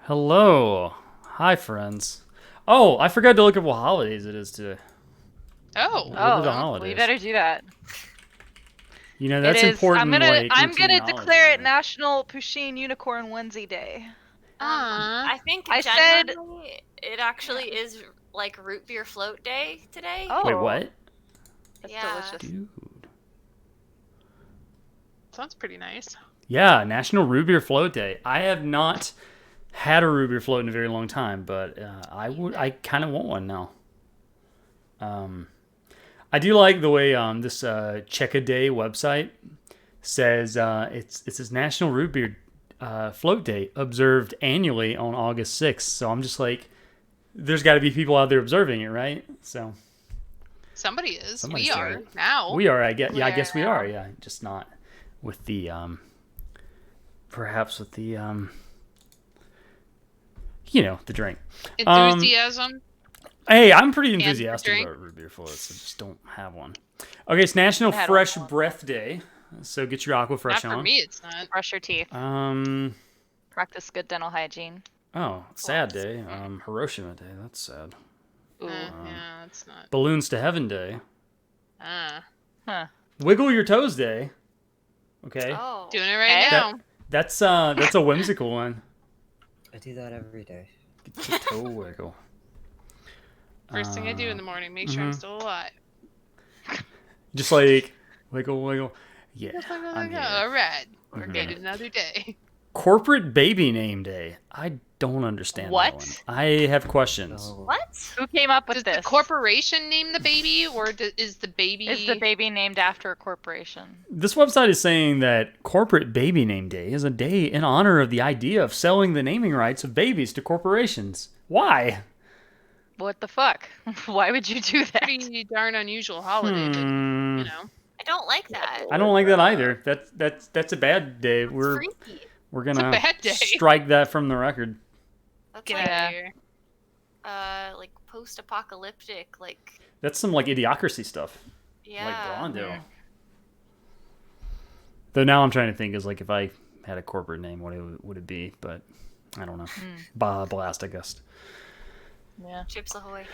Hello. Hi, friends. Oh, I forgot to look at what holidays it is today. Oh. What are the Oh, holidays? well, you better do that. You know, It that's is. important. I'm routine gonna knowledge, declare it right? National Pusheen Unicorn Onesie Day. I think I said- generally it actually is like root beer float day today. Oh, Wait, what? That's Yeah. delicious. Dude. Sounds pretty nice. Yeah, National Root Beer Float Day. I have not had a root beer float in a very long time, but I kind of want one now. I do like the way this Check a Day website says it says National Root Beer Float Day observed annually on August 6th. So I'm just like, there's got to be people out there observing it, right? So Somebody is. Somebody's We are doing it. now. we are, I guess. Yeah, I We guess are we now. are. Yeah, just not with the perhaps with the the drink. Enthusiasm. Hey, I'm pretty the enthusiastic drink. about root beer floats. I just don't have one. Okay, it's National I had Fresh one. Breath Day, so get your Aqua Not Fresh for on. me, it's not. Brush your teeth. Practice good dental hygiene. Oh, sad day. Hiroshima Day. That's sad. Ooh. Yeah, it's not. Balloons to Heaven Day. Huh. Wiggle Your Toes Day. Okay, Oh. Doing it right Okay. now. that's a whimsical one. I do that every day. Get your toe wiggle. First thing I do in the morning, make sure I'm mhm. still alive. Just like wiggle, wiggle. Yeah, Just like, I'm here. all right. We're Mhm. getting another day. Corporate Baby Name Day. I don't understand What? that one. I have questions. No. What? Who came up with Does this? the corporation name the baby, or is the baby? Is the baby named after a corporation? This website is saying that Corporate Baby Name Day is a day in honor of the idea of selling the naming rights of babies to corporations. Why? What the fuck? Why would you do that? pretty darn unusual holiday, but Hmm. you know. I don't like that. I don't like that either. That's a bad day. It's We're freaky. we're It's a gonna bad day. strike that from the record. That's Get like out of here. like post-apocalyptic, like That's some like idiocracy stuff. yeah. Like Brondo. Mm. Though now I'm trying to think is like if I had a corporate name, what would it be? But I don't know. Baja Blast, I guess. Yeah. Chips Ahoy.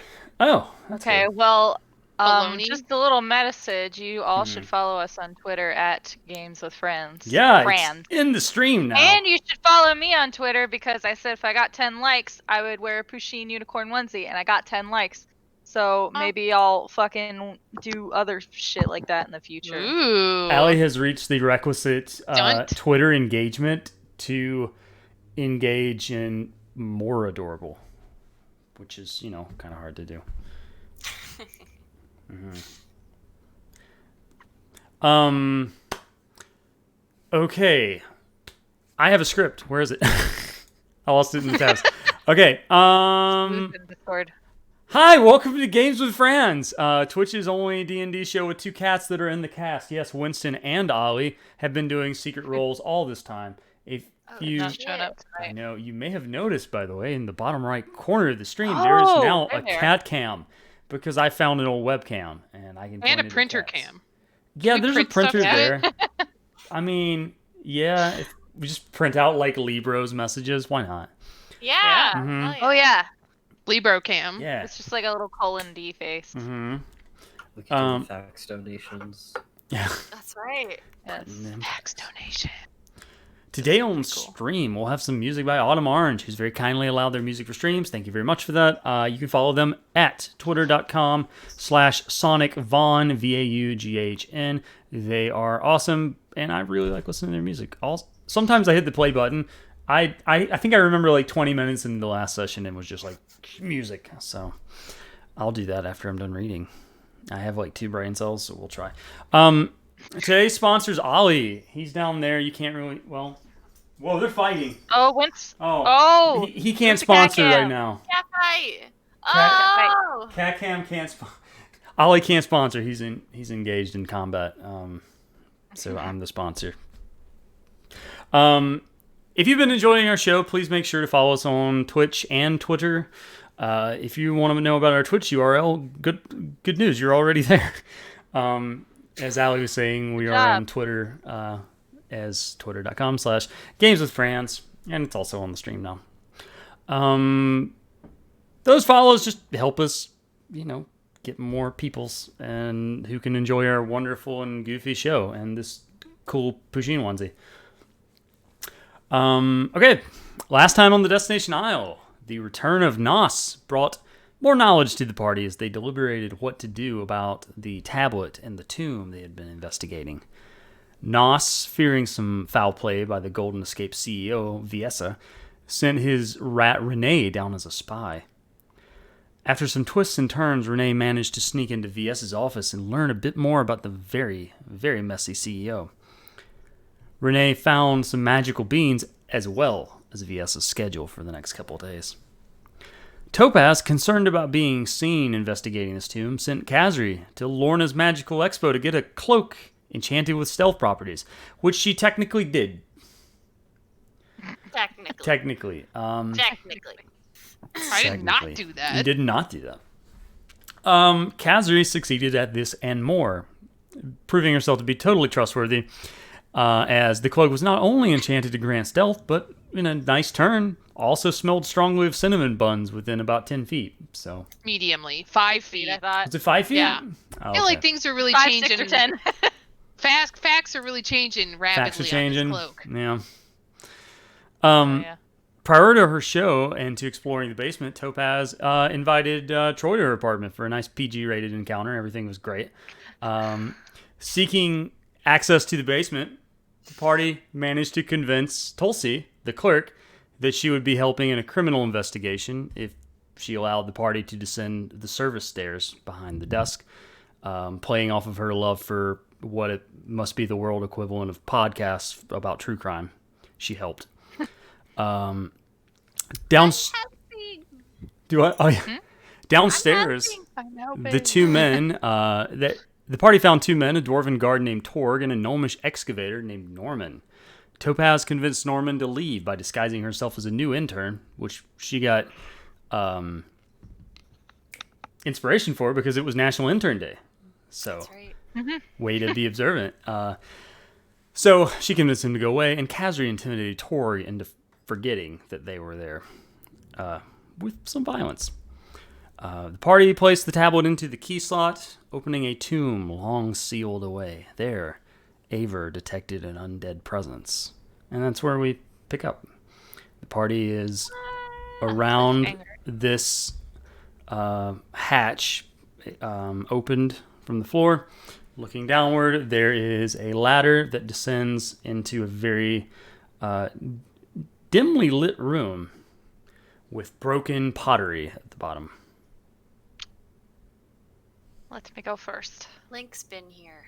Oh, that's Okay, good. well, Baloney? just a little message. You all should follow us on Twitter at Games with Friends. Yeah, Friends. it's in the stream now. And you should follow me on Twitter because I said if I got 10 likes, I would wear a Pusheen Unicorn onesie, and I got 10 likes. So maybe I'll fucking do other shit like that in the future. Ooh. Allie has reached the requisite Stunt. Twitter engagement to engage in more adorable, which is, kind of hard to do. Okay. I have a script. Where is it? I lost it in the tabs. Okay. Who's in Discord? Hi, welcome to Games with Friends. Twitch's only D&D show with two cats that are in the cast. Yes, Winston and Ollie have been doing secret roles all this time. If you, Not showing up I tonight. know you may have noticed, by the way, in the bottom right corner of the stream, there is now a there. cat cam because I found an old webcam and I can. And join a the printer cats. cam. Yeah, we there's a print stuff printer out? there. I mean, yeah, if we just print out like Libro's messages. Why not? Yeah. Mhm. Hell Oh yeah, Libro cam. Yeah. it's just like a little colon D face. Mm-hmm. We can Um, do fax donations. Yeah. That's right. Yes. Tax donation. Today on cool. stream, we'll have some music by Autumn Orange, who's very kindly allowed their music for streams. Thank you very much for that. You can follow them at twitter.com/SonicVaughn, VAUGHN. They are awesome, and I really like listening to their music. Sometimes I hit the play button. I think I remember like 20 minutes in the last session and was just like music. So I'll do that after I'm done reading. I have like 2 brain cells, so we'll try. Today's sponsor's Ollie. He's down there. You can't really. Whoa, they're fighting. Oh, once. Oh, Oh, he can't there's a cat sponsor right cam. now. Cat fight. Cat- Oh. Catcam can't. Ollie can't sponsor. He's engaged in combat. So I'm the sponsor. If you've been enjoying our show, please make sure to follow us on Twitch and Twitter. If you want to know about our Twitch URL, good news, you're already there. As Ali was saying, we are on Twitter as twitter.com/gameswithfriends, and it's also on the stream now. Those follows just help us, get more peoples and who can enjoy our wonderful and goofy show and this cool Pusheen onesie. Okay, last time on the Destination Isle, the return of Nos brought more knowledge to the party as they deliberated what to do about the tablet and the tomb they had been investigating. Nos, fearing some foul play by the Golden Escape CEO, Viessa, sent his rat Renee down as a spy. After some twists and turns, Renee managed to sneak into Viessa's office and learn a bit more about the very, very messy CEO. Renee found some magical beans as well as Viessa's schedule for the next couple of days. Topaz, concerned about being seen investigating this tomb, sent Kazri to Lorna's Magical Expo to get a cloak enchanted with stealth properties, which she technically did. Technically. Technically. I did not do that. You did not do that. Kazri succeeded at this and more, proving herself to be totally trustworthy, as the cloak was not only enchanted to grant stealth, but in a nice turn, also smelled strongly of cinnamon buns within about 10 feet. So Mediumly. 5 feet. I thought. is it 5 feet? Yeah. Oh, I feel like things are really 5, changing. 6, or 10. Facts are really changing rapidly Facts are changing. on this cloak. Yeah. Yeah. Prior to her show and to exploring the basement, Topaz invited Troy to her apartment for a nice PG-rated encounter. Everything was great. Seeking access to the basement, the party managed to convince Tulsi, the clerk, that she would be helping in a criminal investigation if she allowed the party to descend the service stairs behind the desk, playing off of her love for what it must be the world equivalent of podcasts about true crime. She helped. Downstairs, I know, the babe. two men the party found two men, a dwarven guard named Torg and a gnomish excavator named Norman. Topaz convinced Norman to leave by disguising herself as a new intern, which she got inspiration for because it was National Intern Day. So That's right. way to be observant. So she convinced him to go away, and Kazri intimidated Torg into forgetting that they were there with some violence. The party placed the tablet into the key slot, opening a tomb long sealed away. There, Aver detected an undead presence. And that's where we pick up. The party is around this hatch opened from the floor. Looking downward, there is a ladder that descends into a very dimly lit room with broken pottery at the bottom. Let me go first. Link's been here.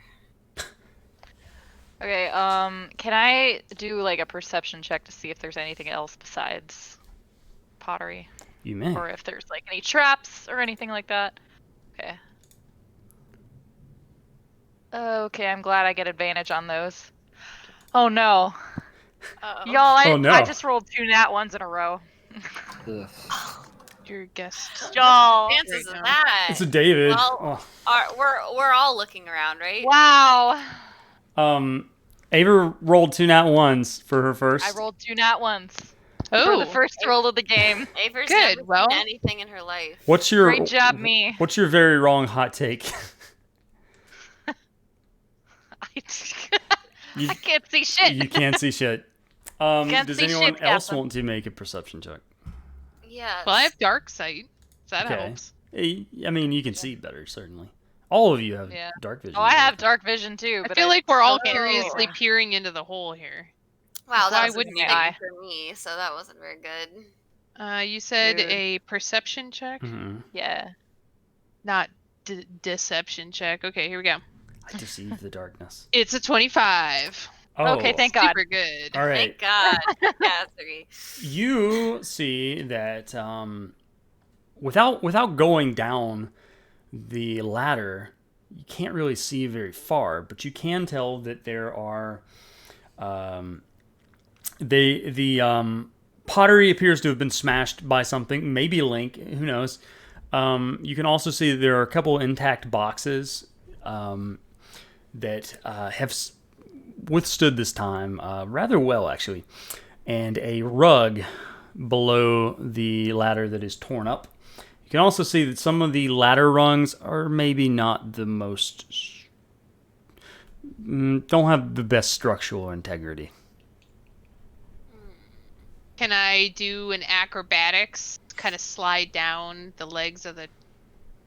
Okay, can I do like a perception check to see if there's anything else besides pottery? You may. Or if there's like any traps or anything like that? Okay. Okay, I'm glad I get advantage on those. Oh no. Uh-oh. Y'all, Oh, no. I just rolled 2 nat ones in a row. Ugh. Your guest. Y'all. Chances There of you go. that. It's a David. Well, we're all looking around, right? Wow. Aver rolled 2 nat ones for her first. I rolled 2 nat ones for Oh, the first roll of the game. Aver's Good, never well- seen anything in her life. What's your Great job, me. What's your very wrong hot take? You, I can't see shit. you can't see shit. Can't Does see anyone shit, else Captain. want to make a perception check? Yes. well, I have dark sight. So that Okay. helps. I mean, you can see better, certainly. All of you have Yeah. dark vision. Oh, I have dark vision too. I But feel like we're all still- curiously peering into the hole here. Wow, that Why was wouldn't a I? thing for me, so that wasn't very good. You said Dude. a perception check, Mhm. Yeah. not deception check. Okay, here we go. I deceive the darkness. It's a 25. Oh, Okay, thank God. Super good. All right. Thank God. Yeah, 3. You see that without going down the ladder, you can't really see very far, but you can tell that there are the pottery appears to have been smashed by something, maybe Link, who knows. You can also see that there are a couple intact boxes that have withstood this time rather well, actually, and a rug below the ladder that is torn up. You can also see that some of the ladder rungs are maybe not the most... don't have the best structural integrity. Can I do an acrobatics, kind of slide down the legs of the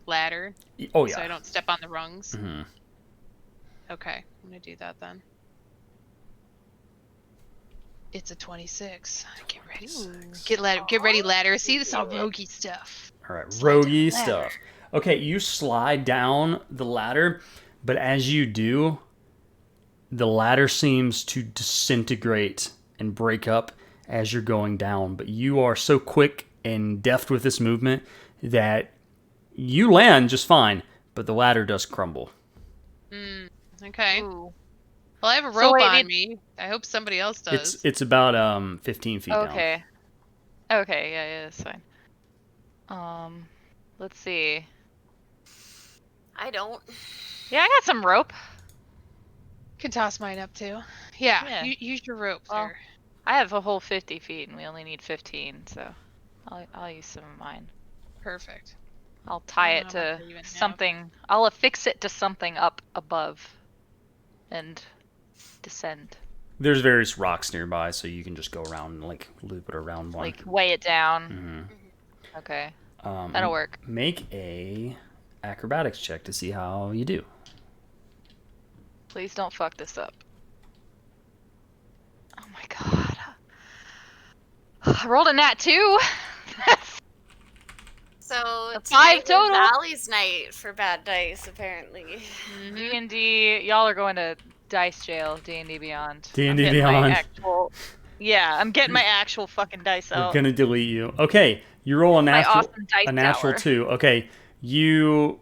ladder Oh, so I yeah. don't step on the rungs? hmm Okay, I'm gonna do that then. It's a 26. Get ready. Get ready, ladder. See, this is all roguey stuff. All right, Slide down roguey the ladder. stuff. Okay, you slide down the ladder, but as you do, the ladder seems to disintegrate and break up as you're going down. But you are so quick and deft with this movement that you land just fine, but the ladder does crumble. Okay. Ooh. Well, I have a So rope wait, on me. I hope somebody else does. It's about 15 feet down. Okay. Okay, yeah, that's fine. Let's see. I don't. Yeah, I got some rope. Can toss mine up too. Yeah, Yeah. use your rope Well, there. I have a whole 50 feet, and we only need 15, so I'll use some of mine. Perfect. I'll tie I it don't know how much to I even have. something. I'll affix it to something up above, and descend. There's various rocks nearby, so you can just go around and like loop it around one. Like weigh it down. Mhm. Okay, Um, that'll work. Make a acrobatics check to see how you do. Please don't fuck this up. Oh my god. I rolled a nat 2. So A today 5 was total? Allie's night for bad dice, apparently. D&D, y'all are going to dice jail. D&D Beyond. D&D I'm getting my Beyond. Yeah, I'm getting my actual fucking dice We're out. gonna delete you. Okay, you roll a My natural, awesome dice a natural tower. 2. Okay, you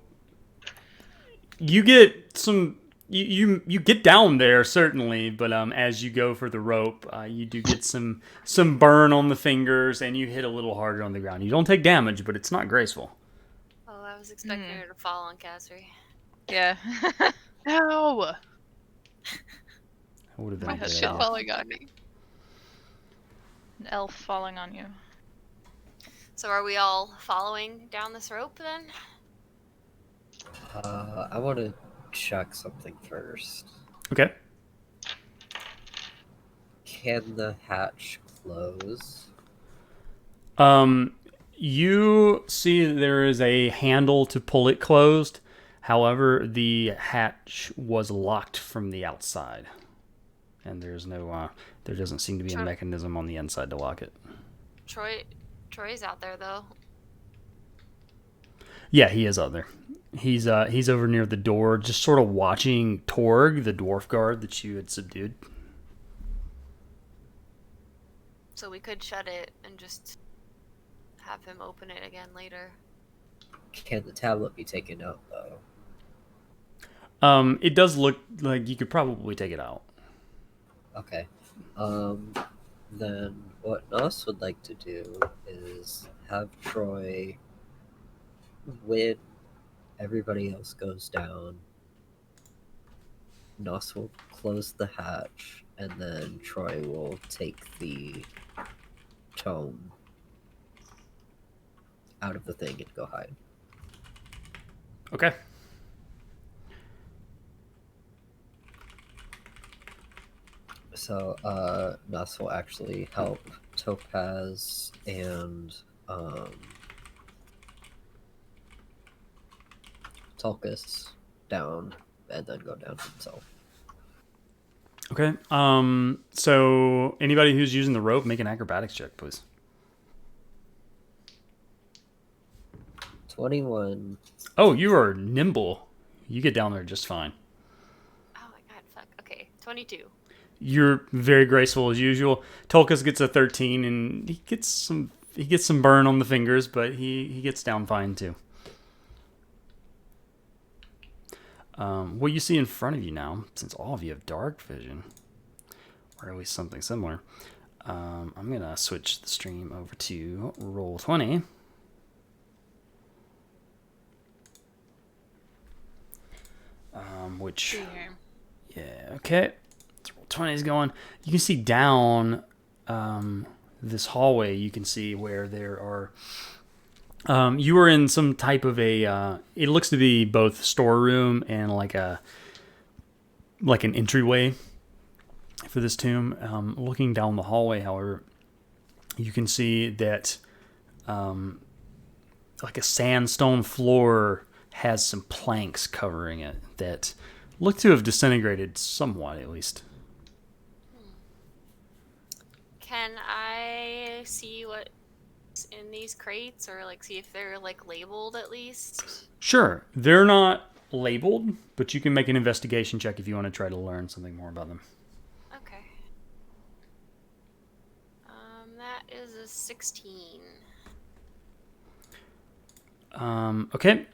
get some. You get down there certainly, but as you go for the rope, you do get some burn on the fingers, and you hit a little harder on the ground. You don't take damage, but it's not graceful. Oh, I was expecting her to fall on Casri. Yeah. No! That would have been My a good shit idea. falling on me. An elf falling on you. So are we all following down this rope then? I want to check something first. Okay. Can the hatch close? You see there is a handle to pull it closed. However, the hatch was locked from the outside, and there's no. There doesn't seem to be a Sure. mechanism on the inside to lock it. Troy's out there though. Yeah, he is out there. He's over near the door, just sort of watching Torg, the dwarf guard that you had subdued. So we could shut it and just have him open it again later. Can the tablet be taken out though? It does look like you could probably take it out. Okay. Then what Nos would like to do is have Troy, when everybody else goes down, Nos will close the hatch, and then Troy will take the tome out of the thing and go hide. Okay. So, Nos will actually help Topaz and Tulkas down, and then go down himself. Okay. So anybody who's using the rope, make an acrobatics check, please. 21. Oh, you are nimble. You get down there just fine. Oh my god, fuck. Okay, 22. You're very graceful as usual. Tolkas gets a 13, and he gets some burn on the fingers, but he gets down fine too. What you see in front of you now, since all of you have dark vision, or at least something similar, I'm gonna switch the stream over to Roll20. Which, See here. yeah, okay. So Roll20 is going. You can see down this hallway, you can see where there are. You are in some type of a. It looks to be both storeroom and like an entryway for this tomb. Looking down the hallway, however, you can see that like a sandstone floor has some planks covering it that look to have disintegrated somewhat, at least. Can I see what's in these crates, or like see if they're like labeled at least? Sure, they're not labeled, but you can make an investigation check if you want to try to learn something more about them. Okay. That is a 16. Okay.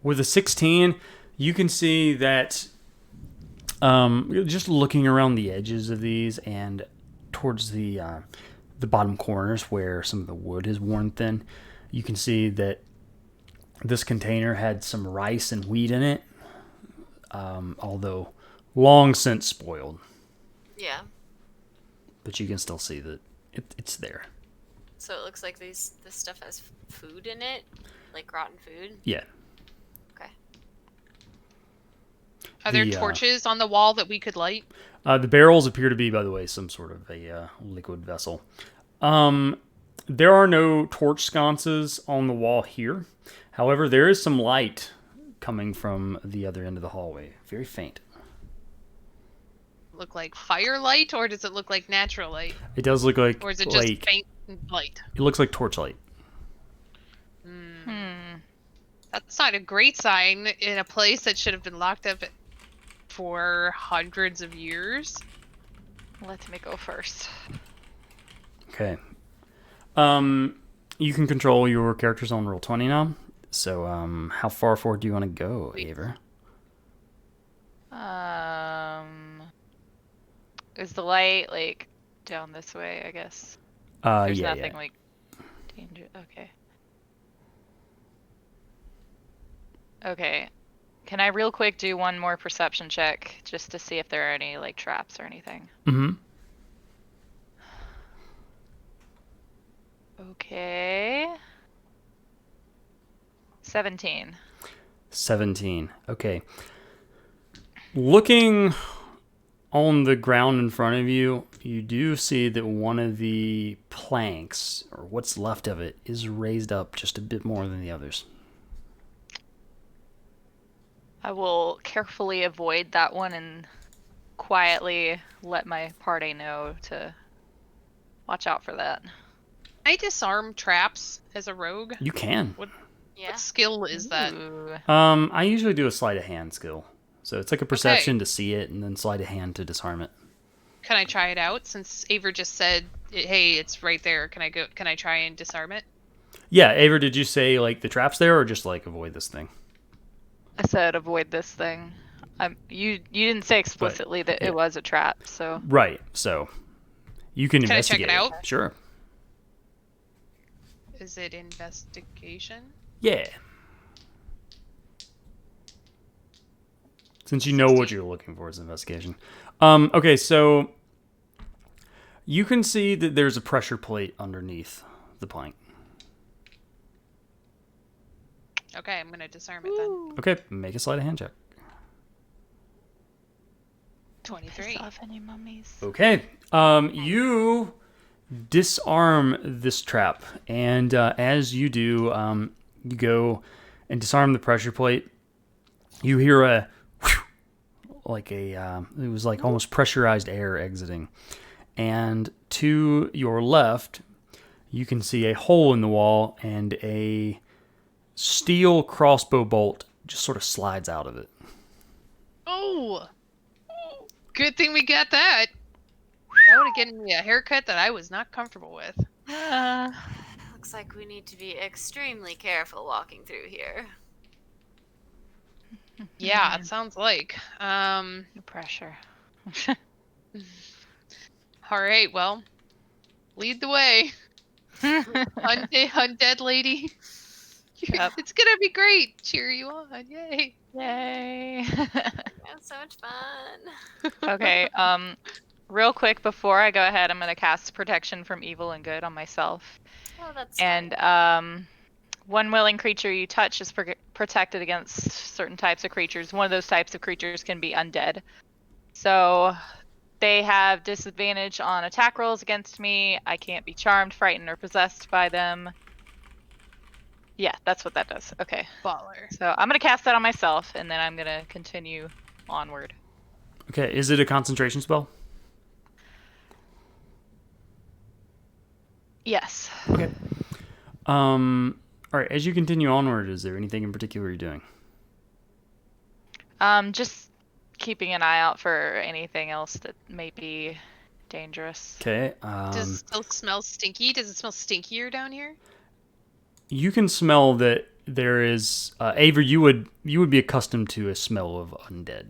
With a 16, you can see that just looking around the edges of these and towards the bottom corners where some of the wood is worn thin, you can see that this container had some rice and wheat in it, although long since spoiled. Yeah. But you can still see that it's there. So it looks like this stuff has food in it, like rotten food. Yeah. Okay. Are there The, torches on the wall that we could light? The barrels appear to be, by the way, some sort of a liquid vessel. There are no torch sconces on the wall here. However, there is some light coming from the other end of the hallway. Very faint. Look like firelight, or does it look like natural light? It does look like, Or is it just like faint light? it looks like torchlight. That's not a great sign in a place that should have been locked up for hundreds of years. Let me go first. Okay. You can control your character's on roll 20 now. So, how far forward do you want to go, Aver? Is the light like down this way? I guess. There's nothing like danger. Okay. Okay. Can I real quick do one more perception check just to see if there are any like traps or anything? Mm-hmm. Okay. 17. 17. Okay. Looking on the ground in front of you, you do see that one of the planks, or what's left of it, is raised up just a bit more than the others. I will carefully avoid that one and quietly let my party know to watch out for that. I disarm traps as a rogue. You can. Yeah. What skill is that? Ooh. I usually do a sleight of hand skill. So it's like a perception to see it and then sleight of hand to disarm it. Can I try it out? Since Aver just said, "Hey, it's right there." Can I go? Can I try and disarm it? Yeah, Aver, did you say like the trap's there or just like avoid this thing? I said avoid this thing. You didn't say explicitly that yeah. it was a trap, so Right. So you can Can I check investigate it out? Sure. Is it investigation? Yeah. Since you know what you're looking for, it's investigation. Okay, so you can see that there's a pressure plate underneath the plank. Okay, I'm gonna disarm it then. Okay, make a sleight of hand check. 23. piss off any mummies. Okay, you disarm this trap, and as you do, you go and disarm the pressure plate. You hear a like it was like almost pressurized air exiting, and to your left, you can see a hole in the wall, and a steel crossbow bolt just sort of slides out of it. Oh! Good thing we got that. That would have given me a haircut that I was not comfortable with. Looks like we need to be extremely careful walking through here. Yeah, it sounds like. No pressure. All right, well, lead the way, undead lady. Yep. It's gonna be great. Cheer you on, yay! Yay. That's so much fun. Okay, real quick before I go ahead, I'm gonna cast protection from evil and good on myself. Oh, that's And one willing creature you touch is protected against certain types of creatures. One of those types of creatures can be undead. So they have disadvantage on attack rolls against me. I can't be charmed, frightened, or possessed by them. Yeah, that's what that does. Okay. Baller. So I'm going to cast that on myself, and then I'm going to continue onward. Okay, is it a concentration spell? Yes. Okay. All right, as you continue onward, is there anything in particular you're doing? Just keeping an eye out for anything else that may be dangerous. Okay. Does it still smell stinky? Does it smell stinkier down here? You can smell that there is Avery. You would be accustomed to a smell of undead.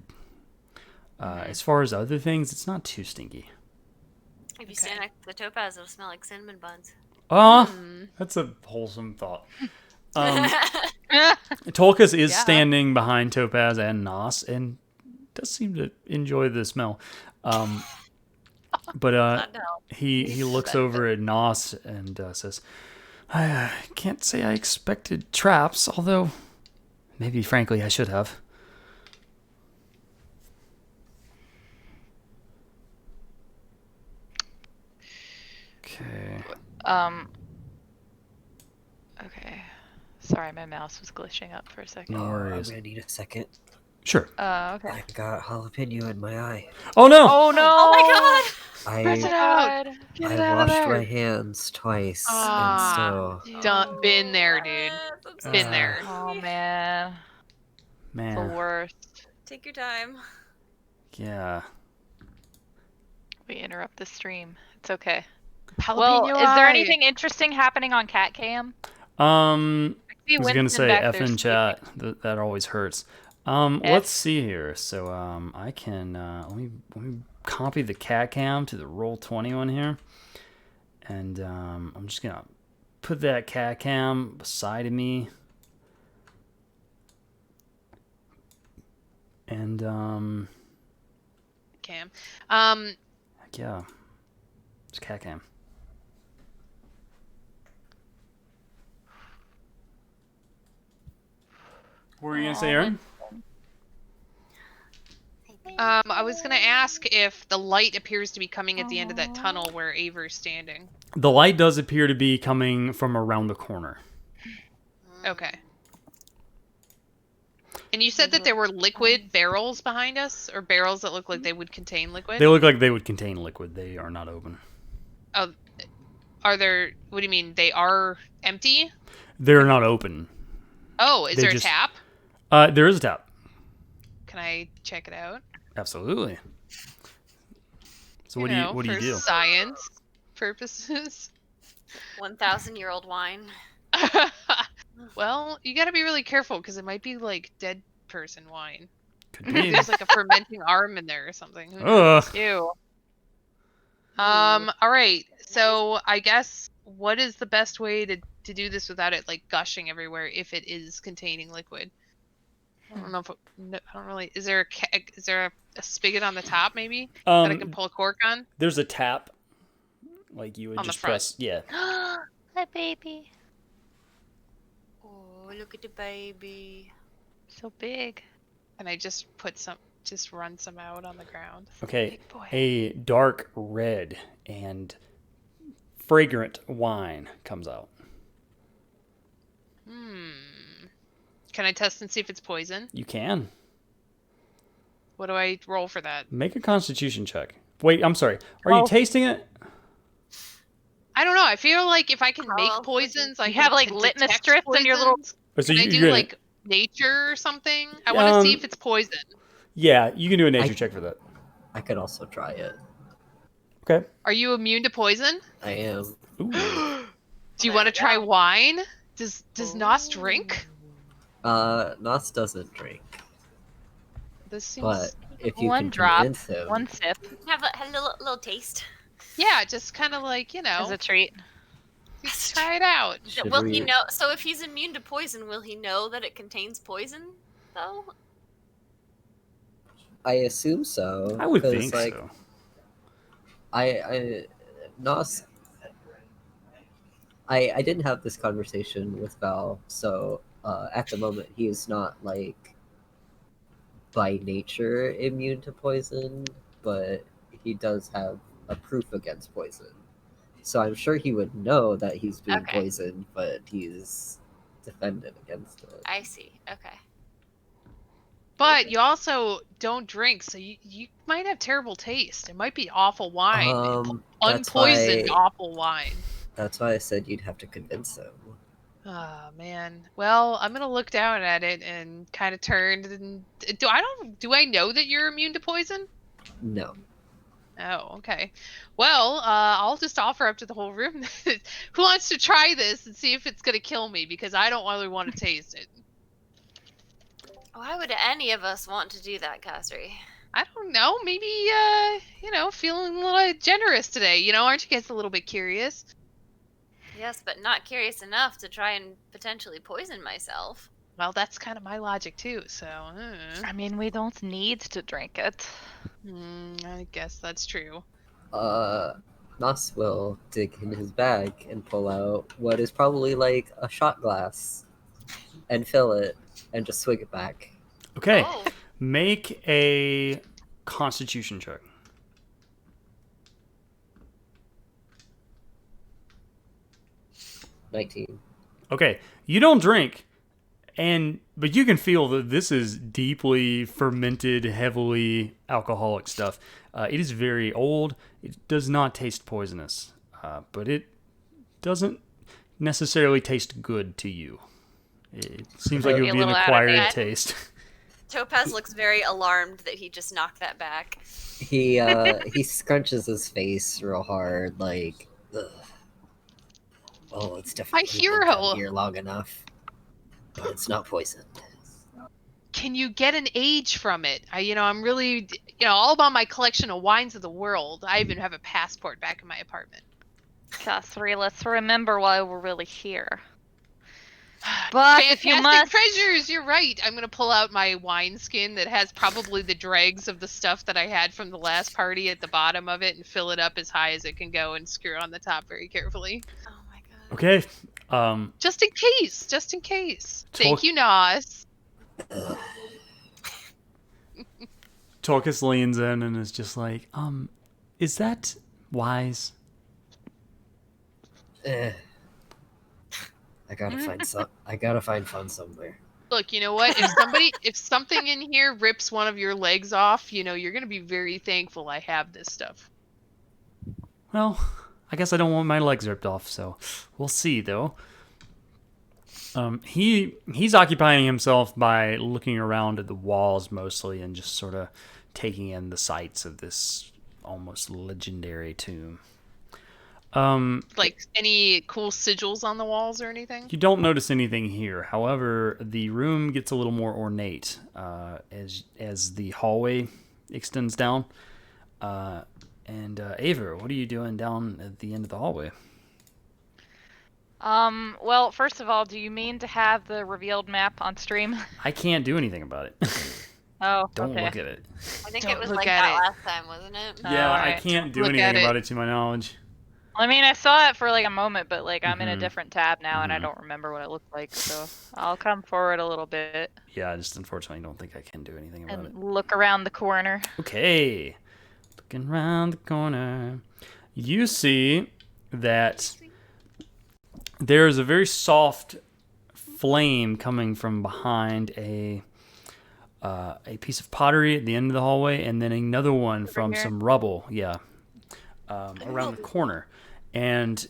As far as other things, it's not too stinky. If you stand next to the topaz, it'll smell like cinnamon buns. That's a wholesome thought. Tolkas is standing behind Topaz and Nos and does seem to enjoy the smell. But he looks over at Nos and says, I can't say I expected traps, although maybe frankly I should have. Okay. Okay. Sorry, my mouse was glitching up for a second. No I'm worries. gonna need a second. Sure. Okay. I got jalapeno in my eye. Oh no! Oh no! Oh my god! Press it I out! Get it I out of washed there. my hands twice, Ah. and so Done. Been there, dude. Yes, I'm so Been sorry. there. Oh man. The Man. worst. Take your time. Yeah. We interrupt the stream. It's okay. Jalapeno Well, is there eye. anything interesting happening on Cat Cam? I See was gonna Winston say back F there in sleeping. chat. That always hurts. Let's see here. So I can let me copy the cat cam to the Roll20 one here, and I'm just gonna put that cat cam beside of me, and Cam. yeah, it's cat cam. What were you gonna say, Aaron? I was gonna ask if the light appears to be coming at the end of that tunnel where Aver's standing. The light does appear to be coming from around the corner. Okay. And you said that there were liquid barrels behind us, or barrels that look like they would contain liquid. They look like they would contain liquid. They are not open. Oh, are there? What do you mean? They are empty? They're not open. Oh, is They there just- a tap? There is a tap. Can I check it out? Absolutely. So what know, do you for do? Science purposes. 1,000-year-old wine. Well, you got to be really careful because it might be like dead person wine. Could be. There's like a fermenting arm in there or something. Who Ugh. Ew. All right. So I guess what is the best way to do this without it like gushing everywhere if it is containing liquid? I don't know if I don't really. Is there a spigot on the top maybe that I can pull a cork on? There's a tap. Like you would On the just front. press. Yeah. Hi, baby. Oh, look at the baby. So big. And I just run some out on the ground. Okay. Big boy. A dark red and fragrant wine comes out. Can I test and see if it's poison? You can What do I roll for that? make a Constitution check. Wait, I'm sorry. Are you tasting it? I don't know. I feel like if I can make Oh, poisons, I You can have, like, t- litmus detect strips in your little- poisons. Oh, so Can I you're do gonna, like nature or something? I want to see if it's poison. Yeah, you can do a nature check for that. I could also try it. Okay. Are you immune to poison? I am. Ooh. Do you there want to you try go. wine? Does Nos drink? Nos doesn't drink, This seems. but if you One can drop, convince him, One sip Have a little taste. Yeah, just kind of like as a treat. just try it out. should Will we, he know? So if he's immune to poison, will he know that it contains poison, though? I assume so. I would 'cause, think like, so. I Nos. I didn't have this conversation with Val, so at the moment he is not like by nature immune to poison, but he does have a proof against poison. So I'm sure he would know that he's being Okay. poisoned, but he's defended against it. I see. Okay. But you also don't drink, so you might have terrible taste. It might be awful wine. That's Unpoisoned why awful wine. that's why I said you'd have to convince him. Oh man. Well, I'm gonna look down at it and kind of turn. And do I know that you're immune to poison? No. Oh, okay. Well, I'll just offer up to the whole room. Who wants to try this and see if it's gonna kill me? Because I don't really want to taste it. Why would any of us want to do that, Kasri? I don't know. Maybe feeling a little generous today. Aren't you guys a little bit curious? Yes, but not curious enough to try and potentially poison myself. Well, that's kind of my logic too. So, I mean, we don't need to drink it. I guess that's true. Nos will dig in his bag and pull out what is probably like a shot glass and fill it and just swig it back. Okay. Oh, Make a Constitution check. 19. Okay, you don't drink, but you can feel that this is deeply fermented, heavily alcoholic stuff. It is very old. It does not taste poisonous, but it doesn't necessarily taste good to you. It seems like it Maybe would a be an little out of acquired hand. taste. Topaz looks very alarmed that he just knocked that back. He scrunches his face real hard, like, ugh. Oh, it's definitely been hero. down here long enough, but it's not poisoned. Can you get an age from it? I'm really, all about my collection of wines of the world. I even have a passport back in my apartment. Kasri, let's remember why we're really here. But if you must, treasures, you're right. I'm gonna pull out my wine skin that has probably the dregs of the stuff that I had from the last party at the bottom of it and fill it up as high as it can go and screw it on the top very carefully. Oh my god. Okay. Just in case. Just in case. Thank you, Nos. Torcus leans in and is just like, is that wise? I gotta find fun somewhere. Look, you know what? If something in here rips one of your legs off, you're gonna be very thankful I have this stuff. Well, I guess I don't want my legs ripped off, so we'll see, though. He's occupying himself by looking around at the walls mostly and just sort of taking in the sights of this almost legendary tomb. Like any cool sigils on the walls or anything? You don't notice anything here. However, the room gets a little more ornate as the hallway extends down. And Aver, what are you doing down at the end of the hallway? well, first of all, do you mean to have the revealed map on stream? I can't do anything about it. Oh, Don't okay. look at it. I think Don't it was look like at that it. last time, wasn't it? Yeah, I Alright. can't do Look anything at it. about it to my knowledge. I mean, I saw it for like a moment, but like I'm in a Mhm. different tab now, and I Mhm. don't remember what it looked like. So I'll come forward a little bit Yeah, I just unfortunately don't think I can do anything about it. and look around the corner. Okay. Looking around the corner. You see that there's a very soft flame coming from behind a piece of pottery at the end of the hallway, and then another one from here? some rubble. Yeah, around the corner, and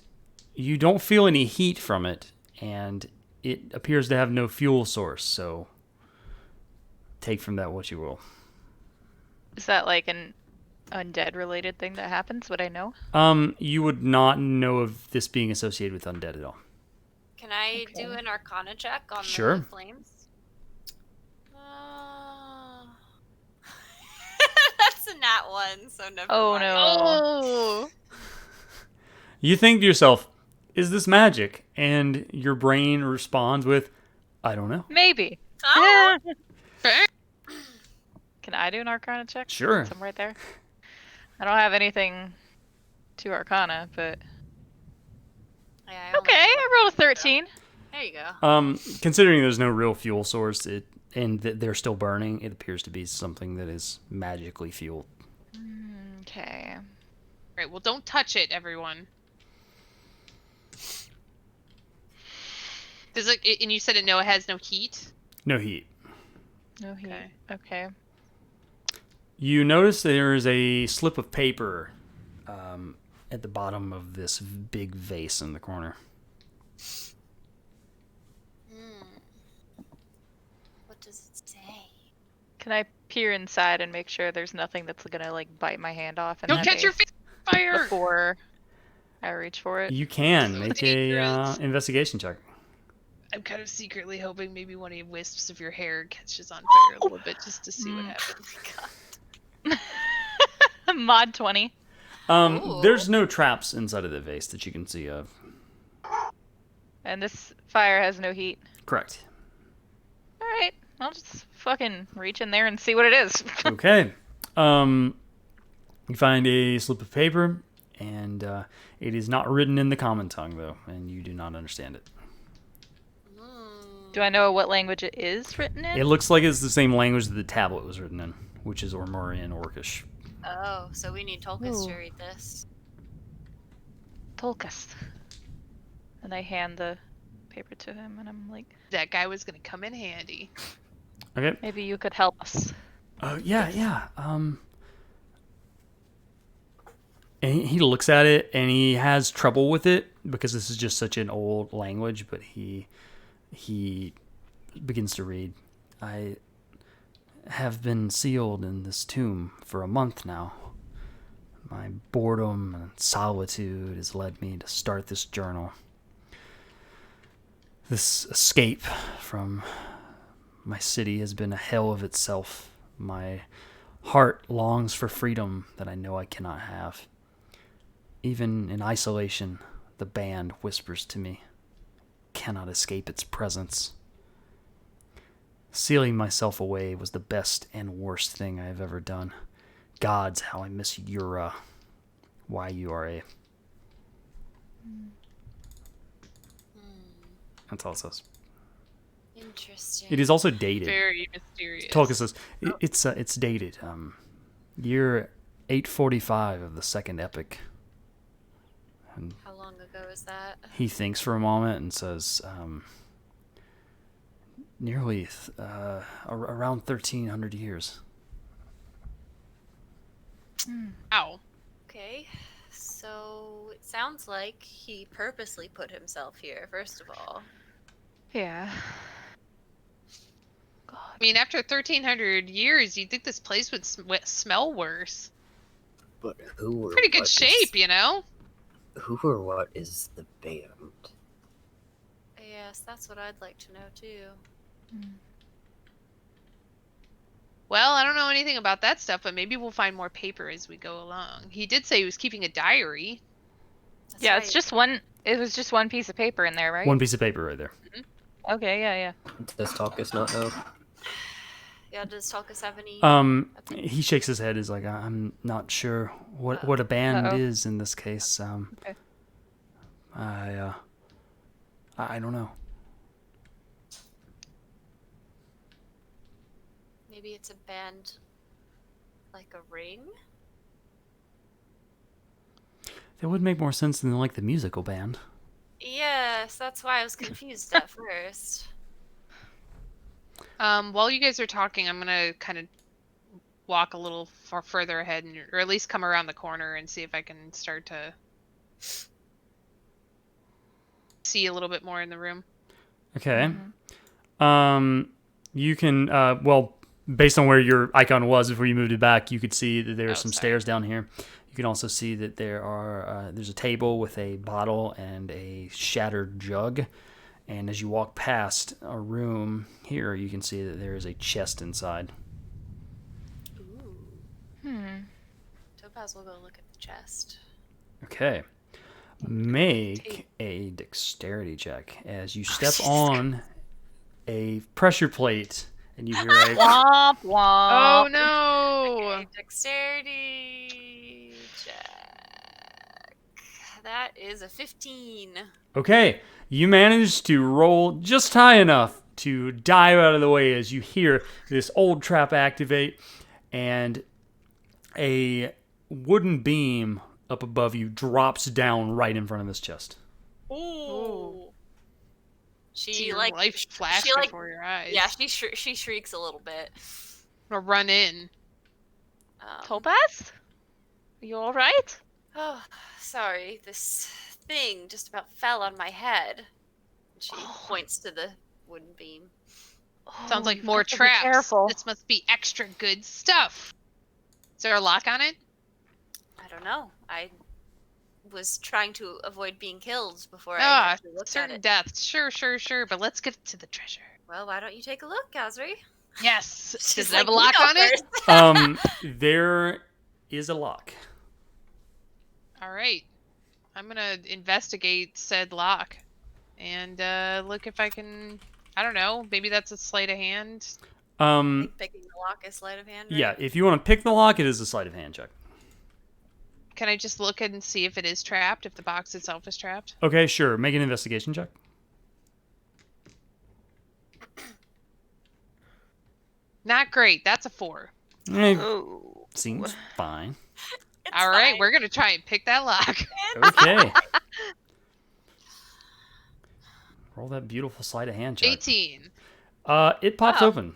you don't feel any heat from it, and it appears to have no fuel source. So take from that what you will. Is that like an undead related thing that happens? Would I know? You would not know of this being associated with undead at all. Can I do Okay. an Arcana check on Sure. the flames? That's a nat one, so never Oh, mind. no. Oh, You think to yourself, is this magic? And your brain responds with, I don't know. Maybe. Oh, Yeah. Can I do an Arcana check? Sure. Since I'm right there. I don't have anything 2 Arcana, but Yeah, I only okay, have I rolled a 13. There you go. Considering there's no real fuel source, and that they're still burning, it appears to be something that is magically fueled. Okay. Right. Well, don't touch it, everyone. Does it? And you said it has no heat. No heat. No heat. Okay. Okay. You notice there is a slip of paper at the bottom of this big vase in the corner. What does it say? Can I peer inside and make sure there's nothing that's gonna like bite my hand off? In Don't that catch your vase face on fire. before I reach for it. You can So make dangerous. a investigation check. I'm kind of secretly hoping maybe one of the wisps of your hair catches on fire a little bit just to see what happens. Mod 20. Ooh. There's no traps inside of the vase that you can see of. And this fire has no heat. Correct. Alright. I'll just fucking reach in there and see what it is. Okay. You find a slip of paper, and it is not written in the common tongue, though, and you do not understand it. Do I know what language it is written in? It looks like it's the same language that the tablet was written in, which is Ormurian Orcish. Oh, so we need Tolkis to Ooh. read this. Tolkis. And I hand the paper to him, and I'm like, That guy was gonna come in handy. Okay. maybe you could help us. Yeah. And he looks at it, and he has trouble with it because this is just such an old language. But he begins to read. I have been sealed in this tomb for a month now. My boredom and solitude has led me to start this journal. This escape from my city has been a hell of itself. My heart longs for freedom that I know I cannot have. Even in isolation, the band whispers to me, cannot escape its presence. Sealing myself away was the best and worst thing I have ever done. Gods, how I miss Yura. Y-U-R-A. That's all it says. Interesting. It is also dated. Very mysterious. Tolkien says it's dated. Year 845 of the second epic. And How long ago is that? he thinks for a moment and says, nearly around 1300 years. Ow. Okay. So it sounds like he purposely put himself here, first of all. Yeah. I mean, after 1,300 years, you'd think this place would smell worse. But who or Pretty good what shape, you know? Who or what is the band? Yes, that's what I'd like to know too. Well, I don't know anything about that stuff, but maybe we'll find more paper as we go along. He did say he was keeping a diary. That's Yeah, right. it's just one. It was just one piece of paper in there, right? One piece of paper right there. Okay, yeah. Does Talkus not know? Yeah, does Tolkis have any? He shakes his head. Is like, I'm not sure what a band Uh-oh. is in this case. Okay. I don't know. Maybe it's a band like a ring? That would make more sense than like the musical band. Yes, that's why I was confused at first. While you guys are talking, I'm gonna kind of walk a little further ahead, or at least come around the corner and see if I can start to see a little bit more in the room. Okay. You can based on where your icon was before you moved it back, you could see that there are some sorry. stairs down here. You can also see that there's a table with a bottle and a shattered jug. And as you walk past a room here, you can see that there is a chest inside. Ooh. Topaz will go look at the chest. Okay. Make a dexterity check as you step on a pressure plate and you hear a Womp womp. Oh no! Okay, dexterity check. that is a 15. Okay, you manage to roll just high enough to dive out of the way as you hear this old trap activate, and a wooden beam up above you drops down right in front of this chest. Ooh. See She your like life flash she, like- before your eyes. yeah, she shrieks a little bit. Or run in. Topaz? Are you alright? Oh, sorry. This thing just about fell on my head. She points to the wooden beam. Sounds like you've more got to be traps. Careful. This must be extra good stuff. Is there a lock on it? I don't know. I was trying to avoid being killed before I Ah, actually looked at certain it. deaths. Sure. But let's get to the treasure. Well, why don't you take a look, Kazri? Yes. She's Does it have a like, lock "You on go it? first." There is a lock. All right. I'm gonna investigate said lock, and look if I can. I don't know. Maybe that's a sleight of hand. Um, Picking the lock is sleight of hand, right? yeah, if you want to pick the lock, it is a sleight of hand check. Can I just look and see if it is trapped? If the box itself is trapped? Okay, sure. Make an investigation check. Not great. That's a 4. Eh, Oh. seems fine. It's All right, fine. we're gonna try and pick that lock. Okay. Roll that beautiful sleight of hand check. 18. It pops Wow. open.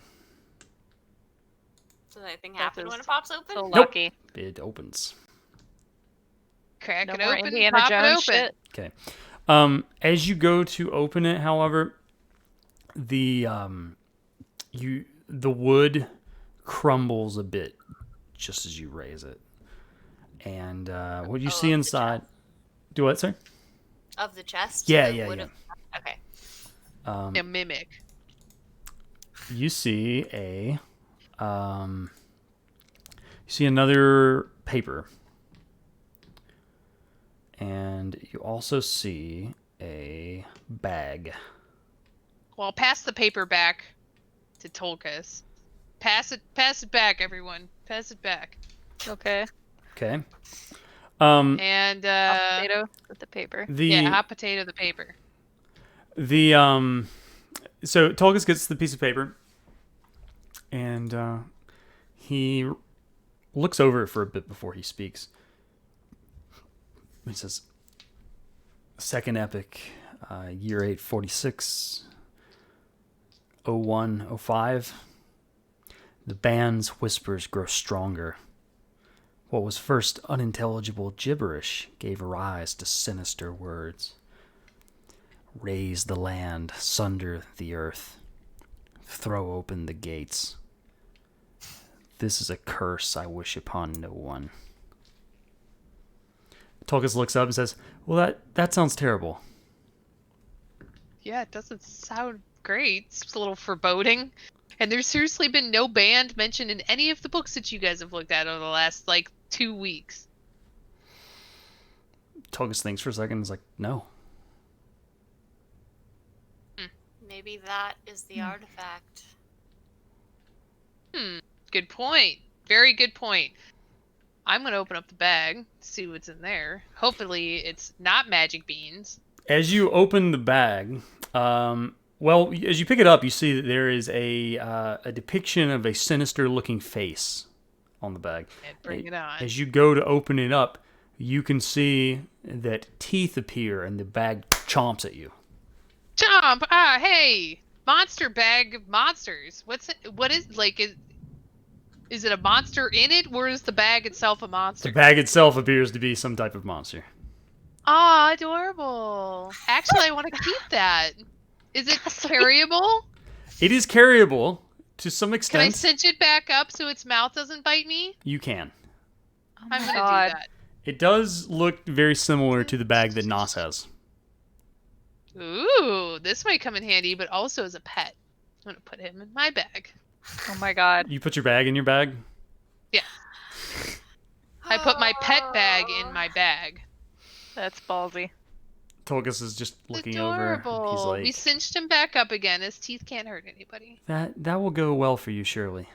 Does anything That happen is when it pops open? So Nope. lucky. It opens. Crack No it more open. Indiana Pop Jones it open. shit. Okay. As you go to open it, however, the the wood crumbles a bit just as you raise it, and what you Oh, see the inside. Do what, sir? Of the chest? Yeah, The yeah, wood yeah. of- Okay. A mimic. You see another paper, and you also see a bag. Well, pass the paper back to Tolkas. Pass it back, everyone. Pass it back. Okay. Okay. And Potato with the paper. yeah, hot potato the paper. So Tolkis gets the piece of paper, and he looks over it for a bit before he speaks. He says, "Second epic, year 846, 0105. The band's whispers grow stronger. What was first unintelligible gibberish gave rise to sinister words. Raise the land, sunder the earth, throw open the gates. This is a curse I wish upon no one." Tolkis looks up and says, "Well, that sounds terrible." Yeah, it doesn't sound great. It's a little foreboding. And there's seriously been no band mentioned in any of the books that you guys have looked at over the last, 2 weeks. Tolkis thinks for a second and is like, "No." Maybe that is the artifact. Good point. Very good point. I'm going to open up the bag, see what's in there. Hopefully it's not magic beans. As you open the bag, well, as you pick it up, you see that there is a depiction of a sinister-looking face on the bag. And bring it on. As you go to open it up, you can see that teeth appear and the bag chomps at you. Chomp! Hey! Monster bag of monsters. What is it a monster in it, or is the bag itself a monster? The bag itself appears to be some type of monster. Aw, adorable. Actually, I want to keep that. Is it carryable? It is carryable to some Can I extent. cinch it back up so its mouth doesn't bite me? You can. Oh I'm my gonna god. do that. It does look very similar to the bag that Nos has. Ooh, this might come in handy, but also as a pet. I'm gonna put him in my bag. Oh my god. You put your bag in your bag? I put my pet bag in my bag. That's ballsy. Tolkis is just looking Adorable. over. He's like, We cinched him back up again. His teeth can't hurt anybody. that will go well for you, surely.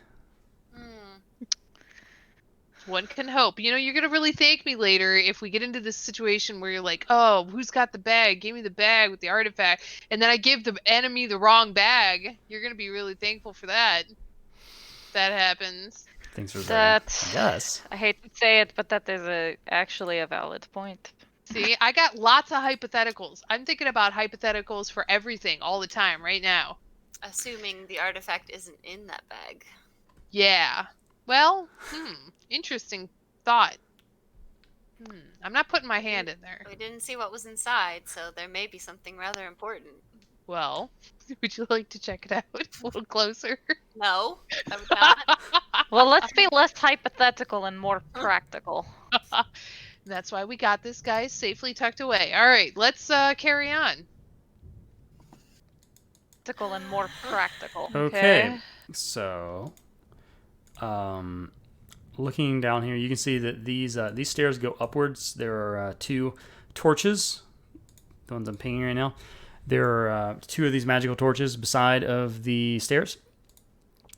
One can hope. You know, you're gonna really thank me later if we get into this situation where you're like, "Oh, who's got the bag? Give me the bag with the artifact," and then I give the enemy the wrong bag. You're gonna be really thankful for that. If that happens. Thanks for That Yes. I hate to say it, but that is actually a valid point. See, I got lots of hypotheticals. I'm thinking about hypotheticals for everything all the time right now. Assuming the artifact isn't in that bag. Yeah. Well, interesting thought. I'm not putting my hand in there. We didn't see what was inside, so there may be something rather important. Well, would you like to check it out a little closer? No, I would not. Well, let's be less hypothetical and more practical. That's why we got this guy safely tucked away. All right, let's carry on. Practical and more practical. Okay. So, looking down here, you can see that these stairs go upwards. There are 2 torches, the ones I'm pinging right now. There are 2 of these magical torches beside of the stairs,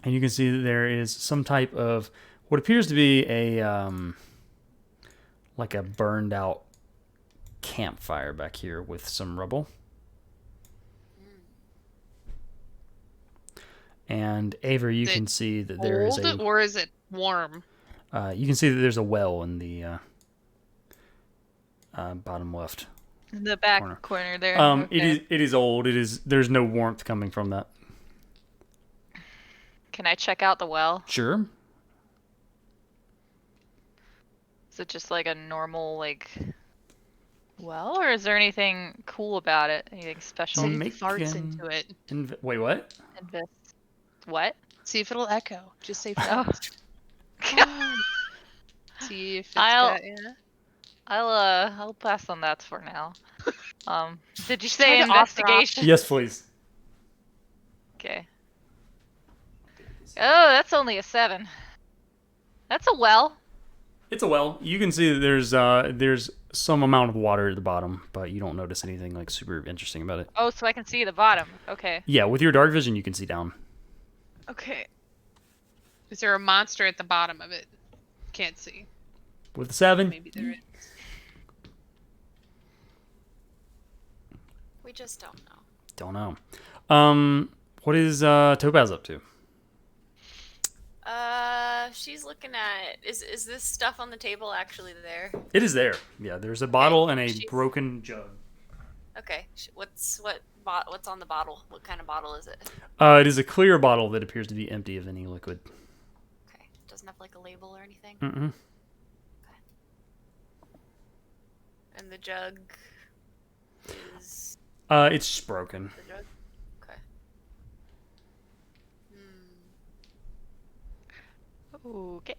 and you can see that there is some type of what appears to be a like a burned out campfire back here with some rubble. And Aver, you can see that there is Cold, a. or is it warm? You can see that there's a well in the bottom left. In the back Corner. corner there. It is old. There's no warmth coming from that. Can I check out the well? Sure. Is it just like a normal well, or is there anything cool about it? Anything special? See Make if it farts an- into it. Wait, what? What? See if it'll echo. Just say Oh. fart. See if it's I'll- got, yeah. I'll pass on that for now. Did you say Try to offer investigation? Yes, please. Okay. Oh, that's only a 7. That's a well. It's a well. You can see that there's some amount of water at the bottom, but you don't notice anything like super interesting about it. Oh, so I can see the bottom. Okay. Yeah, with your dark vision, you can see down. Okay. Is there a monster at the bottom of it? Can't see. With the 7, Maybe there is. We just don't know. don't know. What is Topaz up to? She's looking at. Is this stuff on the table actually there? It is there. Yeah, there's a bottle and a she's- broken jug. Okay. What's on the bottle? What kind of bottle is it? It is a clear bottle that appears to be empty of any liquid. Okay. Doesn't have like a label or anything. Mm-mm. And the jug is It's just broken. the jug. Okay. Okay.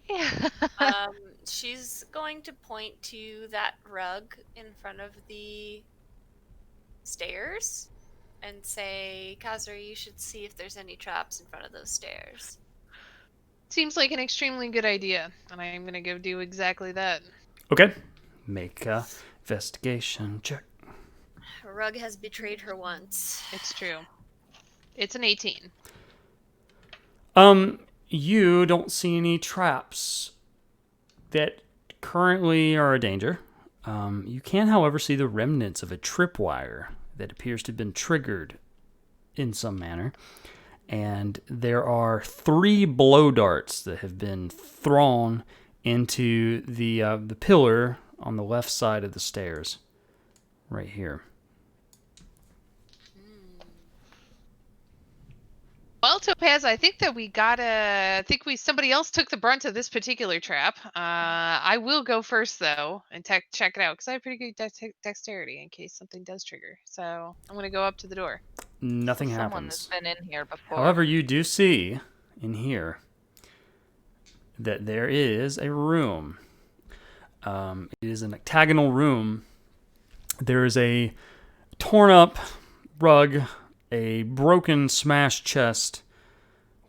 She's going to point to that rug in front of the stairs and say, Kazuri, you should see if there's any traps in front of those stairs. Seems like an extremely good idea, and I am gonna go do exactly that. Okay. Make a investigation check. Her rug has betrayed her once. It's true. It's an 18. You don't see any traps that currently are a danger. You can, however, see the remnants of a tripwire that appears to have been triggered in some manner. And there are 3 blow darts that have been thrown into the pillar on the left side of the stairs, right here. Well, Topaz, I think that somebody else took the brunt of this particular trap. I will go first though and check it out because I have pretty good dexterity in case something does trigger. So I'm gonna go up to the door. Nothing Someone that's happens. been in here before. However, you do see in here that there is a room. It is an octagonal room. There is a torn up rug, a broken, smashed chest,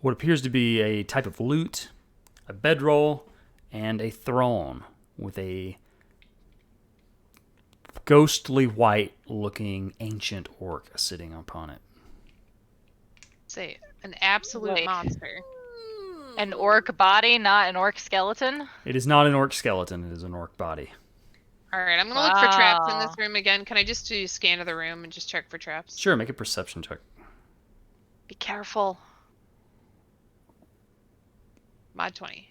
what appears to be a type of lute, a bedroll, and a throne with a ghostly white-looking ancient orc sitting upon it. Say an absolute Wait. monster. An orc body, not an orc skeleton? It is not an orc skeleton. It is an orc body. All right, I'm gonna look for traps in Wow. this room again. Can I just do a scan of the room and just check for traps? Sure, make a perception check. Be careful. Mod 20.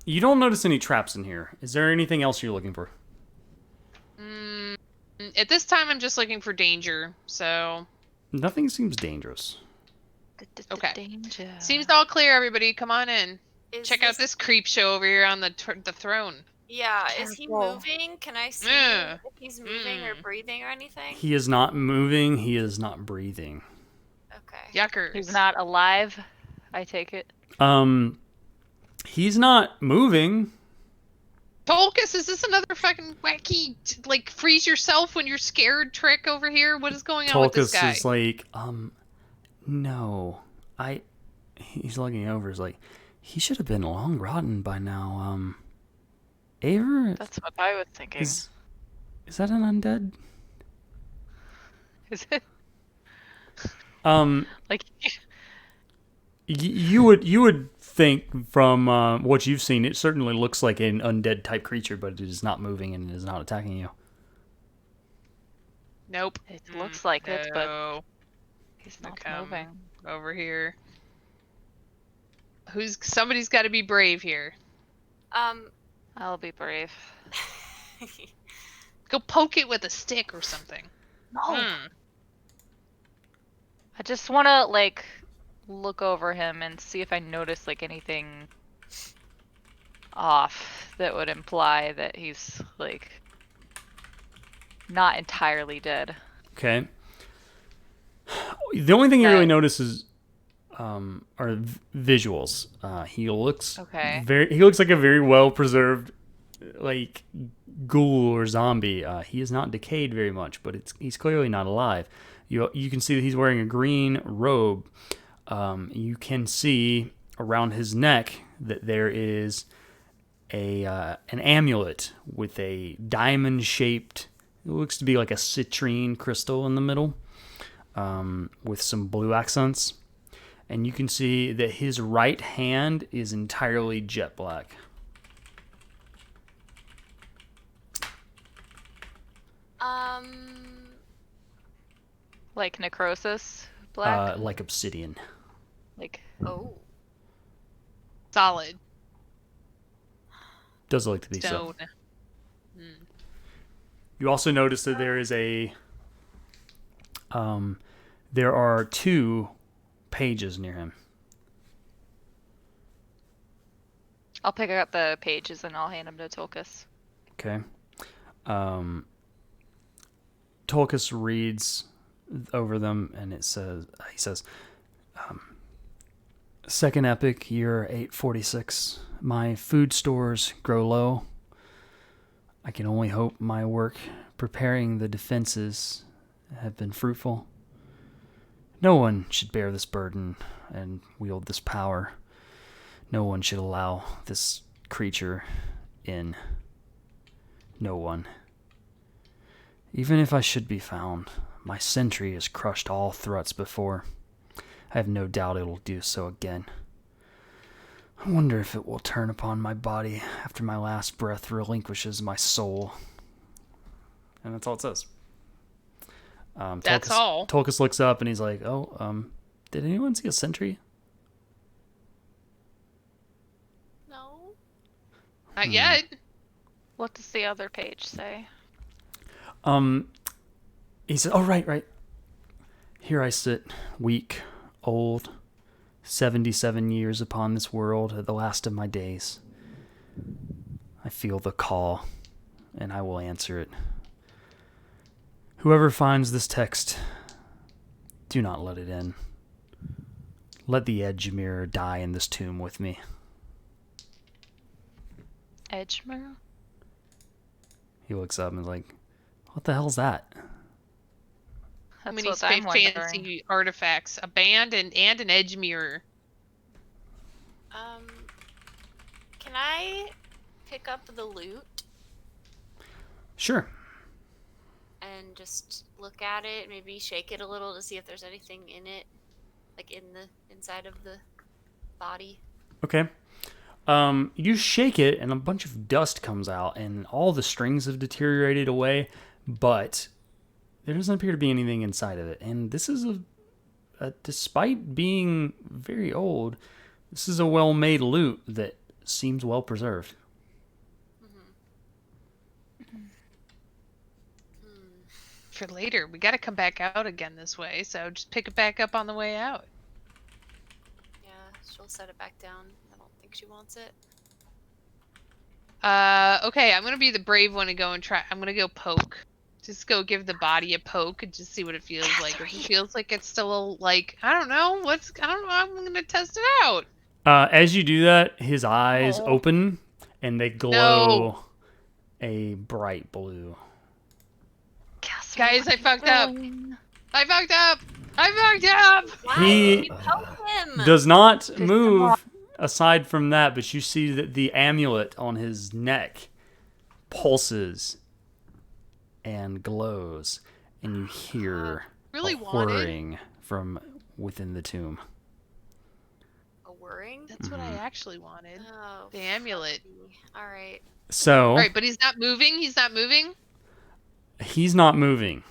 You don't notice any traps in here. Is there anything else you're looking for? At this time, I'm just looking for danger. So Nothing seems dangerous. Okay. Danger. seems all clear. Everybody, come on in. Is Check out this creep show over here on the throne. Yeah, is he Careful. moving? Can I see Yeah. if he's moving or breathing or anything? He is not moving. He is not breathing. Okay. Yuckers. He's not alive, I take it. He's not moving. Tolkus, is this another fucking wacky, like, freeze yourself when you're scared trick over here? What is going on with this Tolkus guy? is like, no. He's looking over. He's like, he should have been long rotten by now. Aver? That's what I was thinking. Is that an undead? Is it? Like, You would think from what you've seen, it certainly looks like an undead type creature, but it is not moving and it is not attacking you. Nope. it looks like it, but No. he's not Okay. moving. Over here. Somebody's got to be brave here. I'll be brave. Go poke it with a stick or something. No. Hmm. I just want to, like, look over him and see if I notice, like, anything off that would imply that he's, like, not entirely dead. Okay. The only thing you really Okay. notice is are visuals. He looks Okay. He looks like a very well preserved, like, ghoul or zombie. He is not decayed very much, but he's clearly not alive. You can see that he's wearing a green robe. You can see around his neck that there is an amulet with a diamond shaped. It looks to be like a citrine crystal in the middle, with some blue accents. And you can see that his right hand is entirely jet black. Like necrosis, black. Like obsidian. Like, Oh. Solid. Does look to be so. Stone. You also notice that there is there are 2 pages near him. I'll pick up the pages and I'll hand them to Tolkus. Okay. Tolkus reads over them, and he says, Second epic, year 846. My food stores grow low. I can only hope my work preparing the defenses have been fruitful. No one should bear this burden and wield this power. No one should allow this creature in. No one. Even if I should be found, my sentry has crushed all threats before. I have no doubt it will do so again. I wonder if it will turn upon my body after my last breath relinquishes my soul. And that's all it says. That's all. Tolkus looks up and he's like, did anyone see a sentry? No. Not yet. What does the other page say? He said, right. Here I sit, weak, old, 77 years upon this world at the last of my days. I feel the call, and I will answer it. Whoever finds this text, do not let it in. Let the Edge Mirror die in this tomb with me. Edgemer? He looks up and is like, what the hell's that? How That's many what I'm wondering. fancy artifacts? A band and an edge mirror. Can I pick up the loot Sure. and just look at it, maybe shake it a little to see if there's anything in it, like in the inside of the body. Okay. You shake it, and a bunch of dust comes out, and all the strings have deteriorated away, but there doesn't appear to be anything inside of it. And this is despite being very old, this is a well-made loot that seems well preserved. For later, we gotta come back out again this way, so just pick it back up on the way out. Yeah, she'll set it back down. I don't think she wants it. Okay, I'm gonna be the brave one and go and try. I'm gonna go poke. Just go give the body a poke and just see what it feels like. If it feels like it's still like, I don't know, I'm gonna test it out. As you do that, his eyes open, and they glow a bright blue. Guys, I fucked up. I fucked up. I fucked up. Why? He You poke him. does not move aside from that, but you see that the amulet on his neck pulses and glows, and you hear Really a wanted. whirring from within the tomb. A whirring? That's what I actually wanted. Oh. The amulet. All right. So All right, but he's not moving. He's not moving. he's not moving.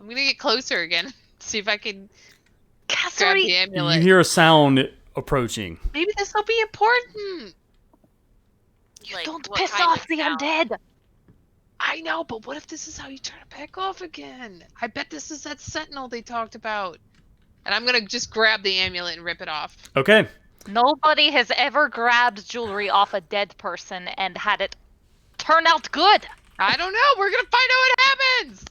I'm gonna get closer again. See if I can grab Cassidy! the You amulet. hear a sound approaching. Maybe this will be important. Like, Don't what piss kind off of the sound? undead! I know, but what if this is how you turn it back off again? I bet this is that sentinel they talked about. And I'm gonna just grab the amulet and rip it off. Okay. Nobody has ever grabbed jewelry off a dead person and had it turn out good! I don't know. We're gonna find out what happens.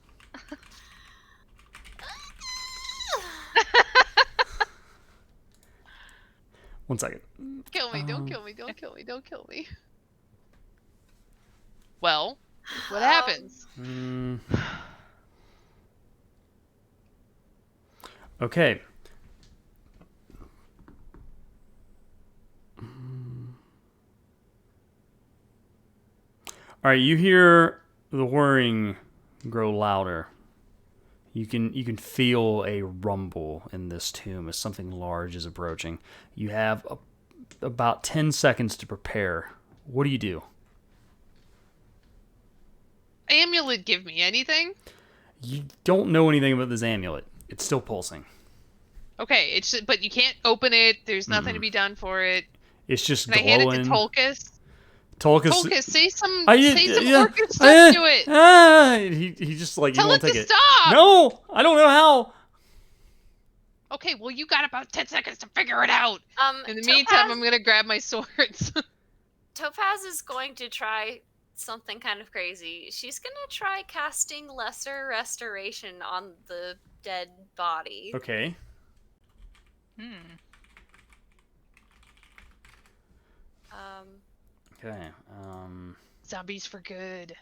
One second. Kill me! Don't kill me! Don't kill me! Don't kill me! Well, what happens? Okay. All right, you hear the whirring grow louder. You can feel a rumble in this tomb as something large is approaching. You have about 10 seconds to prepare. What do you do? Amulet give me anything? You don't know anything about this amulet. It's still pulsing. Okay, it's but you can't open it. There's nothing to be done for it. It's just Can I hand it glowing. to Tolkus? Tolkus, Tolkus, say some yeah, orcish stuff to it. He just like, Tell you won't it to take it. stop. No, I don't know how. Okay, well you got about 10 seconds to figure it out. In the Topaz, meantime, I'm gonna grab my swords. Topaz is going to try something kind of crazy. She's gonna try casting Lesser Restoration on the dead body. Okay. Okay. Zombies for good.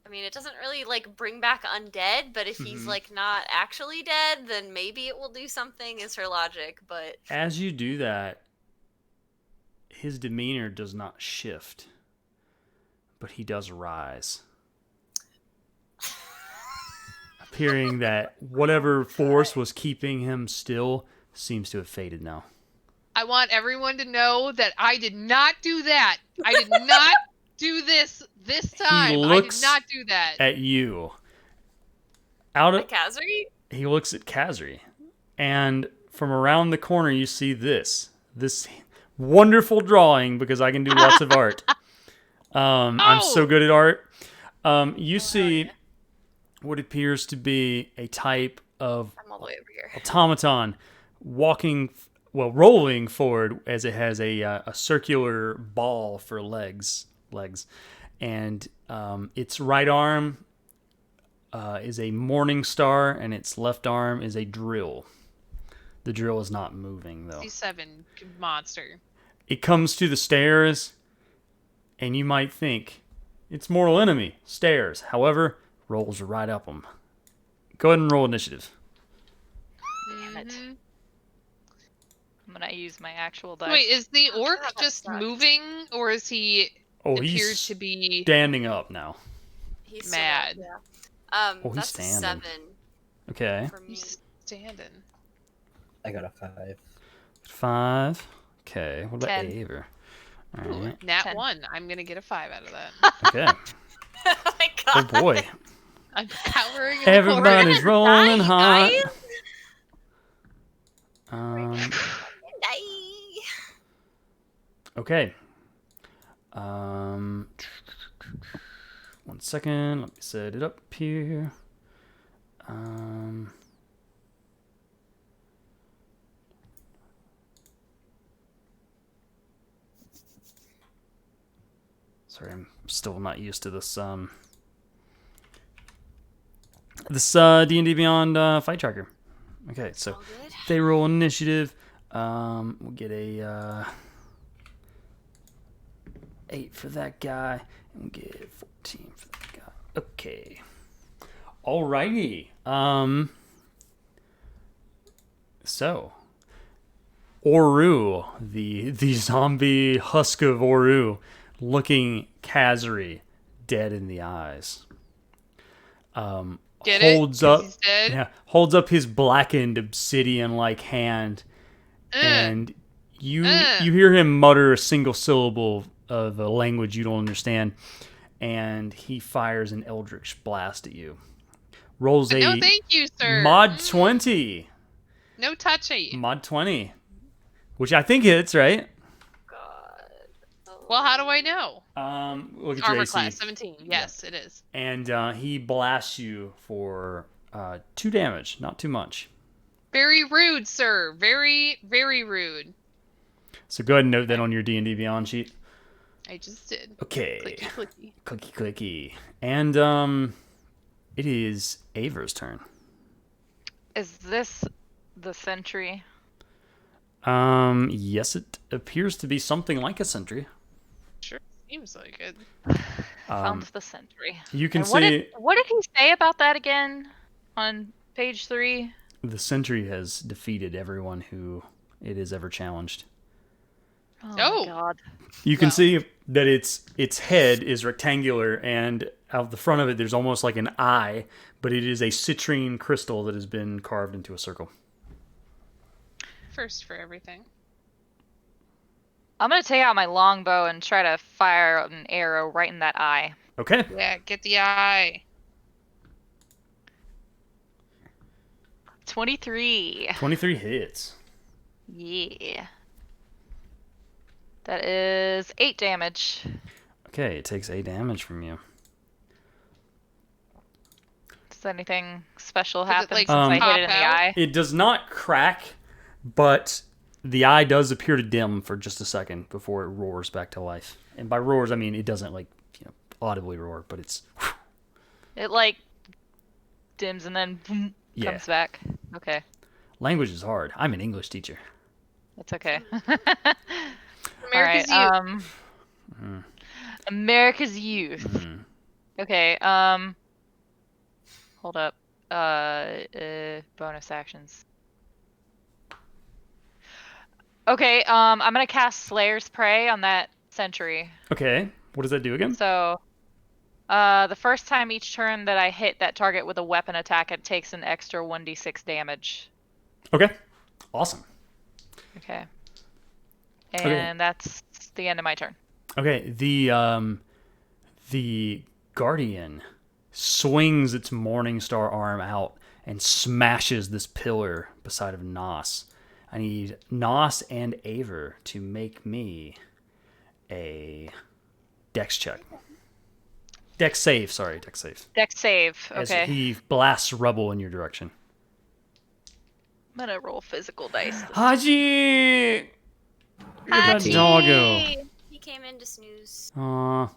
I mean, it doesn't really like bring back undead, but if he's like not actually dead, then maybe it will do something. Is her logic? But As you do that, his demeanor does not shift, but he does rise. Appearing that whatever force was keeping him still seems to have faded now. I want everyone to know that I did not do that. I did not do this time. looks I did not do that. At you. Out of Kazri? He looks at Kazri, and from around the corner you see this wonderful drawing, because I can do lots of art. I'm so good at art. You see what appears to be a type of I'm all the way over here. automaton rolling forward, as it has a circular ball for legs, and its right arm is a morning star, and its left arm is a drill. The drill is not moving, though. C7 monster. It comes to the stairs, and you might think it's mortal enemy, stairs. However, rolls right up them. Go ahead and roll initiative. Damn it. Mhm. I'm gonna use my actual dice. Wait, is the Oh, orc that just sucks. moving, or is he Oh, appeared he's to be standing up now. He's mad? Still, yeah. Oh, he's That's standing. a 7 Okay. for me. He's standing? I got a 5. 5. Okay. What about 10. Aver? All Ooh, right. nat 10. 1. I'm gonna get a 5 out of that. Okay. Oh my Oh god. boy. I'm powering it Everybody's Die, rolling you hot. guys. Um. Die. Okay. Um. 1 second. Let me set it up here. Sorry, I'm still not used to this D&D Beyond fight tracker. Okay, so All good. they roll initiative. We'll get a 8 for that guy, and we'll get 14 for that guy. Okay. Alrighty. So Oru, the zombie husk of Oru, looking Kazri dead in the eyes. Get Holds it? 'Cause up, he's dead? yeah, holds up his blackened obsidian-like hand, and you hear him mutter a single syllable of a language you don't understand, and he fires an eldritch blast at you. Rolls a No, thank you, sir. mod 20. No touchy. Mod 20. Which I think hits, right? God. Oh. Well, how do I know? Look at your Armor AC. class 17. Yes, it is. And he blasts you for 2 damage. Not too much. Very rude, sir. Very, very rude. So go ahead and note that on your D&D Beyond sheet. I just did. Okay. Clicky, clicky. Clicky, clicky. And it is Aver's turn. Is this the sentry? Yes, it appears to be something like a sentry. Sure seems like it. Found the sentry. You can And what see did he say about that again on page 3? the sentry has defeated everyone who it has ever challenged. Oh. My god. You can Wow. see that its head is rectangular, and out the front of it, there's almost like an eye, but it is a citrine crystal that has been carved into a circle. First for everything. I'm gonna take out my longbow and try to fire an arrow right in that eye. Okay. Yeah, get the eye. 23. 23 hits. Yeah. That is 8 damage. Okay, it takes 8 damage from you. Does anything special Does it, happen like, since I pop hit it in the out? eye? It does not crack, but the eye does appear to dim for just a second before it roars back to life. And by roars, I mean it doesn't audibly roar, but it's It like dims and then boom, Yeah. comes back. Okay. language is hard. I'm an English teacher. That's okay. America's Alright, youth. America's Youth. Mhm. Okay, hold up. Bonus actions. Okay, I'm gonna cast Slayer's Prey on that sentry. Okay, what does that do again? So, the first time each turn that I hit that target with a weapon attack, it takes an extra 1d6 damage. Okay, awesome. Okay. Okay. And that's the end of my turn. Okay, the guardian swings its morning star arm out and smashes this pillar beside of Nos. I need Nos and Aver to make me a dex check. Dex save, sorry, dex save. Dex save. As Okay. he blasts rubble in your direction. I'm gonna roll physical dice. Haji! Look at that Haji! doggo. He came in to snooze. Aw.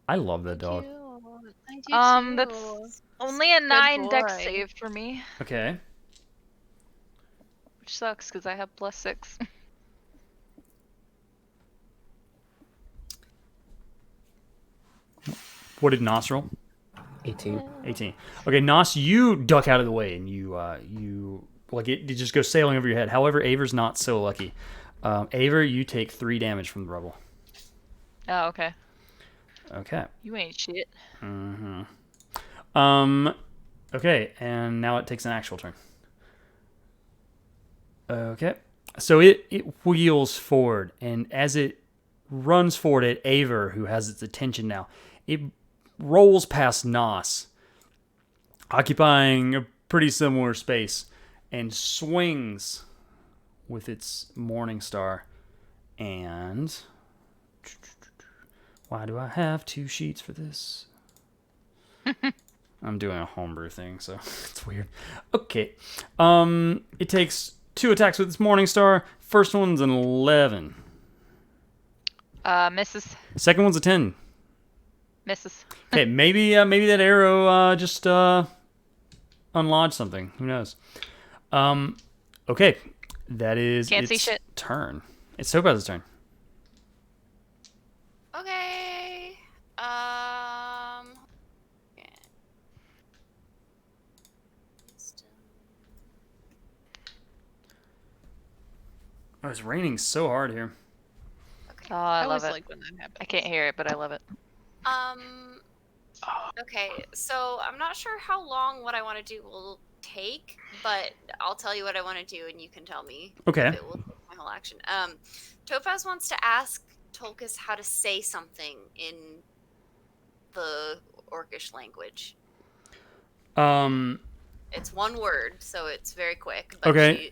I love that dog. I do That's too. only a 9 dex boy. save for me, Okay. which sucks because I have +6. What did Nos roll? 18. 18. Okay, Nos, you duck out of the way and you like it just goes sailing over your head. However, Aver's not so lucky. Aver, you take 3 damage from the rubble. Oh, okay. Okay. You ain't shit. Mm-hmm. Okay, and now it takes an actual turn. Okay. So it wheels forward, and as it runs forward at Aver, who has its attention now, it rolls past Nos, occupying a pretty similar space, and swings with its Morning Star. And why do I have 2 sheets for this? I'm doing a homebrew thing, so it's weird. Okay. It takes 2 attacks with its Morning Star. First one's an 11. Misses. Second one's a 10. Misses. Okay, maybe that arrow just unlodged something. Who knows? Okay, that is Can't see its shit. turn. It's Topaz's turn. Okay. Yeah. Oh, it's raining so hard here. Okay. Oh, I always love it. like when that happens. I can't hear it, but I love it. Okay, so I'm not sure how long what I want to do will take, but I'll tell you what I want to do, and you can tell me Okay. if it will take my whole action. Topaz wants to ask Tolkis how to say something in the Orcish language. It's one word, so it's very quick. But Okay.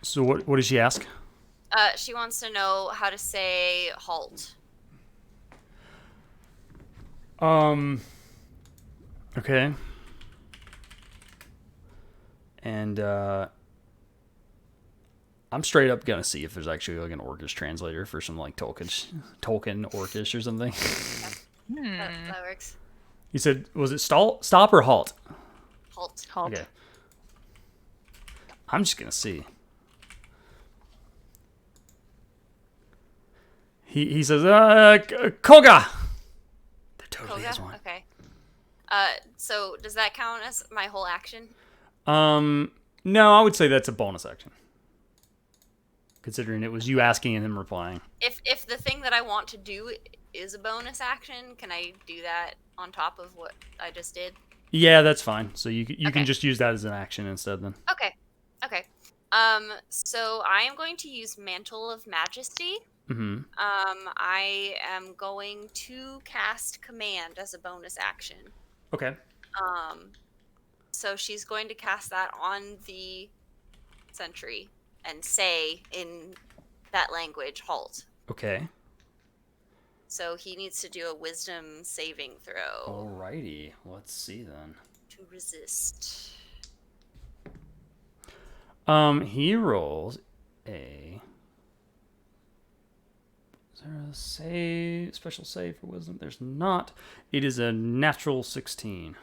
So what does she ask? She wants to know how to say halt. Okay. And I'm straight up gonna see if there's actually like an Orcish translator for some like Tolkien Orcish or something. That works. You said, was it stop or halt? Halt. Halt. Okay. I'm just gonna see. He says, Koga. There totally is Koga? one. Okay. So does that count as my whole action? No, I would say that's a bonus action. Considering it was you asking and him replying. If the thing that I want to do is a bonus action, can I do that on top of what I just did? Yeah, that's fine. So you Okay. can just use that as an action instead then. Okay. Okay. So I am going to use Mantle of Majesty. Mm-hmm. I am going to cast Command as a bonus action. Okay. So she's going to cast that on the sentry and say in that language, halt. Okay. So he needs to do a Wisdom saving throw Alrighty. Let's see then. to resist. He rolls a. Is there a special save for wisdom? There's not. It is a natural 16.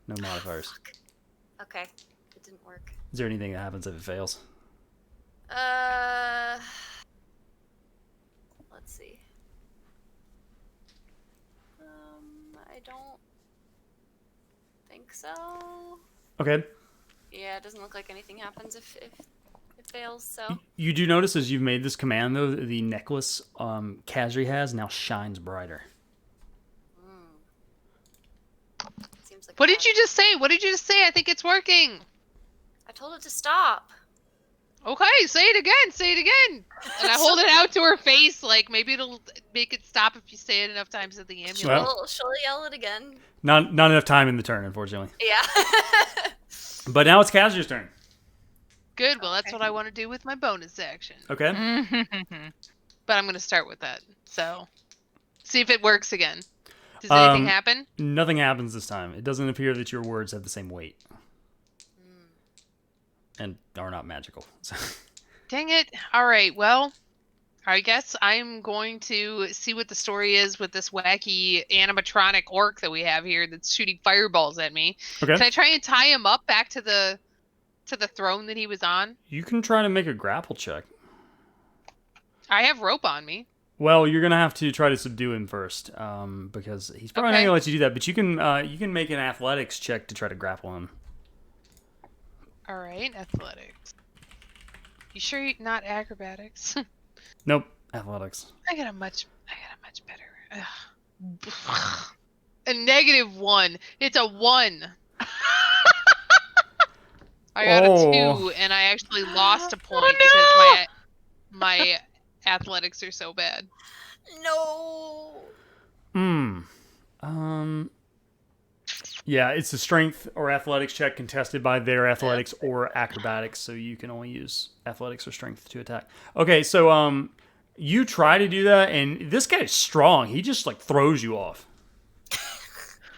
No modifiers. Fuck. Okay, it didn't work. Is there anything that happens if it fails? Let's see. I don't think so. Okay. Yeah, it doesn't look like anything happens if it fails, so. You do notice as you've made this command though, the necklace Khazri has now shines brighter. Seems like What did you just say? What did you just say? I think it's working. I told it to stop. Okay, say it again. Say it again. And I hold it out to her face, like maybe it'll make it stop if you say it enough times at the amulet. Well- She'll yell it again. Not enough time in the turn, unfortunately. Yeah. But now it's Khazri's turn. Good. Well, that's Okay. what I want to do with my bonus action. Okay. But I'm going to start with that. So, see if it works again. Does anything happen? Nothing happens this time. It doesn't appear that your words have the same weight. And are not magical. So. Dang it. All right. Well, I guess I'm going to see what the story is with this wacky animatronic orc that we have here that's shooting fireballs at me. Okay. Can I try and tie him up back to the throne that he was on? You can try to make a grapple check. I have rope on me. Well, you're gonna have to try to subdue him first, because he's probably not Okay. gonna let you do that. But you can make an athletics check to try to grapple him. All right, athletics. You sure you're not acrobatics? Nope, athletics. I got a much better. Ugh. A -1. It's a 1. I got Oh. a 2, and I actually lost a point no! because my athletics are so bad. No. Yeah, it's a strength or athletics check contested by their athletics or acrobatics, so you can only use athletics or strength to attack. Okay, so you try to do that, and this guy is strong. He just like throws you off.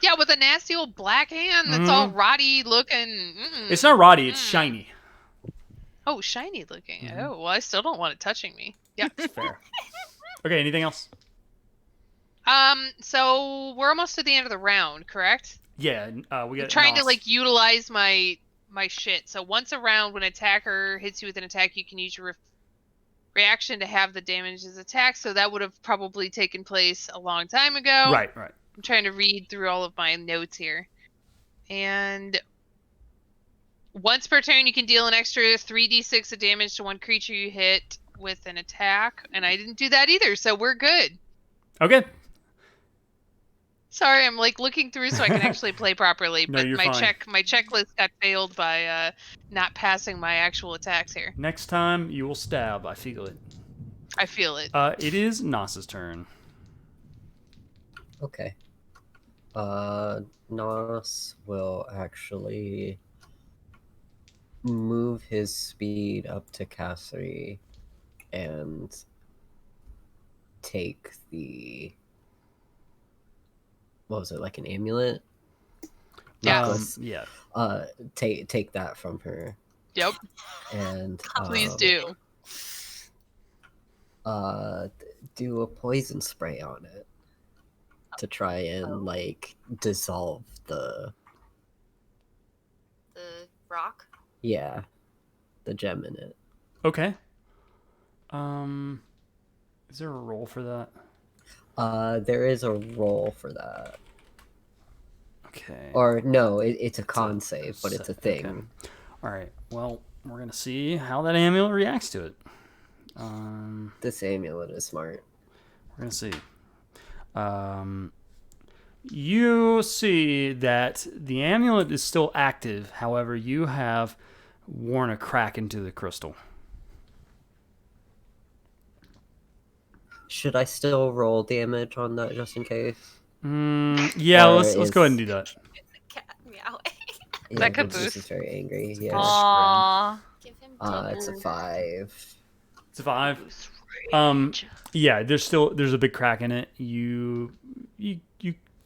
Yeah, with a nasty old black hand that's all rotty looking. It's not rotty; it's shiny. Oh, shiny looking. Oh, well, I still don't want it touching me. Yeah. Fair. Okay, anything else? So we're almost to the end of the round, correct? Yeah, we got I'm trying to Nos. like utilize my shit. So once a round, when an attacker hits you with an attack, you can use your reaction to have the damage as attack. So that would have probably taken place a long time ago. Right. I'm trying to read through all of my notes here. And once per turn, you can deal an extra 3d6 of damage to one creature you hit with an attack. And I didn't do that either, so we're good. Okay. Sorry, I'm like looking through so I can actually play properly. No, But you're my fine. checklist got failed by not passing my actual attacks here. Next time you will stab. I feel it. I feel it. It is Nas's turn. Okay. Nos will actually move his speed up to Cassidy and take the, what was it, like an amulet? Yeah. Necklace. Yeah. Take that from her Yep. and Please do. do a poison spray on it to try and like dissolve the Rock. the gem in it. Okay. Is there a roll for that? There is a roll for that. Okay. Or no, it's a con save, but it's a thing. Okay. All right. Well, we're gonna see how that amulet reacts to it. This amulet is smart. We're gonna see. You see that the amulet is still active. However, you have worn a crack into the crystal. Should I still roll damage on that just in case? Yeah, Or let's go ahead and do that. Cat meow. Yeah, That could this is boost. very angry. Yeah. Aww. Give him It's a 5. It's a 5. Yeah, there's a big crack in it. You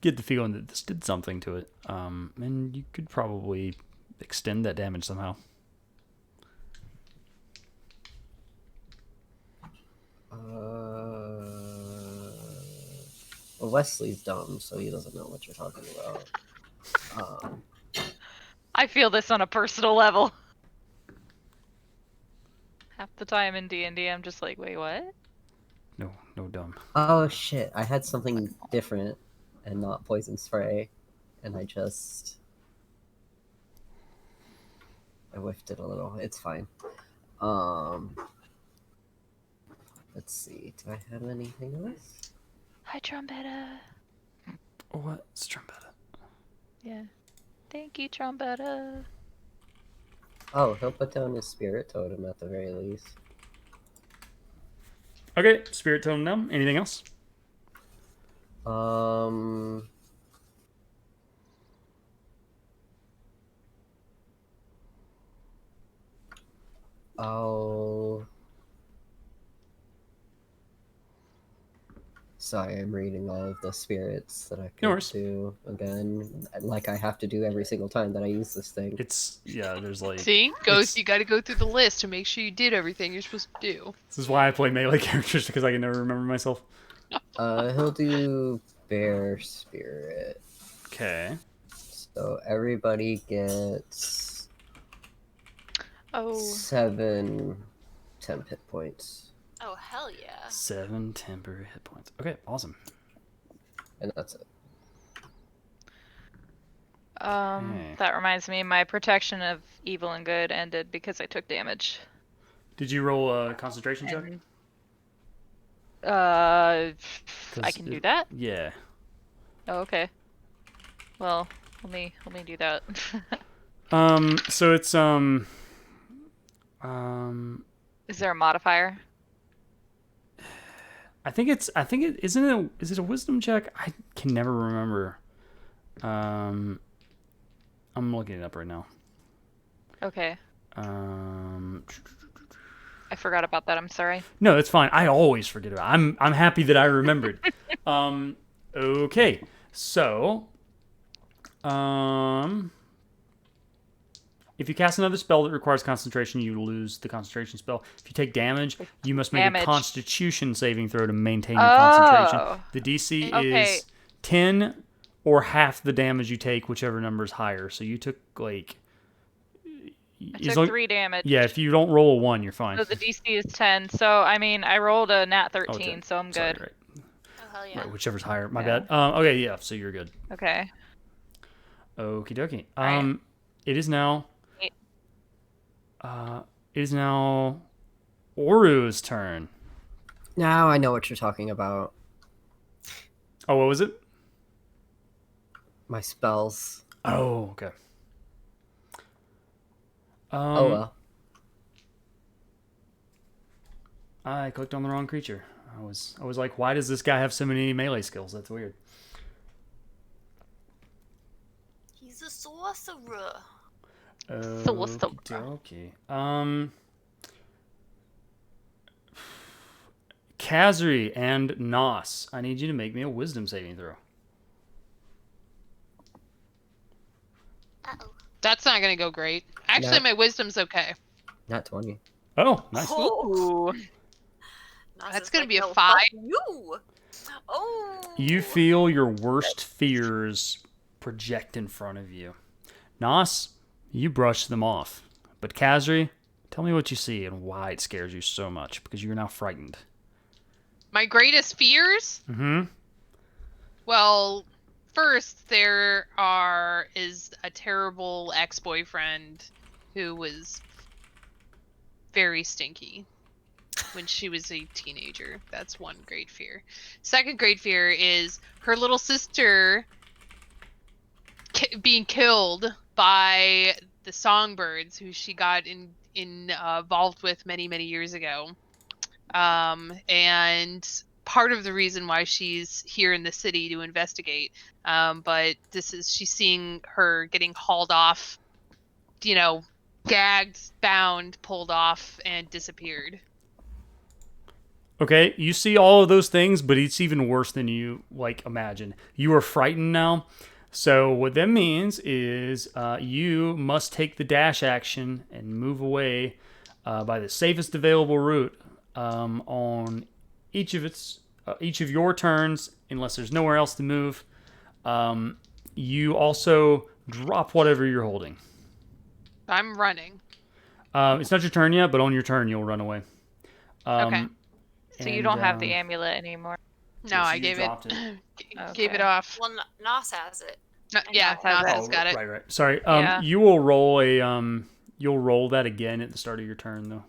get the feeling that this did something to it. And you could probably extend that damage somehow. Well, Wesley's dumb, so he doesn't know what you're talking about. I feel this on a personal level. Half the time in D&D, I'm just like, wait, what? No dumb. Oh shit! I had something different and not poison spray, and I whiffed it a little. It's fine. Let's see. Do I have anything else? Hi, Trombetta. What's Trombetta? Yeah. Thank you, Trombetta. Oh, he'll put down his spirit totem at the very least. Okay, spirit totem now. Anything else? Oh. Sorry, I'm reading all of the spirits that I No could worries. do again, like I have to do every single time that I use this thing. There's like... See, It's- you got to go through the list to make sure you did everything you're supposed to do. This is why I play melee characters, because I can never remember myself. He'll do bear spirit. Okay. So everybody gets Oh. 7 temp hit points. Oh hell yeah. 7 temporary hit points. Okay, awesome. And that's it. Okay. That reminds me, my protection of evil and good ended because I took damage. Did you roll a concentration check? And, I 'Cause can do that. Yeah. Oh, okay. Well, let me do that. So it's Is there a modifier? is it a wisdom check? I can never remember. I'm looking it up right now. Okay. Um, I forgot about that. I'm sorry. no, it's fine. I always forget about it. I'm happy that I remembered. Okay. So, if you cast another spell that requires concentration, you lose the concentration spell. If you take damage, you must make a Constitution saving throw to maintain your concentration. The DC Okay. is 10 or half the damage you take, whichever number is higher. So you took like. I took 3 damage. Yeah, if you don't roll a 1, you're fine. So the DC is 10. So I mean, I rolled a nat 13, Okay. so I'm Sorry, good. right. Oh hell yeah. Right, whichever's higher. My Yeah. bad. Okay, yeah. So you're good. Okay. Okie dokie. Right. It is now. Eight. It is now Oru's turn. Now I know what you're talking about. Oh, what was it? My spells. Oh, okay. Oh well. I clicked on the wrong creature. I was like, why does this guy have so many melee skills? That's weird. He's a sorcerer. Okay. Kazri and Nos, I need you to make me a wisdom saving throw. Uh-oh. That's not gonna go great. Actually, No. my wisdom's okay. Not 20. Oh, nice. Ooh. Nas That's is gonna like, be a "No, 5." fuck You. Oh. You feel your worst fears project in front of you. Nos, you brush them off. But Kazri, tell me what you see and why it scares you so much, because you're now frightened. My greatest fears? Mm-hmm. Well, first there is a terrible ex-boyfriend who was very stinky when she was a teenager. That's one great fear. Second great fear is her little sister being killed by the songbirds who she got involved with many years ago. And part of the reason why she's here in the city to investigate. But she's seeing her getting hauled off, gagged, bound, pulled off, and disappeared. Okay, you see all of those things, but it's even worse than you imagine. You are frightened now. So what that means is you must take the dash action and move away by the safest available route on each of your turns, unless there's nowhere else to move. You also drop whatever you're holding. I'm running. It's not your turn yet, but on your turn you'll run away. Okay. So you don't have the amulet anymore. No, I you gave dropped it. it. Gave it Okay. off. Well, Nos has it. Yeah, Nas has Nas it. got it. Right. Sorry. Yeah. You will roll you'll roll that again at the start of your turn, though.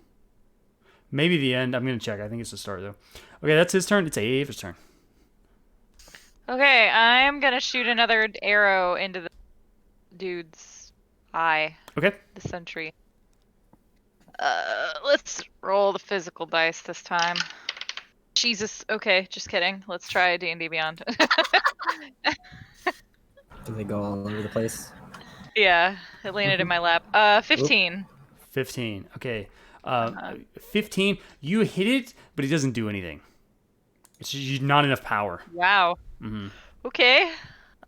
Maybe the end. I'm gonna check. I think it's the start, though. Okay, that's his turn. It's Ava's turn. Okay, I'm gonna shoot another arrow into the dude's eye, Okay. the sentry. Let's roll the physical dice this time. Jesus. Okay, just kidding. Let's try D&D Beyond. Do they go all over the place? Yeah, it landed in my lap. 15. 15. Okay. 15. You hit it, but it doesn't do anything. It's just not enough power. Wow. Mm-hmm. Okay.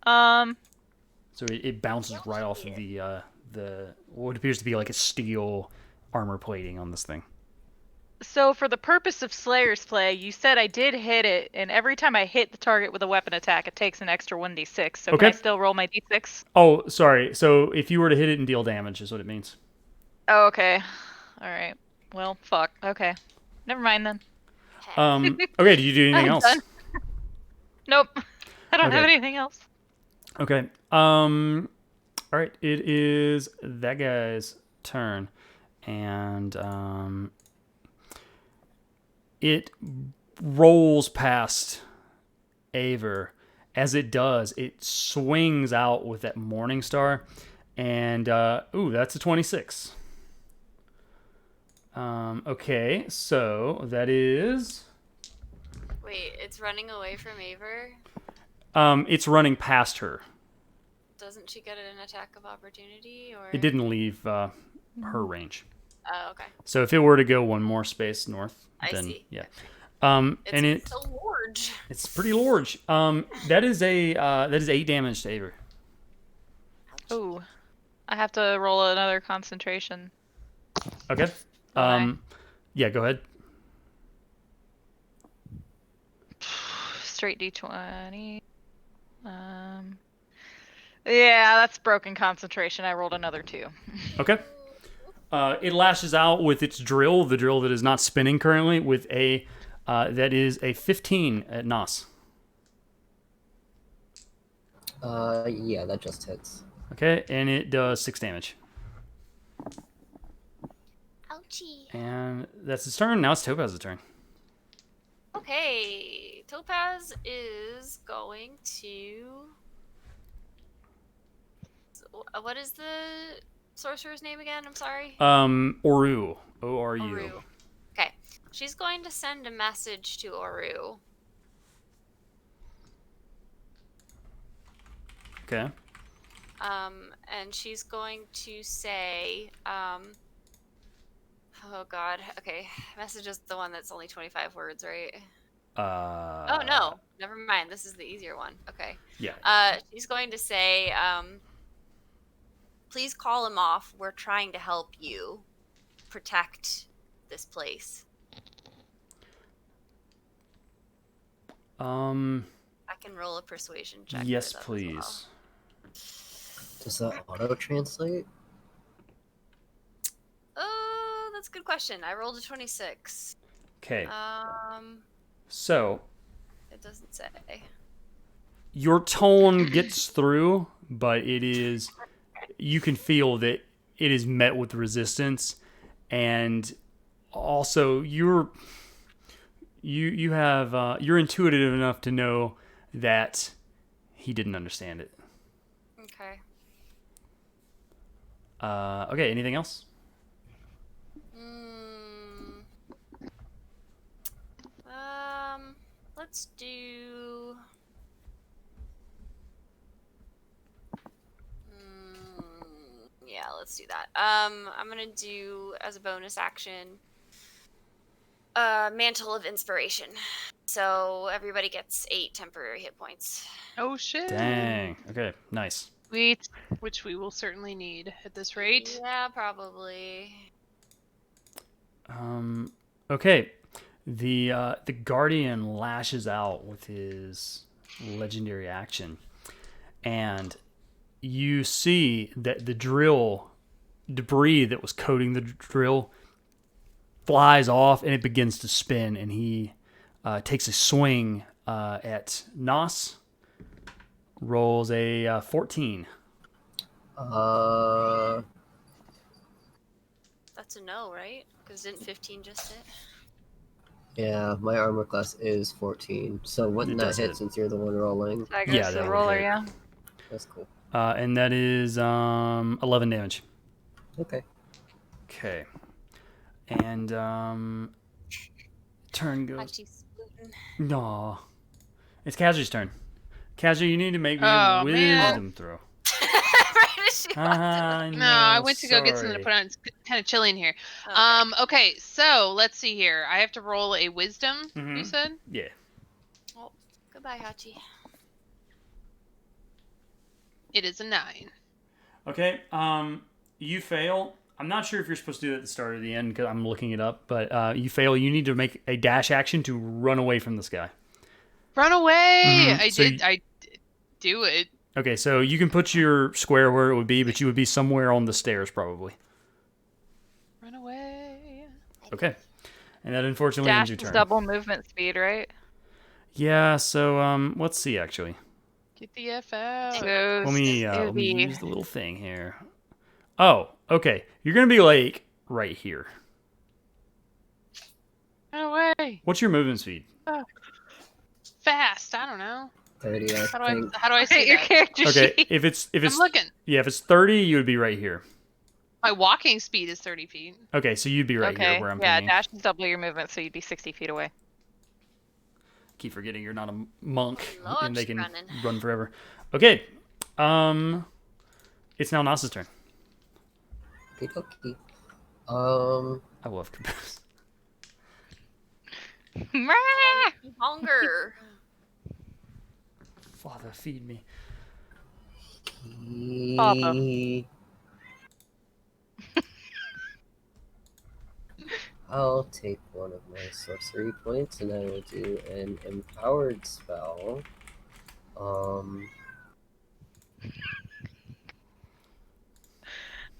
So it bounces right off of the what appears to be like a steel armor plating on this thing. So for the purpose of Slayer's play, you said I did hit it, and every time I hit the target with a weapon attack, it takes an extra 1d6. So Okay. can I still roll my d6? Oh, sorry. So if you were to hit it and deal damage, is what it means. Oh, okay. All right. Well, fuck. Okay. Never mind then. Okay. Do you do anything I'm else? done. Nope. I don't have Okay. anything else. Okay. All right. It is that guy's turn, and it rolls past Aver. As it does, it swings out with that morning star, And that's a 26. Okay, so that is Wait, it's running away from Aver? it's running past her. Doesn't she get an attack of opportunity? Or It didn't leave her range. Oh, okay. So if it were to go one more space north, I then see. yeah. It's And it so large. it's pretty large. That is 8 damage to Aver. Ooh. I have to roll another concentration. Okay. Alright. Yeah, go ahead. Straight D20. Yeah, that's broken concentration. I rolled another 2. Okay. It lashes out with its drill, the drill that is not spinning currently, with a that is a 15 at Nos. Yeah, that just hits. Okay, and it does 6 damage. Ouchie. And that's its turn. Now it's Topaz's turn. Okay, Topaz is going to. What is the sorcerer's name again? I'm sorry. Oru. O-R-U. Oru. Okay, she's going to send a message to Oru. Okay. And she's going to say, oh god, okay, message is the one that's only 25 words, right? Oh no, never mind, this is the easier one. Okay. Yeah. She's going to say, please call him off. We're trying to help you protect this place. I can roll a persuasion check. Yes, for that as please. well. Does that auto translate? That's a good question. I rolled a 26. Okay. Um, So it doesn't say. your tone gets through, but it is you can feel that it is met with resistance, and also you're intuitive enough to know that he didn't understand it. Okay. Okay, anything else? Let's do. Yeah, let's do that. I'm gonna do as a bonus action. Mantle of Inspiration. So everybody gets 8 temporary hit points. Oh shit. Dang. Okay, nice. Sweet. Which we will certainly need at this rate. Yeah, probably. Okay. The Guardian lashes out with his legendary action, and you see that the drill debris that was coating the drill flies off, and it begins to spin, and he takes a swing at Nos. Rolls a 14. That's a no, right? Because didn't 15 just hit? Yeah, my armor class is 14. So wouldn't It that does hit hit. since you're the one rolling? I Yeah, guess that the would roller, hit. yeah. That's cool. And that is 11 damage. Okay. Okay. And turn goes. Hachi splootin'. No. It's Kazu's turn. Kazu, you need to make me Oh, a man. wisdom throw. Right as she walked in. No, I went to go get something to sorry. put on. It's kind of chilly in here. Okay. Okay, so let's see here. I have to roll a wisdom, you Mhm. said? Yeah. Well, goodbye, Hachi. It is a 9. Okay. You fail. I'm not sure if you're supposed to do it at the start or the end because I'm looking it up, but you fail. You need to make a dash action to run away from this guy. Run away! Mhm, so I did do it. Okay, so you can put your square where it would be, but you would be somewhere on the stairs probably. Run away. Okay. And that unfortunately ends Dash your is turn. double movement speed, right? Yeah, so let's see actually. Get the F out. So Let me it would be use the little thing here. Oh, okay. You're gonna be like right here. Run away. What's your movement speed? Fast. I don't know. 30, I think. How do I see your that? character Okay, sheet. if it's I'm looking. yeah, if it's 30, you would be right here. My walking speed is 30 feet. Okay, so you'd be right Okay. here where I'm Yeah, thinking. dash is double your movement, so you'd be 60 feet away. Keep forgetting you're not a monk Lord, and they can running. run forever. Okay, it's now Nas's turn. Okay. I love Caboose. Hunger. Father, feed me. Papa. I'll take one of my sorcery points and I will do an empowered spell.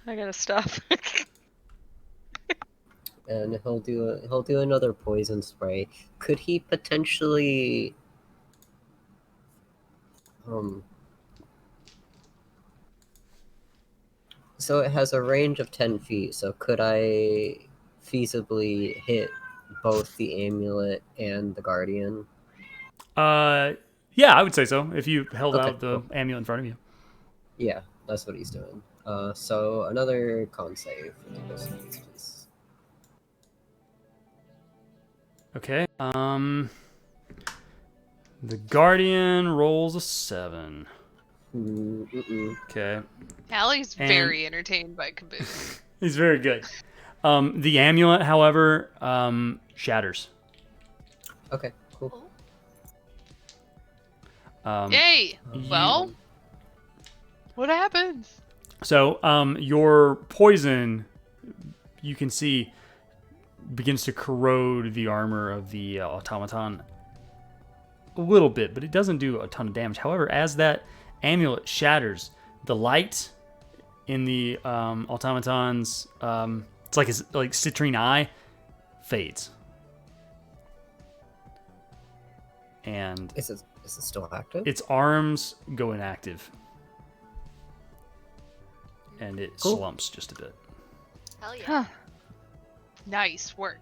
I gotta stop. And he'll do another poison spray. Could he potentially so it has a range of 10 feet, so could I feasibly hit both the amulet and the guardian? Yeah, I would say so. If you held Okay, out the amulet in front of you. Yeah, that's what he's doing. So another con save. Please. Okay. The guardian rolls a 7. Okay. Allie's And- very entertained by Caboose. He's very good. The amulet, however, shatters. Okay, cool. Yay! Well, what happens? So, your poison, you can see, begins to corrode the armor of the automaton a little bit, but it doesn't do a ton of damage. However, as that amulet shatters, the light in the automaton's, it's like his citrine eye, fades. And Is it still active? its arms go inactive. And it Cool. slumps just a bit. Hell yeah. Huh. Nice work.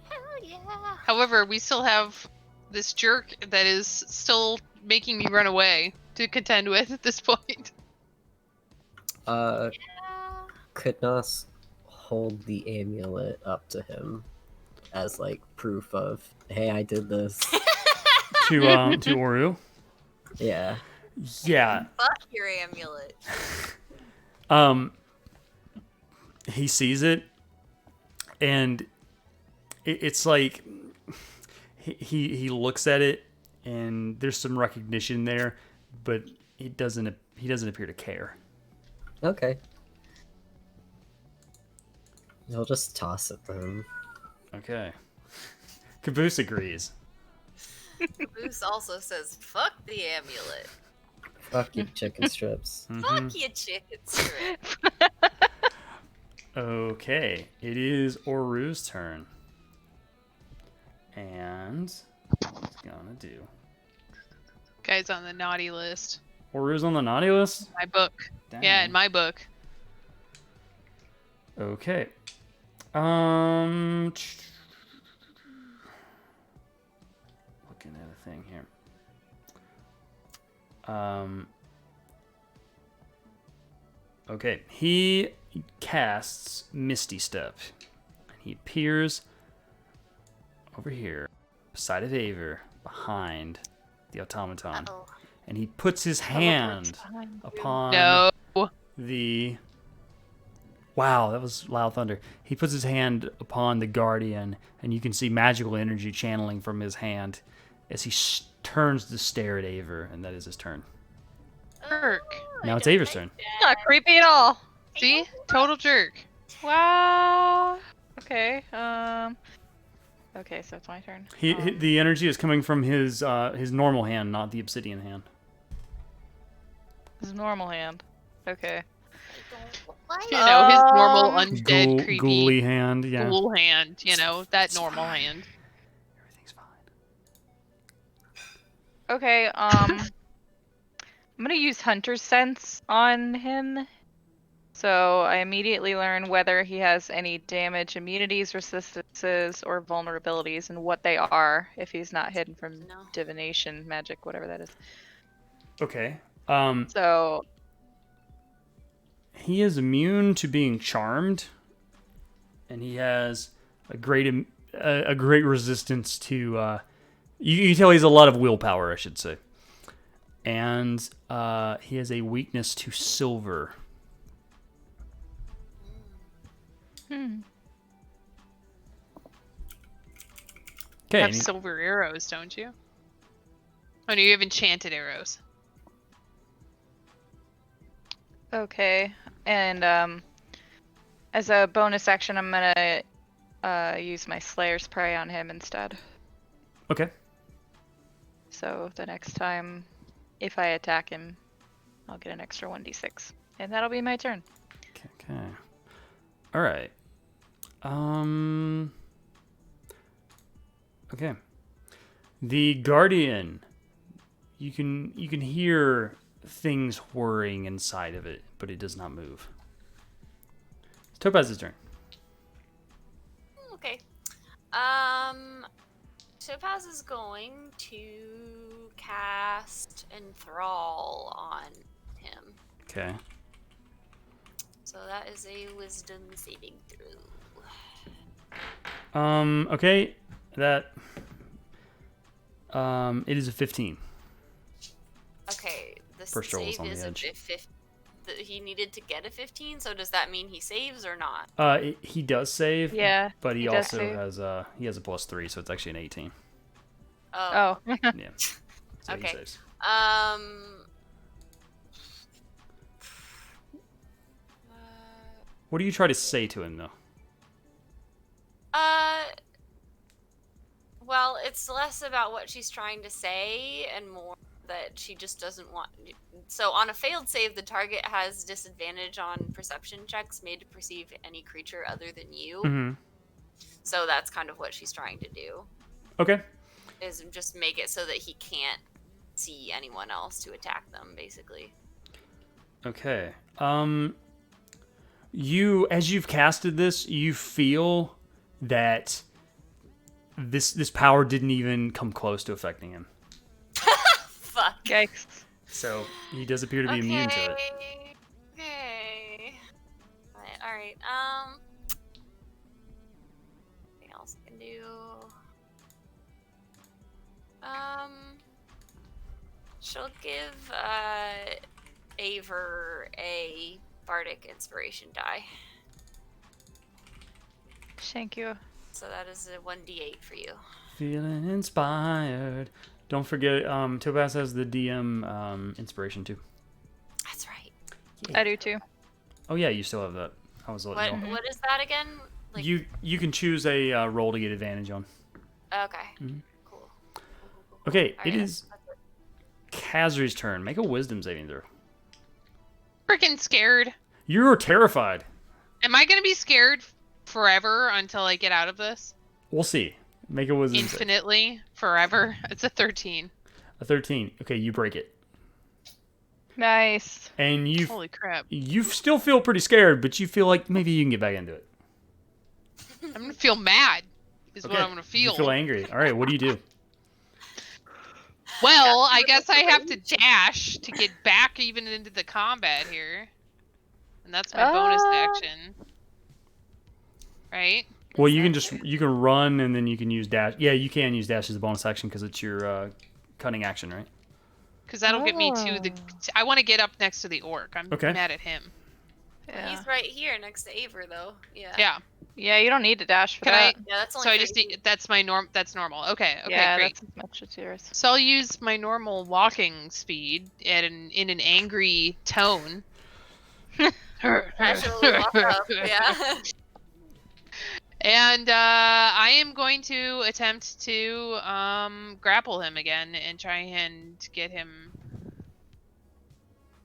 Hell yeah. However, we still have this jerk that is still making me run away to contend with at this point. Yeah. Could Nas hold the amulet up to him as like proof of, hey, I did this? To Oru. Yeah. Yeah. Fuck your amulet. He sees it, and it's like he looks at it, and there's some recognition there, but he doesn't appear to care. Okay. He'll just toss it for him. Okay. Caboose agrees. Caboose also says, fuck the amulet. Fuck you, chicken strips. Mhm. Fuck you, chicken strip. Okay, it is Oru's turn. And what's he gonna do? Guy's on the naughty list. Oru's on the naughty list? My book. Yeah, in my book. Okay. Looking at a thing here. Okay, he casts Misty Step. And he appears over here, beside of Aver, behind the automaton. Oh. And he puts his hand upon No. the... Wow, that was loud thunder. He puts his hand upon the guardian, and you can see magical energy channeling from his hand as he turns to stare at Aver, and that is his turn. Jerk. Now it's Aver's turn. Not creepy at all. See? Total jerk. Wow. Okay. Okay, so it's my turn. The energy is coming from his normal hand, not the obsidian hand. His normal hand. Okay. You know, his normal undead, creepy Ghouly hand, yeah. ghoul hand. You know, that normal hand. Everything's fine. Okay, I'm gonna use Hunter's Sense on him. So I immediately learn whether he has any damage, immunities, resistances, or vulnerabilities, and what they are if he's not hidden from No. divination, magic, whatever that is. Okay. So He is immune to being charmed, and he has a great resistance to. You tell he has a lot of willpower, I should say, and he has a weakness to silver. Okay. You have silver arrows, don't you? Oh no, you have enchanted arrows. okay, and as a bonus action, I'm gonna use my Slayer's Prey on him instead. Okay. So the next time, if I attack him, I'll get an extra 1d6, and that'll be my turn. Okay. All right. Okay. The Guardian. You can hear things whirring inside of it, but it does not move. It's Topaz's turn. Okay. Topaz is going to cast Enthrall on him. Okay. So that is a Wisdom saving throw. Okay. That. It is a 15. Okay, the First roll was save on the is a edge. 15. He needed to get a 15, so does that mean he saves or not? He does save. Yeah, But he he does also save. has a +3, so it's actually an 18. Oh. Oh, Yeah. So Okay. he saves. What do you try to say to him though? Well, it's less about what she's trying to say and more that she just doesn't want. So on a failed save, the target has disadvantage on perception checks made to perceive any creature other than you. Mm-hmm. So that's kind of what she's trying to do, Okay. is just make it so that he can't see anyone else to attack them, basically. Okay. As you've casted this, you feel that this power didn't even come close to affecting him. Fuck. yikes. So he does appear to be immune to it. Okay. Alright, anything else I can do? She'll give, Aver a Bardic Inspiration die. Thank you. So that is a 1d8 for you. Feeling inspired. Don't forget, Topaz has the DM Mm-hmm. inspiration too. That's right. I do too. Oh yeah, you still have that. I was letting you know. What is that again? Like, You can choose a roll to get advantage on. okay. Mhm. Cool. Okay, Alright, it is that's it. Kazri's turn. Make a wisdom saving throw. Freaking scared. You're terrified. Am I gonna be scared forever until I get out of this? We'll see. Make a wisdom save. Infinitely, forever. It's a 13. A 13. Okay, you break it. Nice. And Holy crap! you still feel pretty scared, but you feel like maybe you can get back into it. I'm gonna feel mad. Is Okay, what I'm gonna feel. You feel angry. All right, what do you do? Well, I guess I have to dash to get back even into the combat here, and that's my bonus action. Right? Well, you can run and then you can use dash. Yeah, you can use dash as a bonus action because it's your cunning action, right? Because that'll get me to the. I want to get up next to the orc. I'm Okay. mad at him. Yeah. He's right here next to Aver, though. Yeah. Yeah. Yeah, you don't need to dash for Can that. Yeah, that's only So I just 30 need. That's my norm. That's normal. Okay. Okay. yeah, Great. that's as much as yours. So I'll use my normal walking speed in an angry tone. Actually walk up, yeah. And I am going to attempt to grapple him again and try and get him.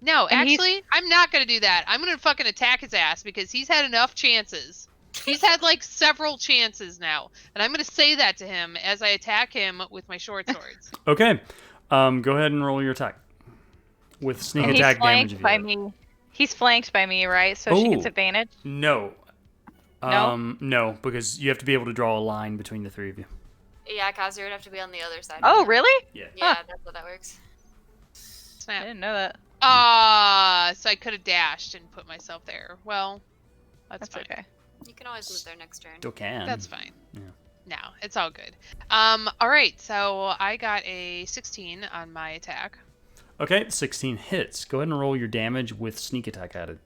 No, And he's- actually, I'm not going to do that. I'm going to fucking attack his ass because he's had enough chances. He's had like several chances now. And I'm going to say that to him as I attack him with my short swords. Okay. Go ahead and roll your attack with sneak And attack he's damage. flanked If you by have. me. He's flanked by me, right? So she gets Oh. advantage. No. No? No, because you have to be able to draw a line between the three of you. Yeah, Kazir would have to be on the other side. Oh, of him. really? Yeah. Yeah, that's how that works. I Snap. didn't know that. So I could have dashed and put myself there. Well, that's fine. Okay. You can always move there next turn. Still can. That's fine. Yeah. No, it's all good. All right. So I got a 16 on my attack. Okay, 16 hits. Go ahead and roll your damage with sneak attack added.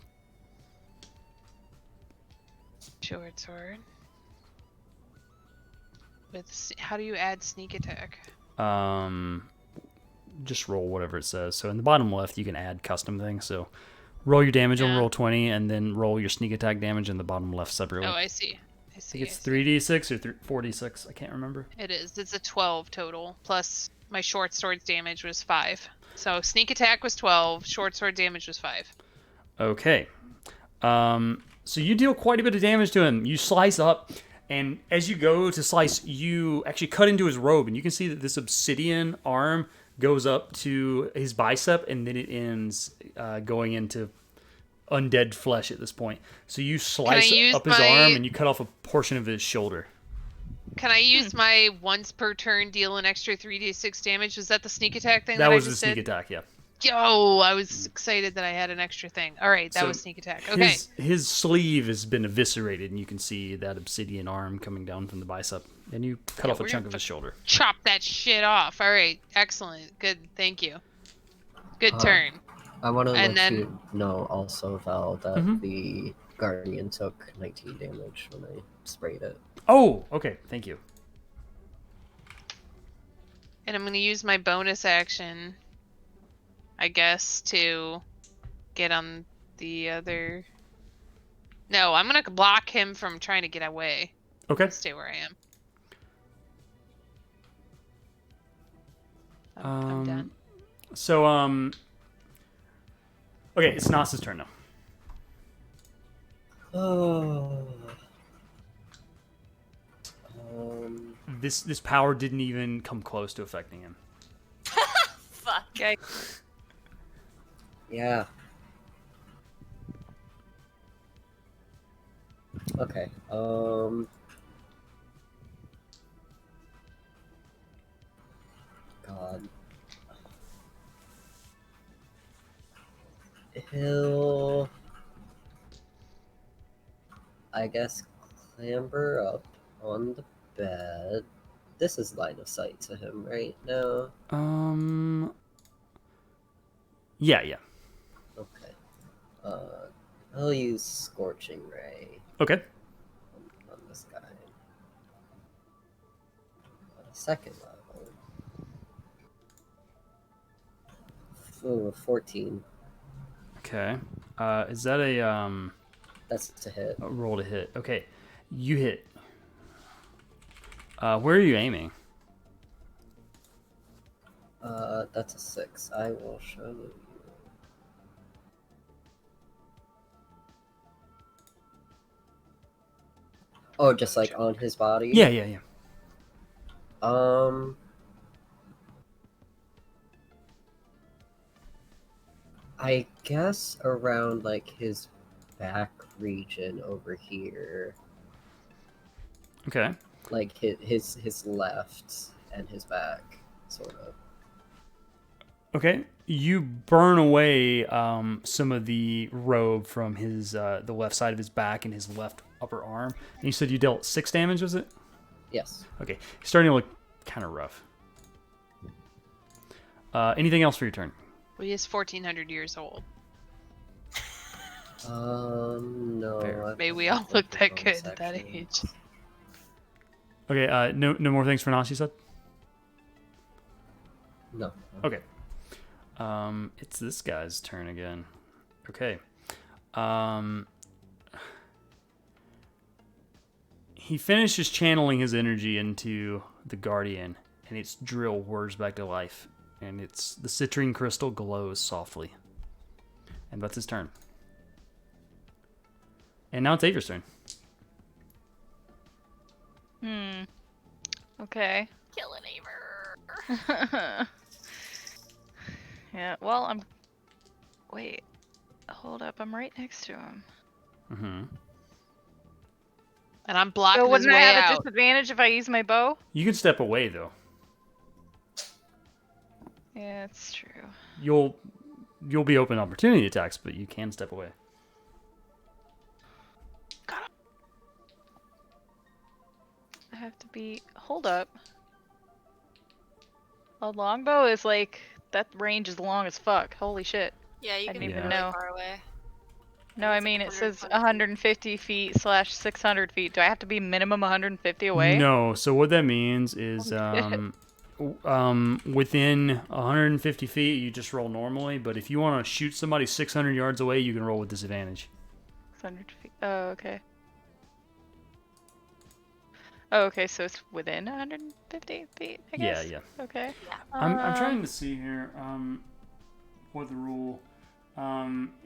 Short sword. How do you add sneak attack? Just roll whatever it says. So in the bottom left, you can add custom things. So roll your damage on Yeah. roll 20, and then roll your sneak attack damage in the bottom left separately. Oh, I see. I I see. think it's I see. 3d6 or 4d6. I can't remember. It is. It's a 12 total. Plus my short sword's damage was 5. So sneak attack was 12. Short sword damage was 5. Okay. So you deal quite a bit of damage to him. You slice up, and as you go to slice, you actually cut into his robe, and you can see that this obsidian arm goes up to his bicep, and then it ends going into undead flesh at this point. So you slice use up his my- arm, and you cut off a portion of his shoulder. Can I use my once per turn deal an extra 3d6 damage? Was that the sneak attack thing? That I was the just sneak did? attack, yeah. Yo, I was excited that I had an extra thing. All right, that So was sneak attack. Okay. His sleeve has been eviscerated, and you can see that obsidian arm coming down from the bicep. And you cut Yeah, off a we're chunk gonna of his shoulder. Chop that shit off. All right, excellent. Good, thank you. Good turn. I want to And let then- you know also, Val, that Mhm. the Guardian took 19 damage when I sprayed it. Oh, okay. Thank you. And I'm going to use my bonus action, I guess, to get on the other... No, I'm going to block him from trying to get away. Okay. Stay where I am. I'm done. So, okay, it's Nas's turn now. Oh. This power didn't even come close to affecting him. Fuck. Okay. Yeah. Okay. God. He'll, I guess, clamber up on the bed. This is line of sight to him right now. Yeah. Okay. I'll use Scorching Ray Okay. on this guy. Second level. Ooh, 14. Okay. Is that a That's to hit. roll to hit? Okay. You hit. Where are you aiming? That's a 6. I will show you. Oh, just like on his body? Yeah. I guess around like his back region over here. Okay. Like his left and his back, sort of. Okay. You burn away some of the robe from his the left side of his back and his left upper arm. And you said you dealt 6 damage, was it? Yes. Okay. He's starting to look kind of rough. Anything else for your turn? Well, he is 1,400 years old. No. Fair. I've May we got all look the that bonus good at that action. age. Okay. No more things for Nas, you said? No. Okay. It's this guy's turn again. Okay. He finishes channeling his energy into the Guardian, and its drill whirs back to life, and the citrine crystal glows softly. And that's his turn. And now it's Aver's turn. Okay. Kill an Aver. Yeah, well, Wait. Hold up, I'm right next to him. Mm-hmm. And I'm blocking So his wouldn't I way have a out. disadvantage if I use my bow? You can step away, though. Yeah, it's true. You'll be open opportunity attacks, but you can step away. I have to be. Hold up. A longbow is like that range is long as fuck. Holy shit. Yeah, you I can didn't be even really know. far away. No, I It's like mean it says 120 150 feet / 600 feet. Do I have to be minimum 150 away? No. So what that means is Holy within 150 feet, you just roll normally. But if you want to shoot somebody 600 yards away, you can roll with disadvantage. 600 feet. Oh, okay. Oh, okay, so it's within 150 feet, I Yeah, guess? yeah. Okay. I'm trying to see here what the rule.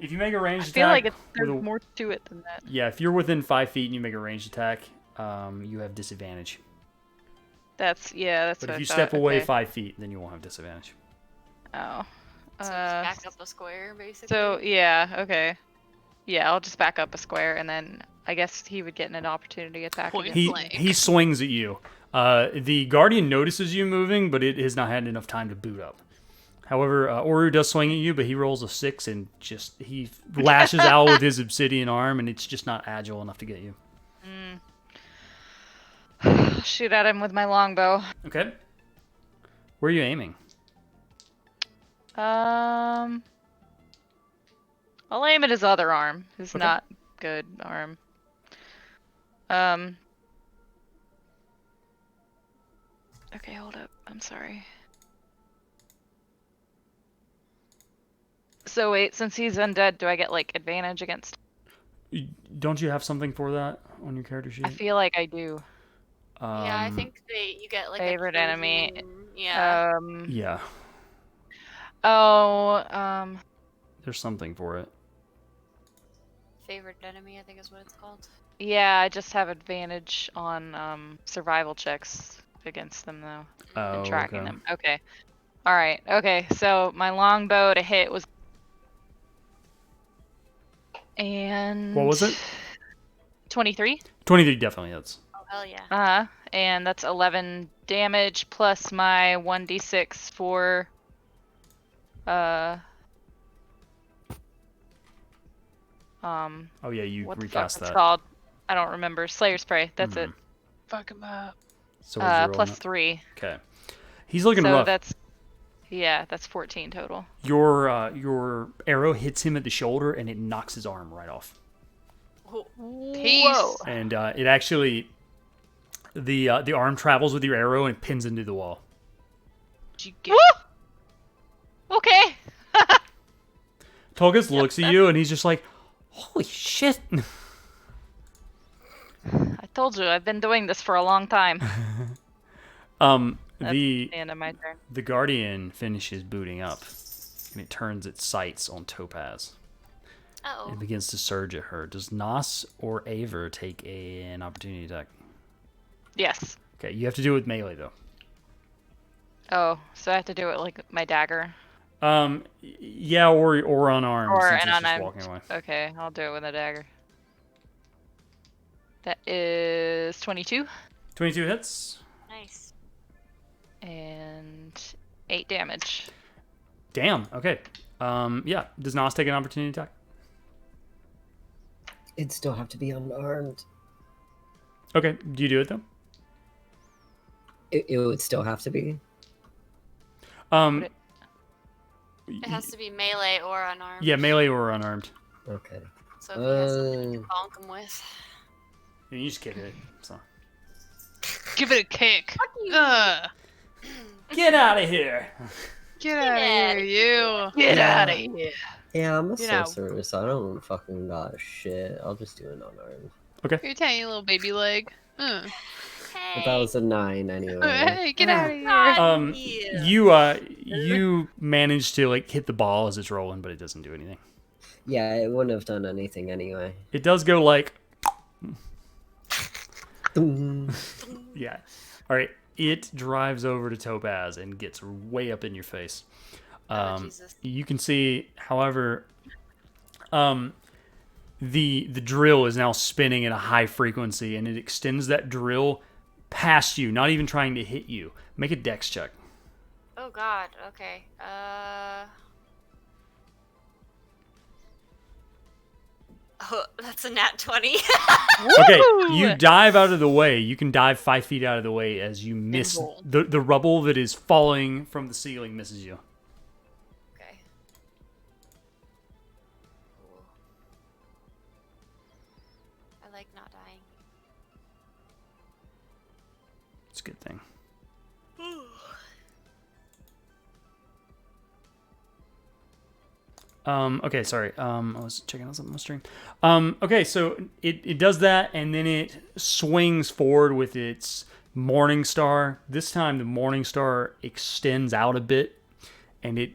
If you make a ranged I feel like attack, there's with a- more to it than that. yeah, if you're within 5 feet and you make a ranged attack, you have disadvantage. That's But what if I you thought. step away Okay. 5 feet, then you won't have disadvantage. Oh. So just back up a square, basically. So yeah, okay. Yeah, I'll just back up a square, and then I guess he would get an opportunity attack. Point against blank. He swings at you. The Guardian notices you moving, but it has not had enough time to boot up. However, Oru does swing at you, but he rolls a 6 and he lashes out with his obsidian arm, and it's just not agile enough to get you. I'll shoot at him with my longbow. Okay. Where are you aiming? I'll aim at his other arm. His Okay. not good arm. Okay, hold up. I'm sorry. So wait, since he's undead, do I get like advantage against? Don't you have something for that on your character sheet? I feel like I do. Yeah, I think you get like favorite a enemy. chosen- Yeah. Yeah, Oh, there's something for it. Favorite enemy, I think is what it's called. yeah, I just have advantage on survival checks against them though. Oh, And tracking okay. them. Okay. All right. Okay. So my longbow to hit was. And. What was it? 23. 23 definitely hits. Oh hell yeah. And that's 11 damage plus my 1d6 for. Oh yeah, you What the fuck recast it's that. called? I don't remember. Slayer's Prey. That's it. Fuck him up. So what'd you roll Plus on that? 3. Okay. He's looking So rough. that's. Yeah, that's 14 total. Your arrow hits him at the shoulder and it knocks his arm right off. Peace. Whoa. And it actually the arm travels with your arrow and pins into the wall. Did you get Woo! Okay. Tulgus looks at you and he's just like, "Holy shit!" I told you, I've been doing this for a long time. That's The the end of my turn. the Guardian finishes booting up, and it turns its sights on Topaz. Oh. It begins to surge at her. Does Nos or Aver take an opportunity attack? Yes. Okay, you have to do it with melee though. Oh, so I have to do it like my dagger. Yeah, or unarmed. Or since an it's just unarmed. walking away. Okay, I'll do it with a dagger. That is 22 22 hits. Nice. and 8 damage. Damn. Okay. Yeah. Does Nos take an opportunity attack? It'd still have to be unarmed. Okay. Do you do it though? It would still have to be. Would It has to be melee or unarmed. Yeah, melee or unarmed. Okay. So if he has something to bonk him with. You just kick it. So. Give it a kick. Fuck you. Get out of here. Get out of here, you. Get Yeah. out of here. Yeah, I'm a You know. sorcerer, so I don't fucking got shit. I'll just do an unarmed. Your tiny little baby leg. But Hey. that was a 9 anyway. Hey, get out of here. God, You manage to like hit the ball as it's rolling, but it doesn't do anything. Yeah, it wouldn't have done anything anyway. It does go like, Boom. yeah. All right. It drives over to Topaz and gets way up in your face. Oh, Jesus. You can see, however, the drill is now spinning at a high frequency, and it extends that drill past you, not even trying to hit you. Make a dex check. Oh Oh God. Okay. Oh, that's a nat 20. Okay, Woo! you dive out of the way. You can dive 5 feet out of the way as you miss roll. the rubble that is falling from the ceiling misses you. Okay. Cool. I like not dying. It's a good thing. Okay, sorry. I was checking out something on the stream. Okay, so it does that, and then it swings forward with its Morning Star. This time, the Morning Star extends out a bit, and it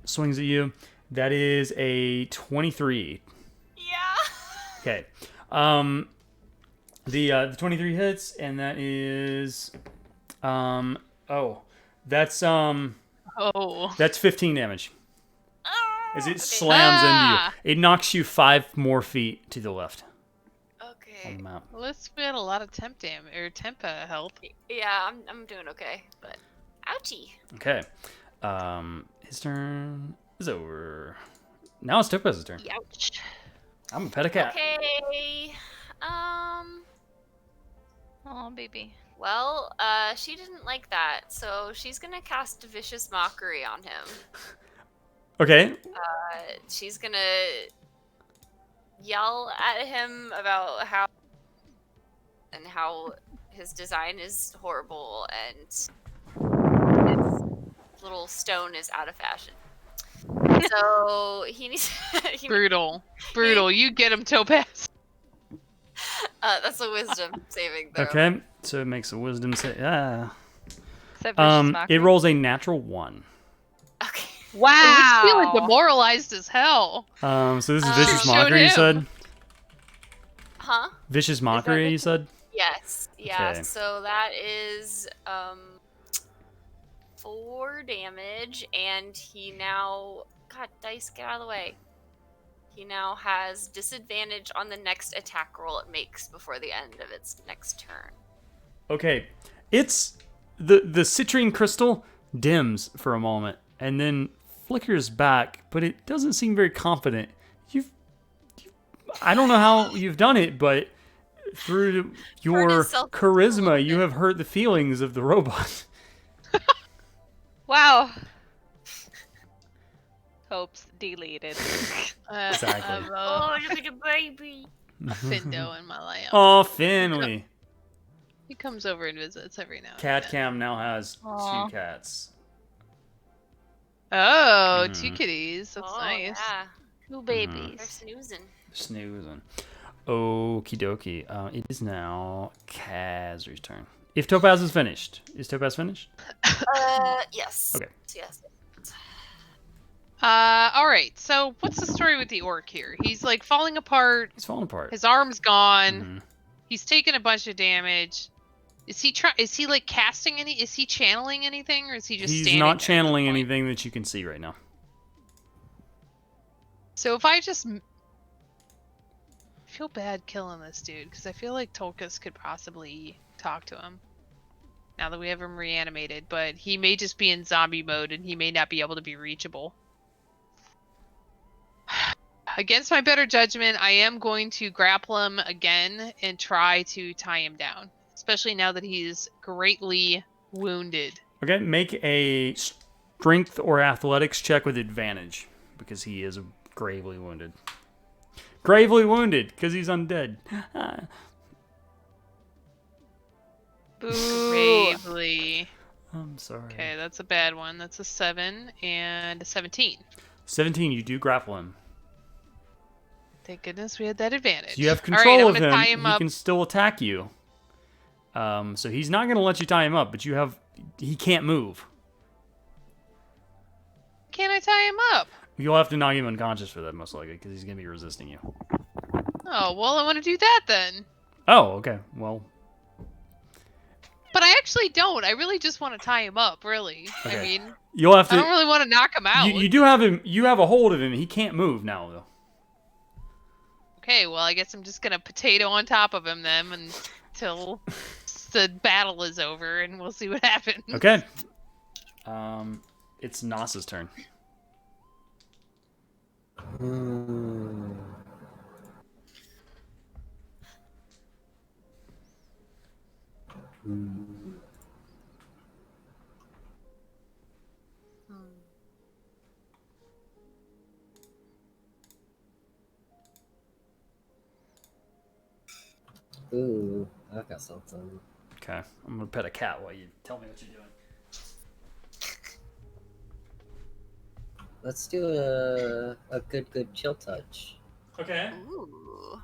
swings at you. That is a 23. Yeah. Okay. The 23 hits, and that is that's Oh. 15 damage. As it Okay. slams into Ah! you. It knocks you 5 more feet to the left on Okay. the map. Let's spend a lot of temp health. Yeah, I'm doing okay, but ouchie. Okay. His turn is over. Now it's Topaz's turn. Ouch. I'm a pet a cat. Okay. Oh, baby. Well, she didn't like that, so she's gonna cast Vicious Mockery on him. Okay. She's gonna yell at him about how his design is horrible and his little stone is out of fashion. So he needs. Brutal. You get him, Topaz. That's a wisdom saving throw. Okay. So it makes a wisdom save. Is that vicious mockery? It rolls a natural 1. Okay. Wow. It was feeling demoralized as hell. So this is Uh, Vicious showed Mockery, you him. said? Huh? Vicious Mockery, you said? Yes. Yeah. Okay. So that is 4 damage, and he now. God, dice, get out of the way. He now has disadvantage on the next attack roll it makes before the end of its next turn. Okay. It's the citrine crystal dims for a moment and then flickers back, but it doesn't seem very confident. I don't know how you've done it, but through your his self-esteem a charisma, little you bit. have hurt the feelings of the robot. Wow. Hopes deleted. Exactly. Oh, look at the baby. Findo in my layout. Oh, Finley. He comes over and visits every now and Cat then. Cam now has Aw. 2 cats. Oh, Mhm. 2 kitties. That's Oh, nice. yeah. 2 They're babies. snoozing. Snoozing. Okie dokie. It is now Kazri's turn. If Topaz is finished. Is Topaz finished? Yes. Okay. Yes. All right. So, what's the story with the orc here? He's like falling apart. He's falling apart. His arm's gone. Mhm. He's taken a bunch of damage. Is he like casting any? Is he channeling anything, or is he just? He's standing not there at this channeling point? anything that you can see right now. So if I just I feel bad killing this dude because I feel like Tolkas could possibly talk to him. Now that we have him reanimated, but he may just be in zombie mode and he may not be able to be reachable. Against my better judgment, I am going to grapple him again and try to tie him down, especially now that he's greatly wounded. Okay, make a strength or athletics check with advantage because he is gravely wounded. Gravely wounded because he's undead. Boo. Bravely. I'm sorry. Okay, that's a bad one. That's a 7 and a 17. 17, you do grapple him. Thank goodness we had that advantage. You have All right, control I'm of gonna him. tie him He up. can still attack you. So he's not going to let you tie him up, but he can't move. Can I tie him up? You'll have to knock him unconscious for that, most likely, because he's going to be resisting you. Oh, well, I want to do that then. Oh, okay. Well, But I actually don't. I really just want to tie him up, really. Okay. I mean, you'll have I don't to. really want to knock him out. You do have him. You have a hold of him. He can't move now, though. Okay, well, I guess I'm just going to potato on top of him then until the battle is over and we'll see what happens. Okay. It's Nas's turn. Hmm. Hmm. Ooh, I've got something. Okay, I'm gonna pet a cat while you tell me what you're doing. Let's do a good chill touch. Okay. Ooh.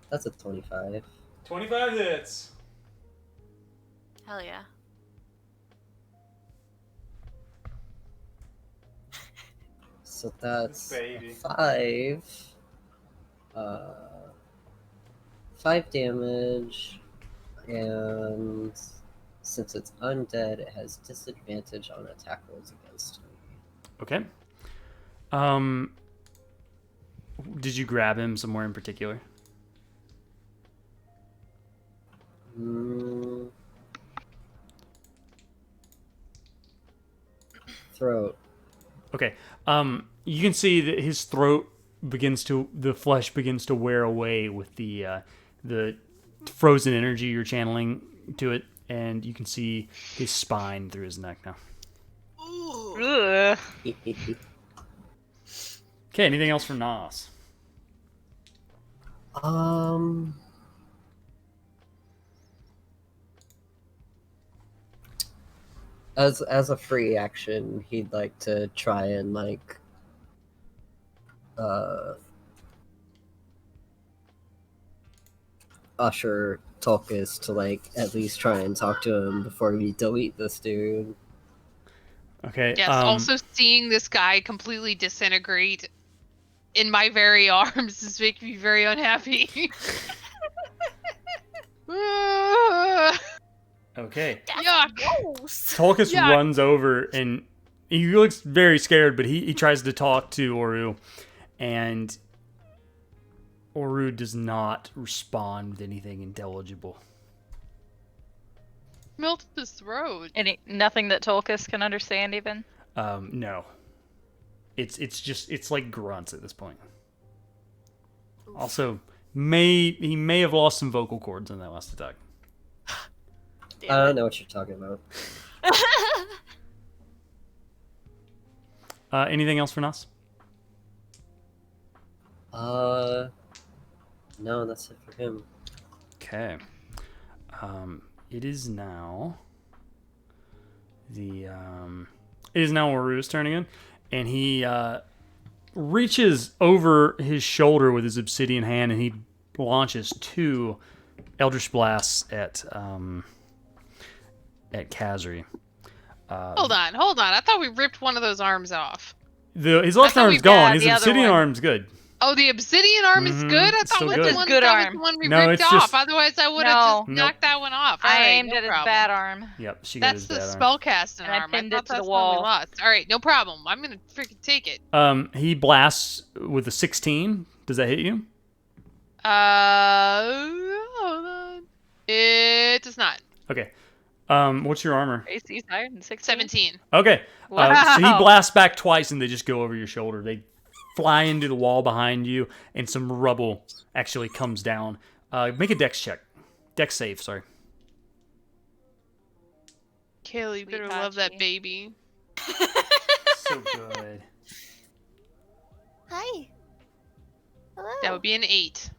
That's a 25. 25 hits. Hell yeah. So that's Baby. 5. 5 damage, and since it's undead, it has disadvantage on attack rolls against me. Okay. Did you grab him somewhere in particular? Mm. Throat. Okay. You can see that his throat the flesh begins to wear away with the frozen energy you're channeling to it, and you can see his spine through his neck now. Ugh. Okay. Anything else for Nas? As a free action, he'd like to try and usher Tulkas to at least try and talk to him before we delete this dude. Okay. Yes. Also, seeing this guy completely disintegrate in my very arms is making me very unhappy. Okay. That's Yuck. gross. Tulkas Yeah. runs over and he looks very scared, but he tries to talk to Oru, and Oru does not respond with anything intelligible. Melted his throat. Nothing that Tolkis can understand even? No. It's like grunts at this point. Also, he may have lost some vocal cords in that last attack. I don't know what you're talking about. Anything else for Nas? No, that's it for him. Okay. It is now Oru's turn again, and he reaches over his shoulder with his obsidian hand, and he launches 2 Eldritch Blasts at Khazri. Hold on. I thought we ripped one of those arms off. His left I thought arm's we- gone. yeah, His the other obsidian one. arm's good. Oh, the obsidian arm is Mhm, good? I it's thought still was good. the It's one, good that was arm. the one we No, ripped it's off. just- Otherwise, I would No. have just Nope. knocked that one off. I All right, aimed no at his problem. bad arm. Yep, she got That's his the bad arm. spellcasting And I arm. pinned I it thought to the that's the one we wall. lost. All right, no problem. I'm gonna freaking take it. He blasts with a 16. Does that hit you? Hold on. It does not. Okay. What's your armor? AC's higher than 16? 17. Okay. So he Wow. blasts back twice, and they just go over your shoulder. They fly into the wall behind you, and some rubble actually comes down. Make a dex check. Dex save, sorry. Kaylee, you Sweet better love that Hachi. baby. So good. Hi. Hello. That would be an 8.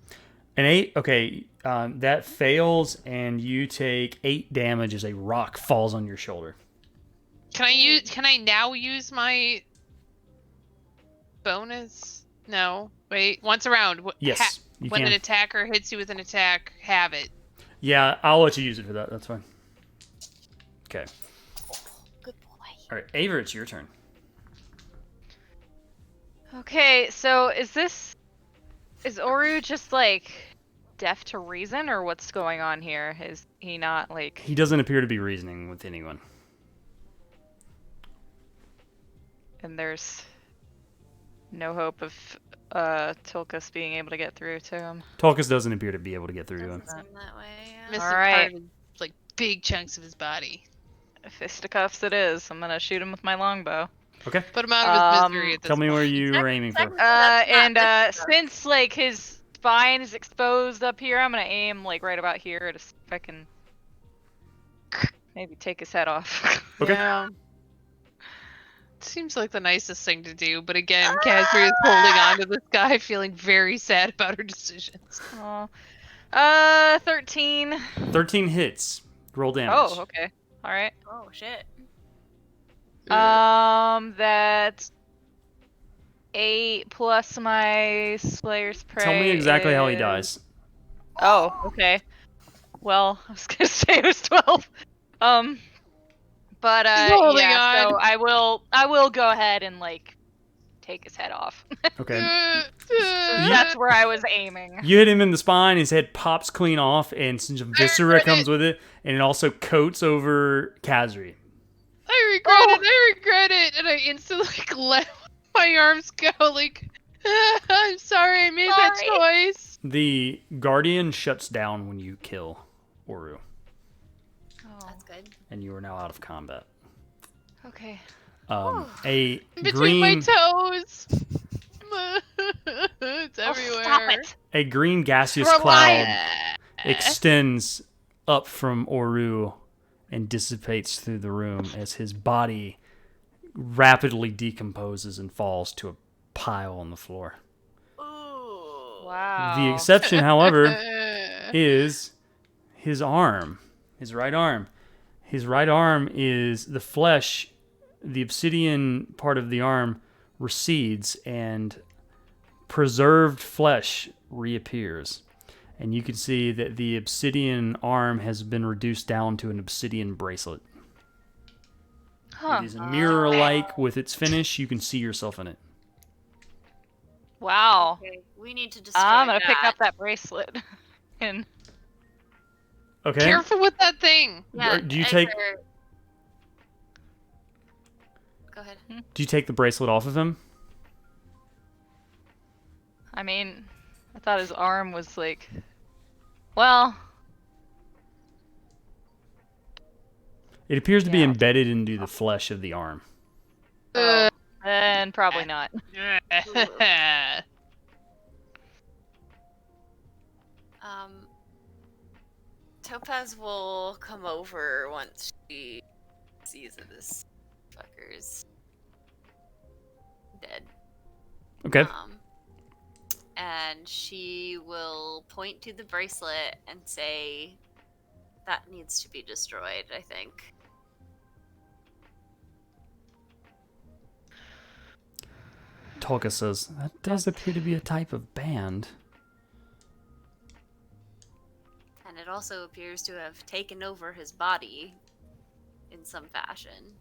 An 8? Okay. That fails, and you take 8 damage as a rock falls on your shoulder. Can I now use my bonus? No. Wait. Once a round. Yes, you when can. an attacker hits you with an attack, have it. Yeah, I'll let you use it for that. That's fine. Okay. Good boy. All right, Aver, it's your turn. Okay, so is Oru just deaf to reason, or what's going on here? Is he not He doesn't appear to be reasoning with anyone. and there's no hope of Tulkas being able to get through to him? Tulkas doesn't appear to be able to get through to him. Doesn't seem that way. Yeah. Missing Alright. part of big chunks of his body. Fisticuffs it is. I'm gonna shoot him with my longbow. Okay. Put him out of his misery at this Tell me point. where you were aiming for. Technically, that's not And fisticuffs. since like his spine is exposed up here, I'm gonna aim like right about here to see if I can maybe take his head off. Okay. Yeah. Seems like the nicest thing to do, but again, Casri is holding on to this guy, feeling very sad about her decisions. Oh. 13. 13 hits. Roll damage. Oh, okay. All right. Oh shit. That's 8 plus my Slayer's Prey. Tell me exactly how he is- dies. Oh, okay. Well, I was gonna say it was 12. But He's holding yeah, on. so I will go ahead and like take his head off. Okay. That's where I was aiming. You hit him in the spine, his head pops clean off, and some viscera regret comes it. with it, and it also coats over Kazri. I regret it, and I instantly like, let my arms go. Like, I'm sorry, I made that Sorry. choice. The Guardian shuts down when you kill Oru, Oh, That's good. and you are now out of combat. okay. A Between my green, toes. It's Oh, everywhere. stop it. a green gaseous Relax. cloud extends up from Oru and dissipates through the room as his body rapidly decomposes and falls to a pile on the floor. Ooh. Wow. The exception, however, Uh, is his arm, his right arm. His right arm is the flesh, the obsidian part of the arm recedes and preserved flesh reappears. And you can see that the obsidian arm has been reduced down to an obsidian bracelet. Huh. It is mirror-like with its finish. You can see yourself in it. Wow. Okay, we need to destroy I'm gonna pick that. up that bracelet. And Okay. Careful with that thing. Yeah, Do you take- Edgar- Go ahead. Do you take the bracelet off of him? I mean, I thought his arm was like, well, It appears to be Yeah. embedded into the flesh of the arm. Uh, then probably not. Topaz will come over once she sees that this fucker's dead. Okay. And she will point to the bracelet and say, that needs to be destroyed, I think. Tolka says, that does appear to be a type of band. And it also appears to have taken over his body in some fashion.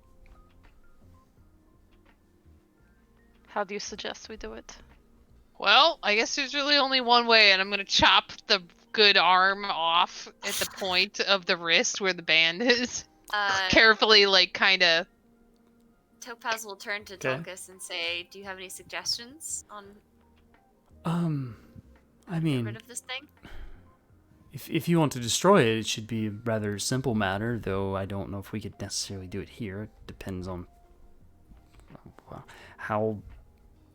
How do you suggest we do it? well, I guess there's really only one way, and I'm gonna chop the good arm off at the point of the wrist where the band is. Carefully, like, kind of. Topaz will turn to Okay. Tulkas and say, do you have any suggestions on I getting mean, rid of this thing? if you want to destroy it, it should be a rather simple matter, though I don't know if we could necessarily do it here. It depends on how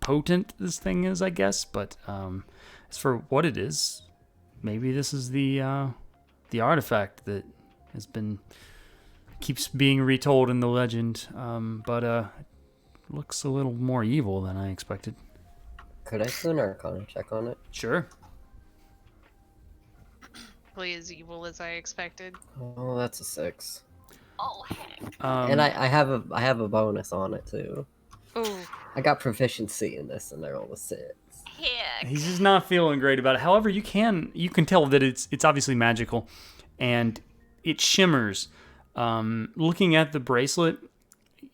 potent this thing is, I guess. But as for what it is, maybe this is the artifact that has been keeps being retold in the legend. But it looks a little more evil than I expected. Could I do an Arcana check on it? Sure. As evil as I expected. Oh, that's a 6. Oh, heck. And I have a bonus on it too. Ooh. I got proficiency in this, and I rolled a 6. Heck. He's just not feeling great about it. However, you can tell that it's obviously magical, and it shimmers. Looking at the bracelet,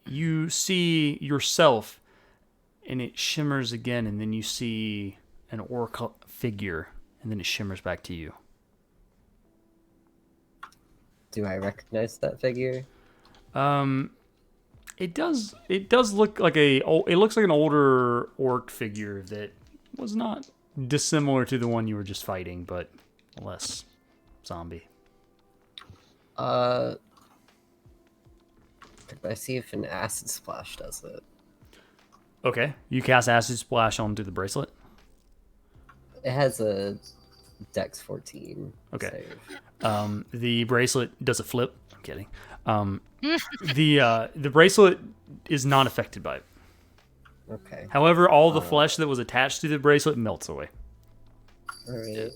you see yourself, and it shimmers again, and then you see an orc figure, and then it shimmers back to you. Do I recognize that figure? It does look like it looks like an older orc figure that was not dissimilar to the one you were just fighting, but less zombie. I see if an acid splash does it. Okay. You cast Acid Splash onto the bracelet. It has a Dex 14. Okay. Save. The bracelet does a flip. I'm kidding. The bracelet is not affected by it. Okay. However, all the flesh that was attached to the bracelet melts away. Alright.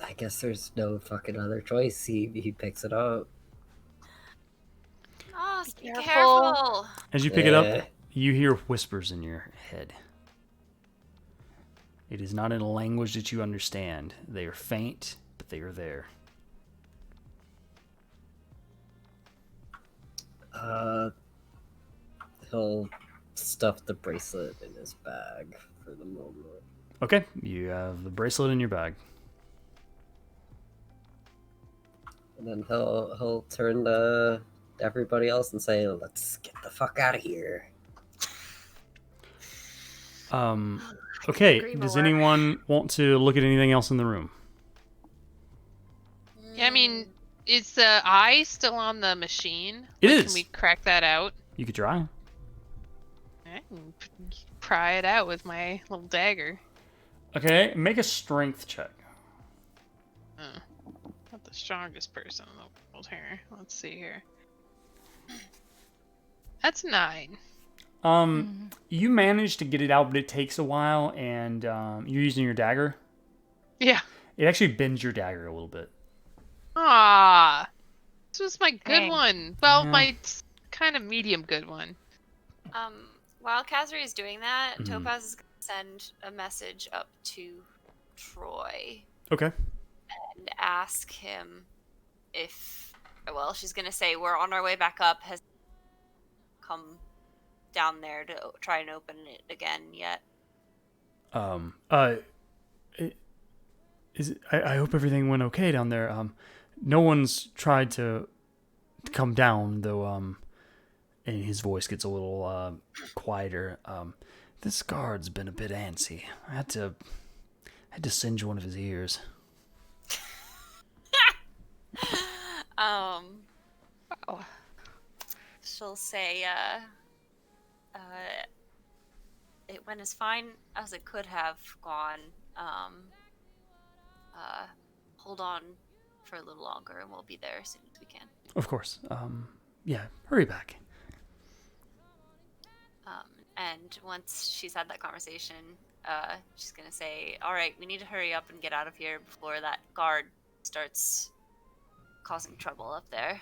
I guess there's no fucking other choice. He picks it up. Oh, Be be careful. careful. As you pick it up, Eh. you hear whispers in your head. It is not in a language that you understand. They are faint, but they are there. He'll stuff the bracelet in his bag for the moment. Okay, you have the bracelet in your bag. And then he'll turn to everybody else and say, "Let's get the fuck out of here." Okay, Agree does more. anyone want to look at anything else in the room? Yeah, I mean, is the eye still on the machine? It Like, is. Can we crack that out? You could try. I can pry it out with my little dagger. Okay, make a strength check. Not the strongest person in the world here. Let's see here. That's 9. You manage to get it out, but it takes a while, and you're using your dagger. Yeah. It actually bends your dagger a little bit. Ah, this was my good Dang. one. Well, Yeah. my kind of medium good one. While Kazri is doing that, Mhm. Topaz is going to send a message up to Troy Okay. and ask him if, well, she's going to say, we're on our way back up. Has come down there to try and open it again yet? I hope everything went okay down there. No one's tried to come down, though. And his voice gets a little quieter. This guard's been a bit antsy. I had to singe one of his ears. Oh. She'll say, it went as fine as it could have gone. Hold on for a little longer and we'll be there as soon as we can. Of course. Yeah. Hurry back. And once she's had that conversation, she's gonna say, all right, we need to hurry up and get out of here before that guard starts causing trouble up there.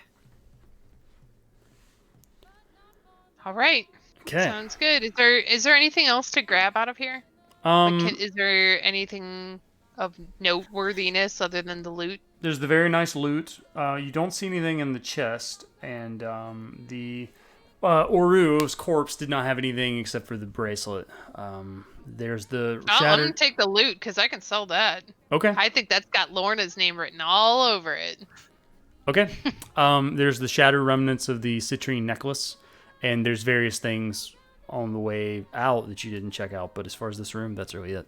All right. Okay. Sounds good. Is there anything else to grab out of here? Is there anything of noteworthiness other than the loot? There's the very nice loot. You don't see anything in the chest, and the Oru's corpse did not have anything except for the bracelet. There's the I'm shattered. gonna take the loot because I can sell that. Okay. I think that's got Lorna's name written all over it. Okay. There's the shattered remnants of the citrine necklace, and there's various things on the way out that you didn't check out. But as far as this room, that's really it.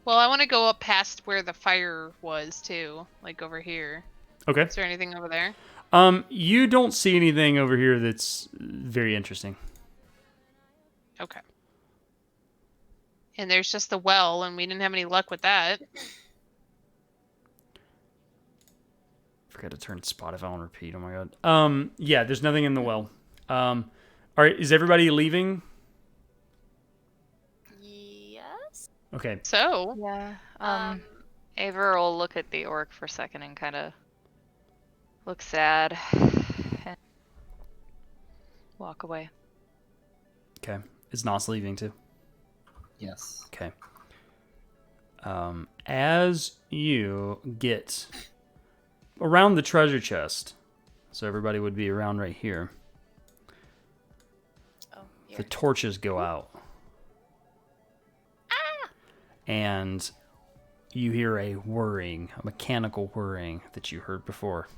Well, I want to go up past where the fire was too, like over here. Okay. Is there anything over there? You don't see anything over here that's very interesting. Okay. And there's just the well, and we didn't have any luck with that. Forgot to turn Spotify on repeat. Oh my god. Yeah, there's nothing in the well. All right, is everybody leaving? Yes? Okay. So, Yeah. Um, Aver will look at the orc for a second and kind of look sad and walk away. Okay. Is Nos leaving too? Yes. Okay. As you get around the treasure chest, so everybody would be around right here, Oh, here. the torches go out. And you hear a whirring, a mechanical whirring that you heard before,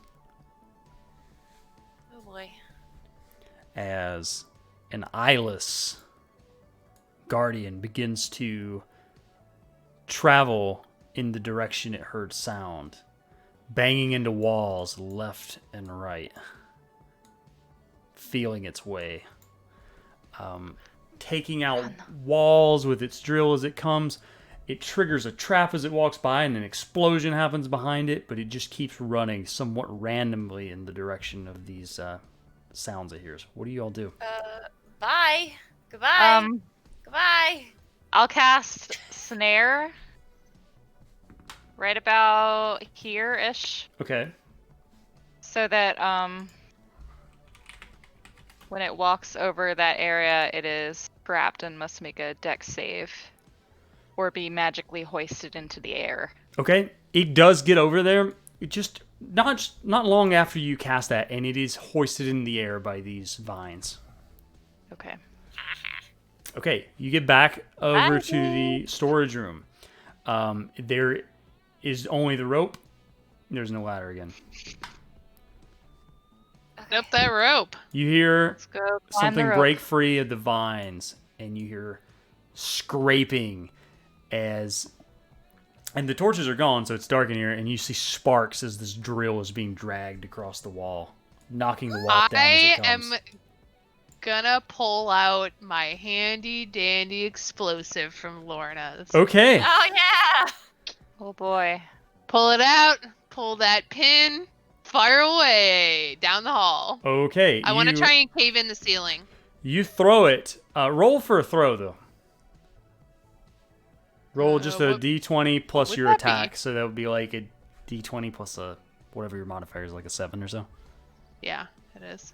Oh boy. as an eyeless guardian begins to travel in the direction it heard sound, banging into walls left and right, feeling its way, taking out walls with its drill as it comes. It triggers a trap as it walks by, and an explosion happens behind it, but it just keeps running somewhat randomly in the direction of these sounds it hears. What do you all do? Bye. Goodbye. Goodbye. I'll cast Snare right about here-ish, Okay. so that when it walks over that area, it is trapped and must make a dex save or be magically hoisted into the air. Okay. It does get over there. It just not long after you cast that, and it is hoisted in the air by these vines. Okay. Okay, you get back over to the storage room. There is only the rope. There's no ladder again. Up that rope. You hear Let's go climb the something rope. break free of the vines, and you hear scraping and the torches are gone, so it's dark in here, and you see sparks as this drill is being dragged across the wall, knocking the wall down as it comes. am gonna pull out my handy dandy explosive from Lorna's. Okay. Oh yeah. Oh boy. Pull it out, pull that pin, fire away down the hall. Okay. I want to try and cave in the ceiling. You throw it. Roll for a throw, though. Roll just a what- d20 plus would your that be? attack, so that would be like a d20 plus a whatever your modifier is, like a 7 or so. Yeah, it is.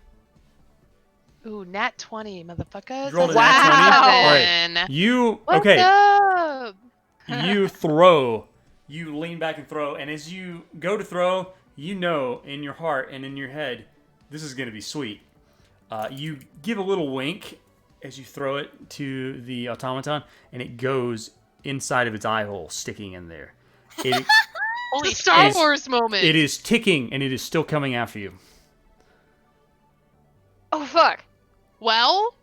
Ooh, nat 20, motherfuckers. You rolled a That's nat 20? a All right. 7. You What's okay? up? You throw. You lean back and throw, and as you go to throw, you know in your heart and in your head, this is gonna be sweet. You give a little wink as you throw it to the automaton, and it goes inside of its eye hole, sticking in there. It, Holy Star is- Wars moment. it is ticking, and it is still coming after you. Oh fuck. Well,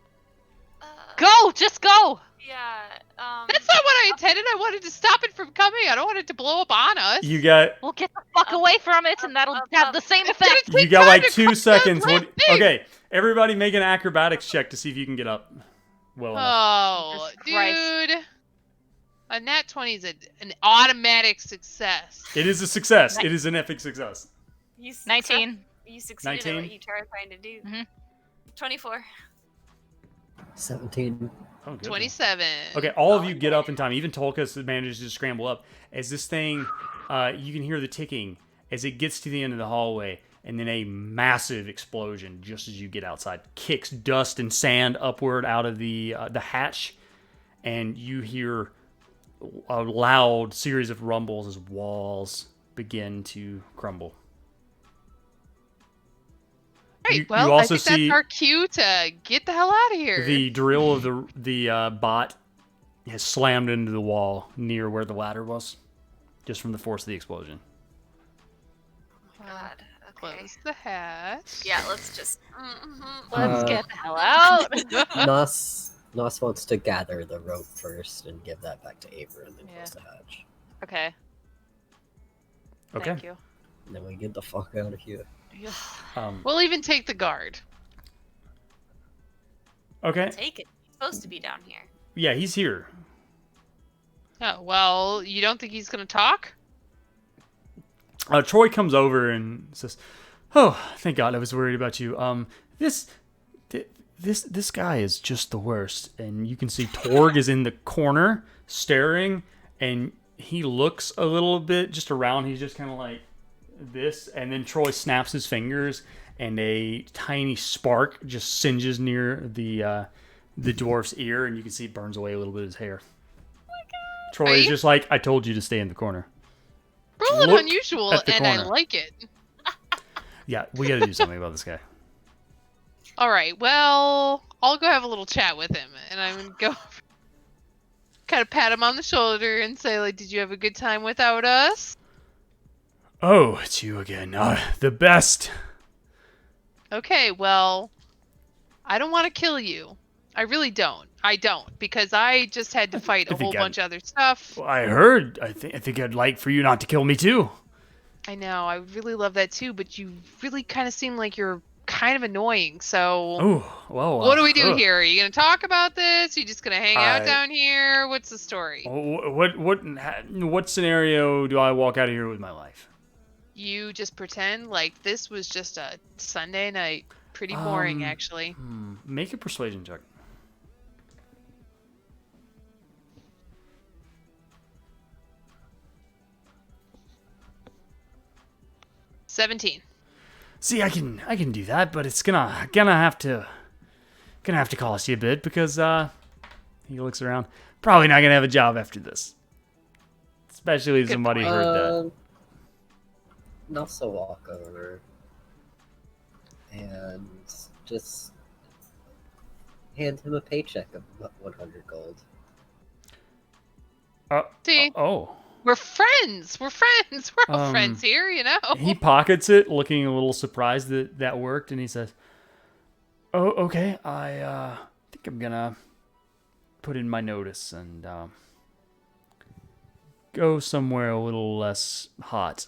Go! Just go! Yeah. that's not what I intended. I wanted to stop it from coming. I don't want it to blow up on us. You got We'll get the fuck away from it and that'll up, have up. the same It's gonna effect. take you got time like to 2 crush seconds. those What? red things. Okay, everybody make an acrobatics check to see if you can get up. Well enough. Oh, Jesus Christ. dude. A nat 20 is an automatic success. It is a success. It is an epic success. You succeed- 19. You succeeded at 19? what you tried trying to do. Mhm. 24. 17. Oh, good. 27. Okay, all of you get up in time. Even Tolkas manages to scramble up. As this thing, you can hear the ticking as it gets to the end of the hallway, and then a massive explosion just as you get outside kicks dust and sand upward out of the hatch, and you hear a loud series of rumbles as walls begin to crumble. Right, you well, also I think see that's our cue to get the hell out of here. The drill of the bot has slammed into the wall near where the ladder was, just from the force of the explosion. Oh my god. Okay. Close the hatch. Yeah, let's just. Let's Uh, get the hell out. Nos wants to gather the rope first and give that back to Aver and then Yeah. close the hatch. Okay. Okay. Thank you. And then we get the fuck out of here. We'll even take the guard. Okay. Take it. He's supposed to be down here. Yeah, he's here. Oh, well, you don't think he's going to talk? Troy comes over and says, "Oh, thank God, I was worried about you. This guy is just the worst." And you can see Torg is in the corner staring, and he looks a little bit just around. He's just kind of like this, and then Troy snaps his fingers, and a tiny spark just singes near the dwarf's ear, and you can see it burns away a little bit of his hair. Troy is you- just like, "I told you to stay in the corner." Really Look unusual, at the and I corner. like it. Yeah, we got to do something about this guy. All right, well, I'll go have a little chat with him, and I'm going to go kind of pat him on the shoulder and say, like, did you have a good time without us? Oh, it's you again. The best. Okay, well, I don't want to kill you. I really don't. I don't, because I just had to fight I a whole think bunch of other stuff. I heard. I think I'd like for you not to kill me too. I know. I really love that too, but you really kind of seem like you're kind of annoying. So, Oh, well. what do we do here? Are you gonna talk about this? Are you just gonna hang out I- down here? What's the story? What scenario do I walk out of here with my life? You just pretend like this was just a Sunday night. Pretty boring, actually. Make a persuasion check. $17. See, I can do that, but it's gonna have to cost you a bit because he looks around. Probably not gonna have a job after this. Especially if Good somebody heard that. Nasa walk over and just hand him a paycheck of 100 gold. See, Oh. we're friends. We're friends. We're all Um, friends here, you know. He pockets it, looking a little surprised that that worked, and he says, "Oh, okay. I think I'm gonna put in my notice and go somewhere a little less hot.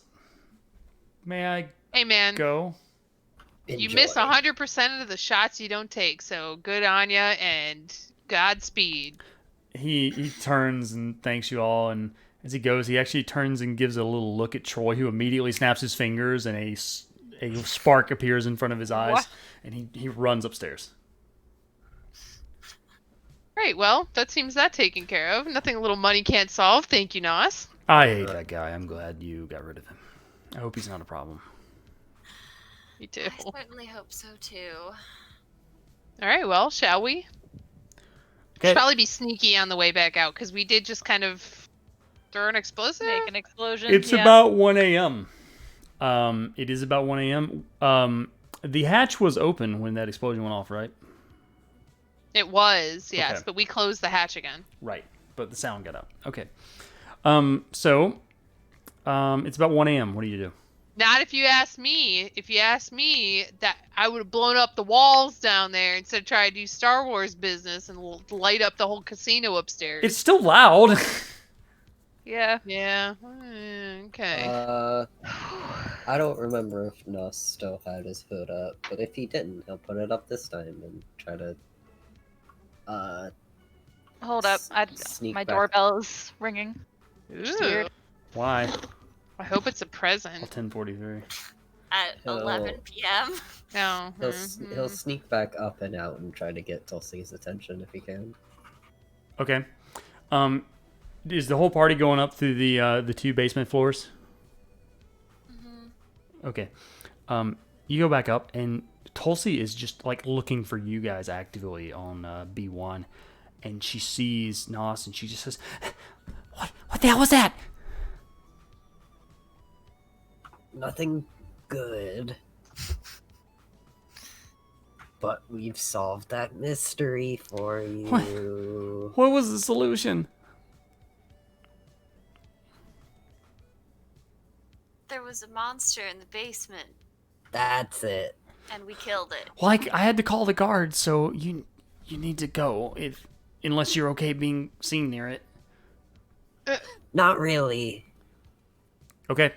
May I Hey, man. go?" You miss Enjoy. 100% of the shots you don't take. So good on ya and Godspeed. He turns and thanks you all, and as he goes, he actually turns and gives a little look at Troy, who immediately snaps his fingers, and a spark appears in front of his eyes, What? and he runs upstairs. Right, well, that seems that taken care of. Nothing a little money can't solve. Thank you, Nos. I hate that guy. I'm glad you got rid of him. I hope he's not a problem. Me too. I certainly hope so too. All right, well, shall we? Okay. Should probably be sneaky on the way back out because we did just kind of throw an explosive. Make an explosion. It's yeah. about 1 a.m. It is about 1 a.m. The hatch was open when that explosion went off, right? It was, yes, Okay. but we closed the hatch again. Right, but the sound got out. Okay. It's about 1 a.m. What do you do? Not if you ask me. If you ask me, that I would have blown up the walls down there instead of trying to do Star Wars business and light up the whole casino upstairs. It's still loud. Yeah. Yeah. Okay. I don't remember if Nuss still had his hood up, but if he didn't, he'll put it up this time and try to Hold up. sneak My back. doorbell is ringing. Ooh. weird. Why? I hope it's a present. 10:43. At Hello. 11 p.m. No. He'll sneak back up and out and try to get Tulsi's attention if he can. Okay. Is the whole party going up through the two basement floors? Okay. You go back up, and Tulsi is just like looking for you guys actively on B1, and she sees Nos, and she just says, "What the hell was that?" Nothing good. But we've solved that mystery for you. What was the solution? There was a monster in the basement, That's it. and we killed it. Well, I had to call the guards, so you need to go unless you're okay being seen near it. Not really. Okay.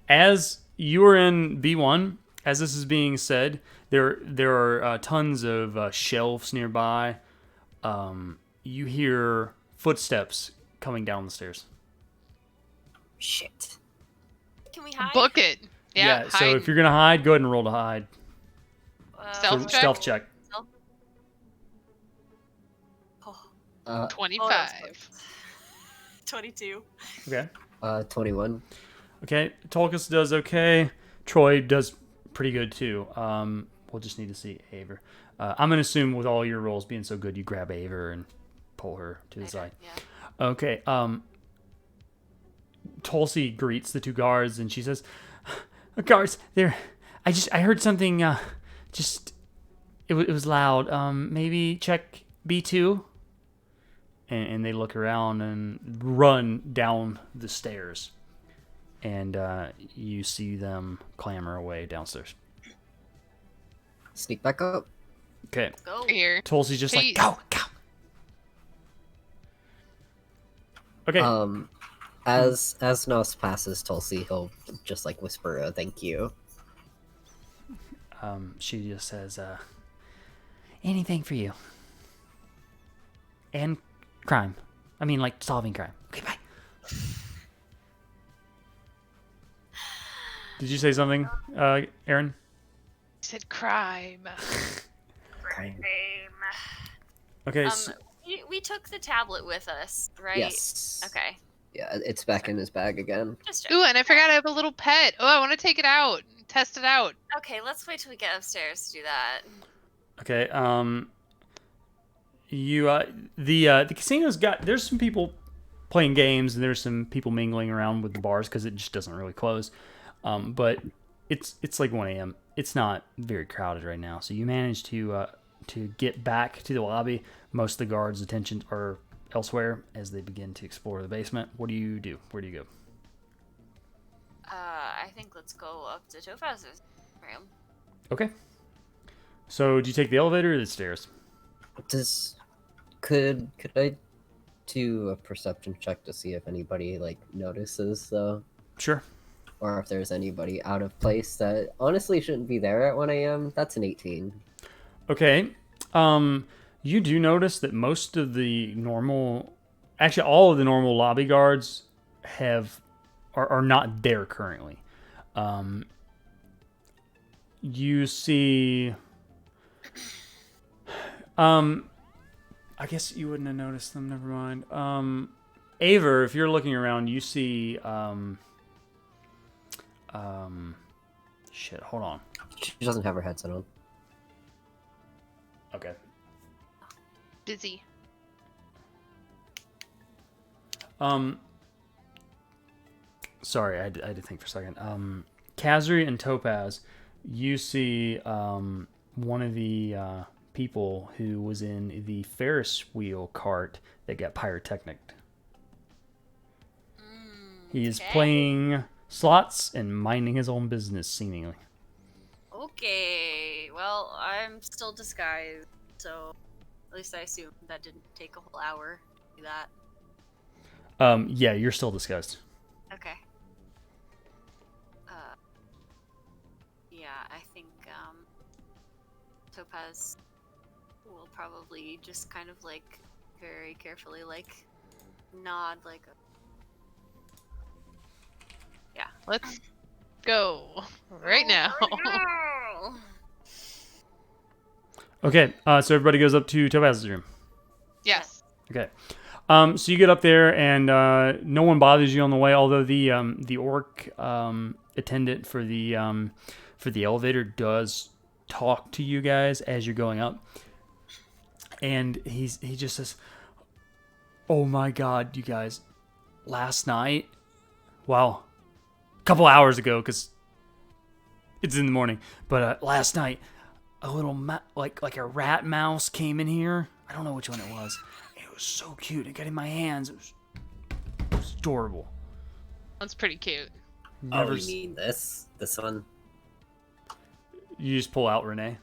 As you are in B1, as this is being said, there are tons of shelves nearby. You hear footsteps coming down the stairs. Shit. Can we hide? Book it. Yeah. So if you're gonna hide, go ahead and roll to hide. Stealth So check? stealth check. Oh, 25. 22. Okay. 21. Okay. Tolkis does okay. Troy does pretty good too. We'll just need to see Aver. I'm gonna assume with all your rolls being so good, you grab Aver and pull her to the side. Yeah. Okay. Tulsi greets the two guards and she says, "Guards, there. I heard something. It was loud. Maybe check B2." And they look around and run down the stairs, and you see them clamber away downstairs. Sneak back up. Okay. Go. Here. Tulsi's just Hey. like, go. Okay. As Nos passes Tulsi, he'll just like whisper a thank you. She just says, anything for you. And crime. I mean, like, solving crime. Okay, bye. Did you say something, Aaron? Said crime. Okay. We took the tablet with us, right? Yes. Okay. Yeah, it's back in his bag again. Just Ooh, and I forgot I have a little pet. Oh, I want to take it out, test it out. okay. Let's wait till we get upstairs to do that. Okay. The casino's there's some people playing games and there's some people mingling around with the bars because it just doesn't really close. But it's like 1 a.m. It's not very crowded right now. So you manage to get back to the lobby. Most of the guards' attention are elsewhere as they begin to explore the basement. What do you do? Where do you go? I think let's go up to Topaz's room. Okay. So do you take the elevator or the stairs? Could I do a perception check to see if anybody like notices though, Sure. or if there's anybody out of place that honestly shouldn't be there at 1 a.m. That's an 18. Okay. You do notice that most of the actually all of the normal lobby guards are not there currently. You see, I guess you wouldn't have noticed them. Never mind. Aver, if you're looking around, you see, shit. Hold on. She doesn't have her headset on. Okay. Busy. Sorry, I had to think for a second. Kazri and Topaz, you see one of the people who was in the Ferris wheel cart that got pyrotechnic. He is Okay. playing slots and minding his own business, seemingly. Okay. Well, I'm still disguised, so at least I assume that didn't take a whole hour to do that. Yeah, you're still disguised. Okay. Yeah, I think Topaz will probably just kind of like very carefully like nod like yeah. Let's go right now. Oh, Okay, so everybody goes up to Topaz's room. Yes. Okay. So you get up there, and no one bothers you on the way. Although the orc attendant for the elevator does talk to you guys as you're going up, and he just says, "Oh my God, you guys! Last night, well, a couple hours ago, because it's in the morning, but last night, a little like a rat mouse came in here. I don't know which one it was." It was so cute. It got in my hands. It was adorable. That's pretty cute. Oh, you mean this one? You just pull out Renee.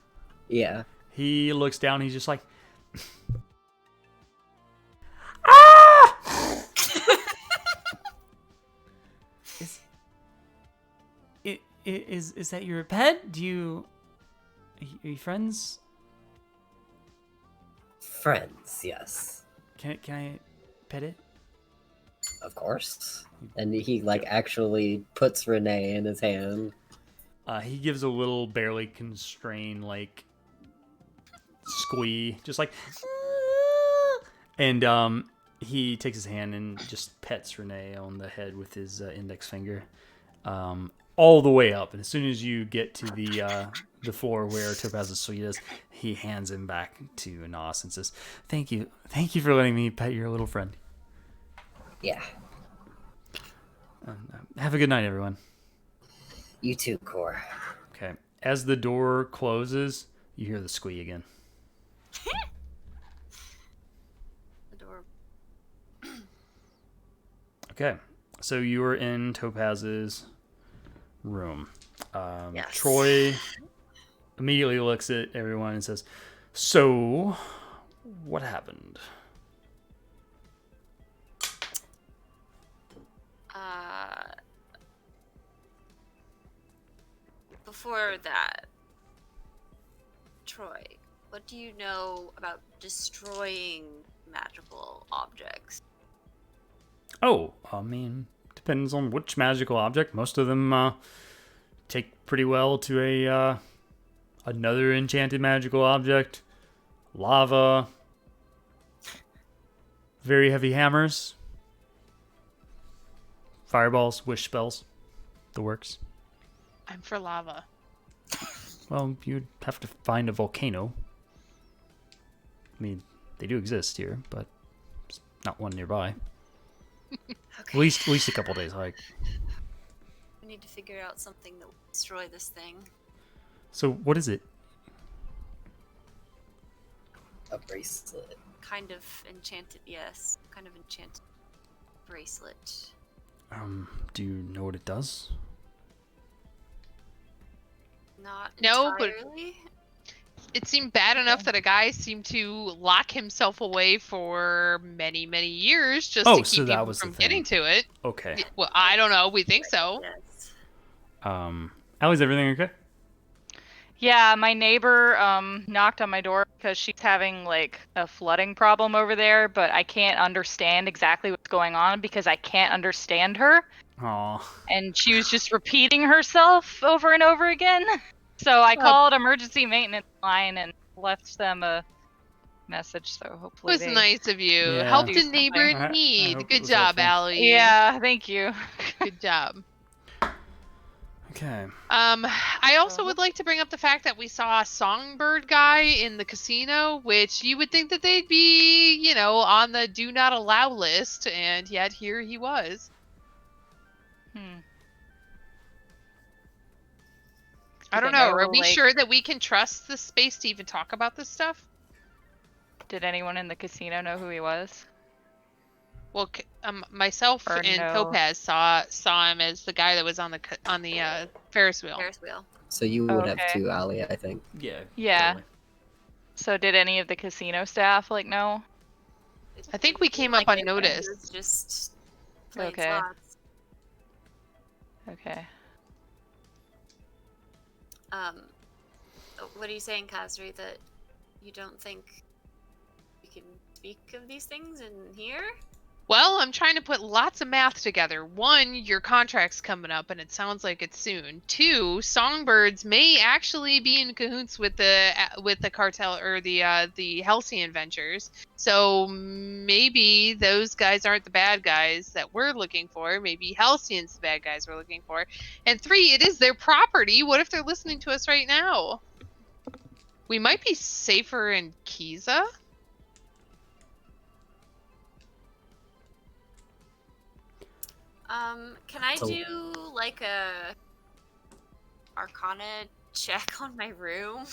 Yeah. He looks down. He's just like, ah! Is that your pet? Are you friends? Friends, yes. Can I pet it? Of course. And he like actually puts Renee in his hand. He gives a little barely constrained like squee, just like, and he takes his hand and just pets Renee on the head with his index finger, all the way up. And as soon as you get to the floor where Topaz's suite is, he hands him back to Nos and says, thank you for letting me pet your little friend. Yeah. Have a good night, everyone. You too, Core. Okay. As the door closes, you hear the squee again. the door. Okay. So you are in Topaz's room. Yes. Troy immediately looks at everyone and says, so, what happened? Before that, Troy, what do you know about destroying magical objects? Oh, I mean, depends on which magical object. Most of them take pretty well to a another enchanted magical object. Lava. Very heavy hammers. Fireballs, wish spells. The works. I'm for lava. Well, you'd have to find a volcano. I mean, they do exist here, but there's not one nearby. Okay. At least a couple days hike. We need to figure out something that will destroy this thing. So what is it? A bracelet. Kind of enchanted, yes. Kind of enchanted bracelet. Do you know what it does? Not No, but- entirely. It seemed bad enough that a guy seemed to lock himself away for many, many years just Oh, to so keep that people was the from thing. getting to it. Okay. Well, I don't know. We think so. Yes. Allie's everything okay? Yeah, my neighbor knocked on my door because she's having like a flooding problem over there, but I can't understand exactly what's going on because I can't understand her. Aw. And she was just repeating herself over and over again. So I called emergency maintenance line and left them a message. So It hopefully was they... nice of you. Yeah. Helped Do a neighbor something. in I need. hope it Good was job, helpful. Allie. Yeah, thank you. Good job. Okay. I also would like to bring up the fact that we saw a songbird guy in the casino, which you would think that they'd be, you know, on the do not allow list, and yet here he was. I don't know. Are we sure that we can trust this space to even talk about this stuff? Did anyone in the casino know who he was? Well, myself Or and no? Topaz saw him as the guy that was on the Ferris wheel. Ferris wheel. So you would have Okay. two, Allie, I think. Yeah. Yeah. totally. So did any of the casino staff like know? I think we came Like up it unnoticed. was just playing Okay. slots. Okay. What are you saying, Kazri? That you don't think we can speak of these things in here? Well, I'm trying to put lots of math together. One, your contract's coming up, and it sounds like it's soon. Two, songbirds may actually be in cahoots with the cartel or the Halcyon Ventures. So maybe those guys aren't the bad guys that we're looking for. Maybe Halcyon's the bad guys we're looking for. And three, it is their property. What if they're listening to us right now? We might be safer in Kiza. Can I So- do like a Arcana check on my room?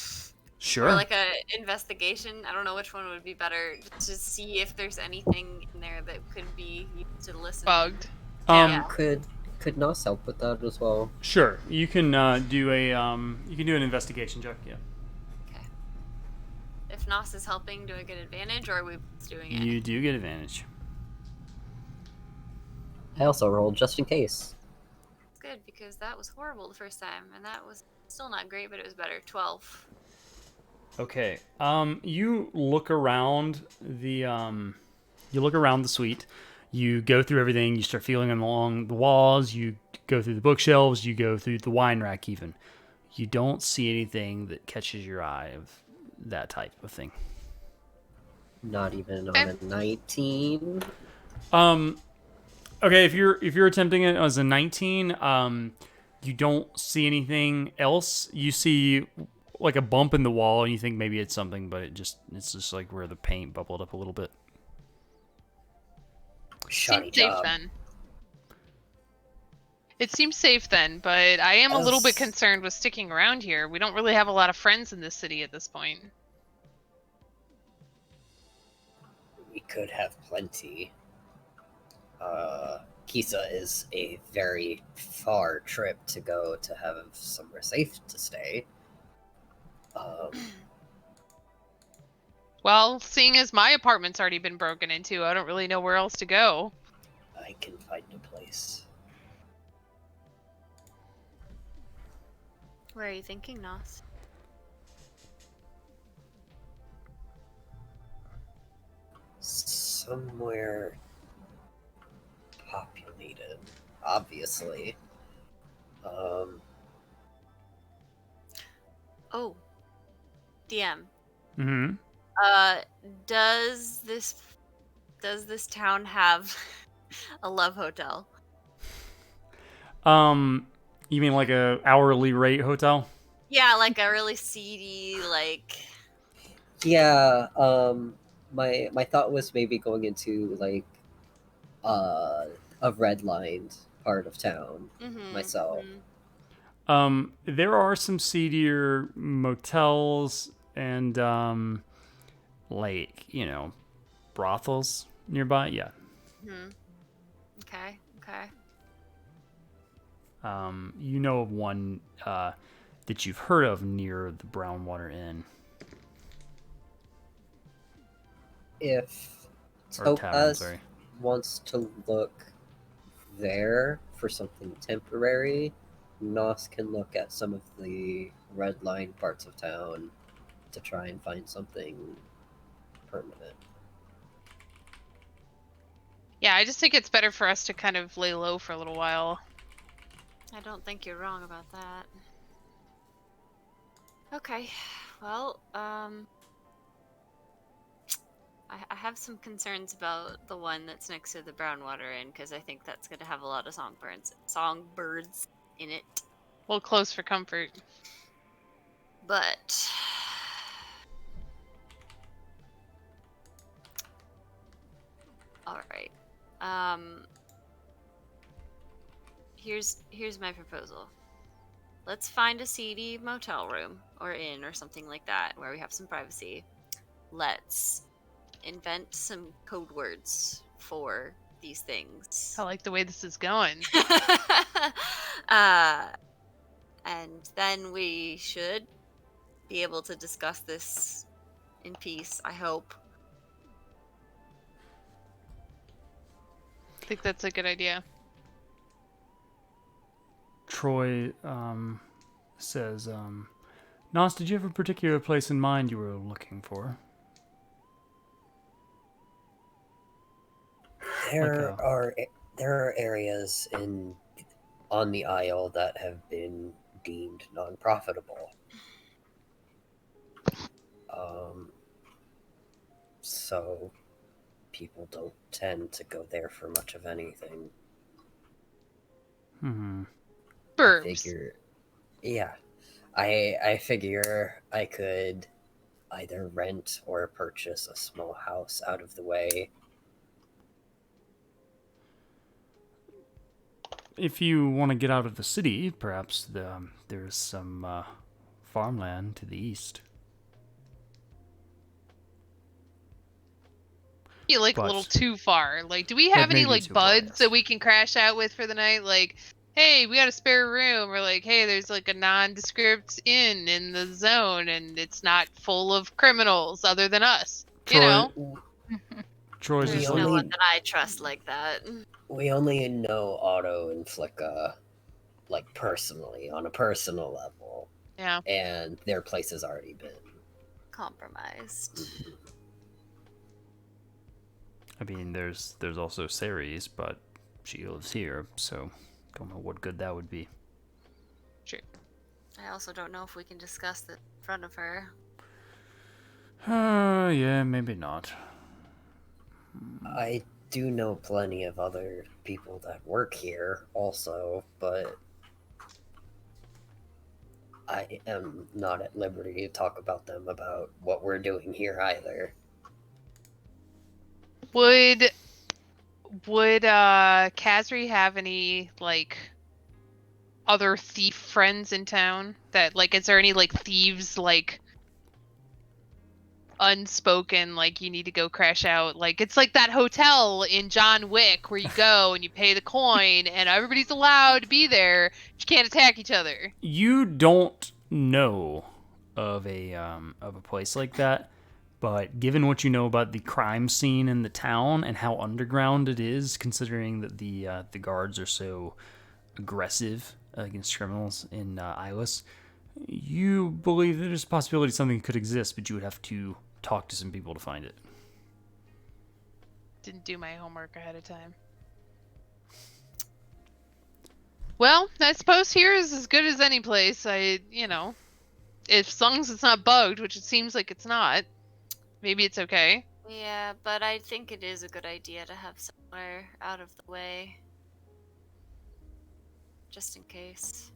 Sure. Or like a investigation? I don't know which one would be better. To see if there's anything in there that could be used to listen. Bugged. Yeah. Could Nos help with that as well? Sure. You can do an investigation check. Yeah. Okay. If Nos is helping, do I get advantage, or are we both doing it? You do get advantage. I also rolled just in case. It's good because that was horrible the first time, and that was still not great, but it was better. 12. Okay. You look around the suite. You go through everything. You start feeling along the walls. You go through the bookshelves. You go through the wine rack. Even you don't see anything that catches your eye of that type of thing. Not even on a 19. Okay, if you're attempting it as a 19, you don't see anything else. You see like a bump in the wall, and you think maybe it's something, but it's just like where the paint bubbled up a little bit. Shoddy Seems safe job. then. It seems safe then, but I am a little bit As- concerned with sticking around here. We don't really have a lot of friends in this city at this point. We could have plenty. Kisa is a very far trip to go to have somewhere safe to stay. Well, seeing as my apartment's already been broken into, I don't really know where else to go. I can find a place. Where are you thinking, Nos? Somewhere populated, obviously. Um, Oh, DM. Mm-hmm. Does this town have a love hotel? You mean like a hourly rate hotel? Yeah, like a really seedy, like. yeah. My thought was maybe going into like uh a redlined part of town Mm-hmm, myself. There are some seedier motels and like, brothels nearby. Yeah. mm-hmm. Okay. Okay. You know of one that you've heard of near the Brownwater Inn If or tavern, Topaz sorry. wants to look there for something temporary, Nos can look at some of the red line parts of town to try and find something permanent. Yeah, I just think it's better for us to kind of lay low for a little while. I don't think you're wrong about that. Okay. Well, I have some concerns about the one that's next to the Brownwater Inn because I think that's going to have a lot of songbirds in it. Well, close for comfort. But all right. Here's my proposal. Let's find a seedy motel room or inn or something like that where we have some privacy. Let's invent some code words for these things. I like the way this is going. And then we should be able to discuss this in peace, I hope. I think that's a good idea. Troy says, Nos, did you have a particular place in mind you were looking for? There Like a- are there are areas on the Isle that have been deemed non-profitable. So people don't tend to go there for much of anything. Hmm. Burbs. I figure I could either rent or purchase a small house out of the way. If you want to get out of the city, perhaps there's some farmland to the east. Be like a But- little too far. Like, do we have any maybe like too far, buds yes. that we can crash out with for the night? Like, hey, we got a spare room, or like, hey, there's like a nondescript inn in the zone, and it's not full of criminals other than us. Troy, You know, Troy's There's just only- no like, one that I trust like that. We only know Otto and Flicka, like personally, on a personal level, yeah. and their place has already been. Compromised. I mean, there's also Ceres, but she lives here, so don't know what good that would be. I also don't know if we can discuss it in front of her. Yeah, maybe not. I do know plenty of other people that work here also, but I am not at liberty to talk about them about what we're doing here either. Would Kazri have any like other thief friends in town? That like, is there any like thieves like unspoken, like you need to go crash out? Like, it's like that hotel in John Wick where you go and you pay the coin and everybody's allowed to be there. You can't attack each other. You don't know of a place like that, but given what you know about the crime scene in the town and how underground it is, considering that the guards are so aggressive against criminals in Ilis, You believe that there's a possibility something could exist, but you would have to talk to some people to find it. Didn't do my homework ahead of time. Well, I suppose here is as good as any place. As long as it's not bugged, which it seems like it's not, maybe it's okay. Yeah, but I think it is a good idea to have somewhere out of the way. Just in case.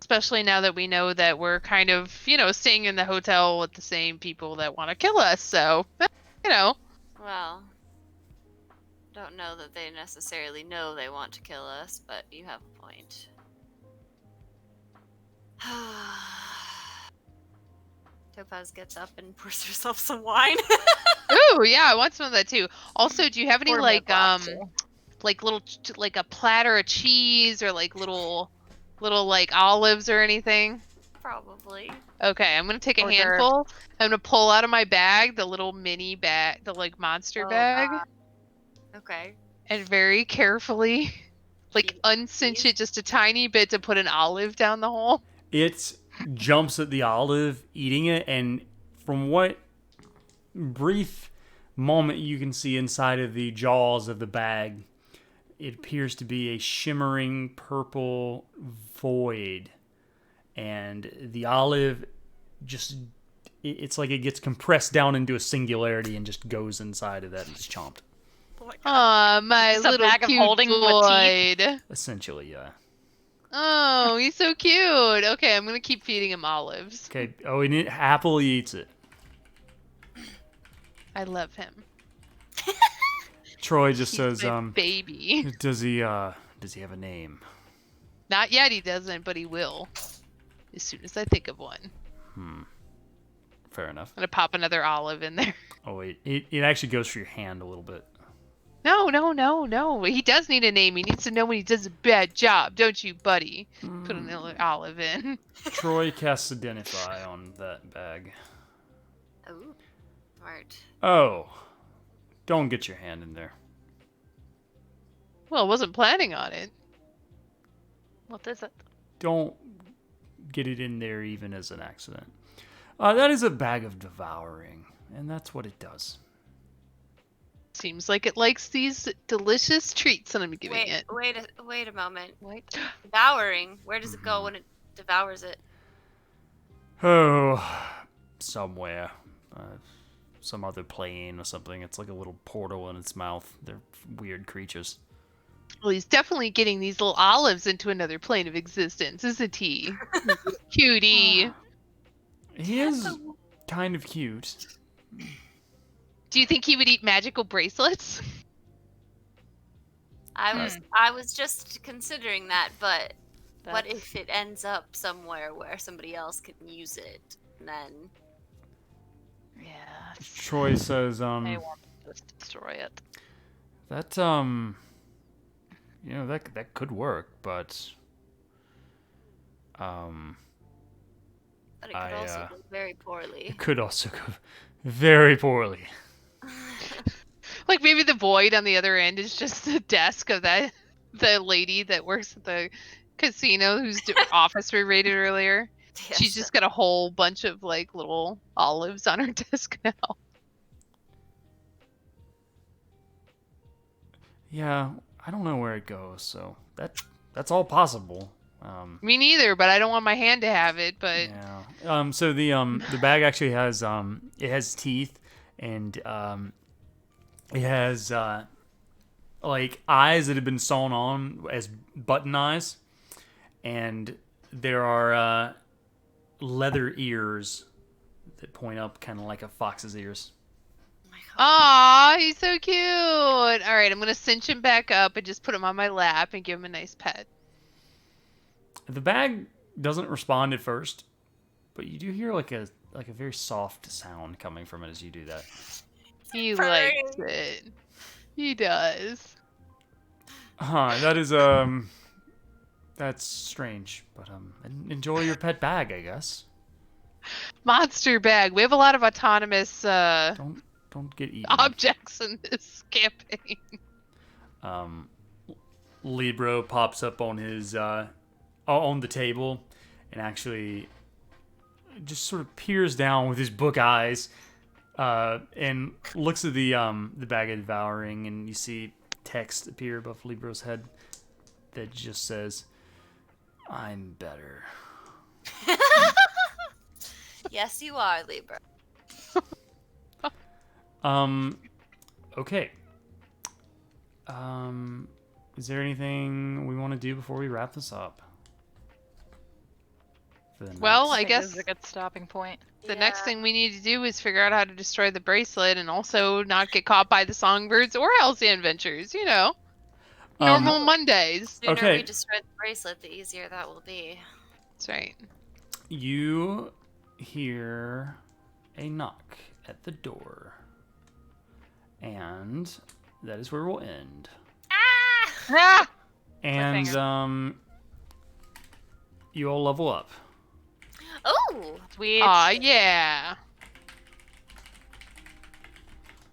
Especially now that we know that we're kind of, staying in the hotel with the same people that want to kill us. So, Well, don't know that they necessarily know they want to kill us, but you have a point. Topaz gets up and pours herself some wine. ooh, yeah, I want some of that too. Also, do you have any Pour me a glass, too. like little like a platter of cheese or like little like olives or anything? Probably. Okay, I'm gonna take a Hors d'oeuvre. handful. I'm gonna pull out of my bag the little mini bag, the like monster Oh, bag, God. Okay. and very carefully, like Cheese. uncinch it just a tiny bit to put an olive down the hole. It jumps at the olive, eating it, and from what brief moment you can see inside of the jaws of the bag, it appears to be a shimmering purple void. And the olive it's like it gets compressed down into a singularity and just goes inside of that and is chomped. Oh my God. Aw, my Just a little bag of cute holding with void. Essentially, yeah. Oh, he's so cute. Okay, I'm gonna keep feeding him olives. Okay. Oh, and it happily eats it. I love him. Troy just He's says, my baby. does he have a name? Not yet, he doesn't, but he will. As soon as I think of one. Fair enough. I'm gonna pop another olive in there. Oh wait, it actually goes for your hand a little bit. No. He does need a name. He needs to know when he does a bad job, don't you, buddy? Put another olive in. Troy casts Identify on that bag. Ooh. Smart. Oh, don't get your hand in there. Well, I wasn't planning on it. What is it? Don't get it in there even as an accident. That is a bag of devouring, and that's what it does. Seems like it likes these delicious treats that I'm giving it. Wait a moment. Wait. Devouring. Where does it go when it devours it? Oh, somewhere. Some other plane or something. It's like a little portal in its mouth. They're weird creatures. Well, he's definitely getting these little olives into another plane of existence, isn't he? Cutie. He is kind of cute. Do you think he would eat magical bracelets? I was just considering that, but what That's- if it ends up somewhere where somebody else can use it? And then Yeah. Troy says, I want to just destroy it. that that could work, but but it could I, also go very poorly. it could also go very poorly. Like maybe the void on the other end is just the desk of the lady that works at the casino whose office we raided earlier. Yes. She's just got a whole bunch of like little olives on her desk now. Yeah, I don't know where it goes, so that's all possible. Me neither, but I don't want my hand to have it. But Yeah. So the bag actually has it has teeth and it has like eyes that have been sewn on as button eyes, and there are leather ears that point up, kind of like a fox's ears. Oh my God. aw, he's so cute. All right, I'm gonna cinch him back up and just put him on my lap and give him a nice pet. The bag doesn't respond at first, but you do hear like a very soft sound coming from it as you do that. He Purring. likes it. He does. That is that's strange, but enjoy your pet bag, I guess. Monster bag. We have a lot of autonomous Don't get eaten. objects in this campaign. Libro pops up on his on the table, and actually just sort of peers down with his book eyes, and looks at the bag of devouring, and you see text appear above Libro's head that just says, "I'm better." Yes, you are, Libra. Okay. Is there anything we want to do before we wrap this up? For the Well, next- I guess this is a good stopping point. the next thing we need to do is figure out how to destroy the bracelet and also not get caught by the songbirds or Halcyon Ventures, you know. Normal Mondays. The sooner Okay. we destroy the bracelet, the easier that will be. That's right. You hear a knock at the door. And that is where we'll end. Ah! Ah! And you all level up. Oh! Sweet. Aw, yeah.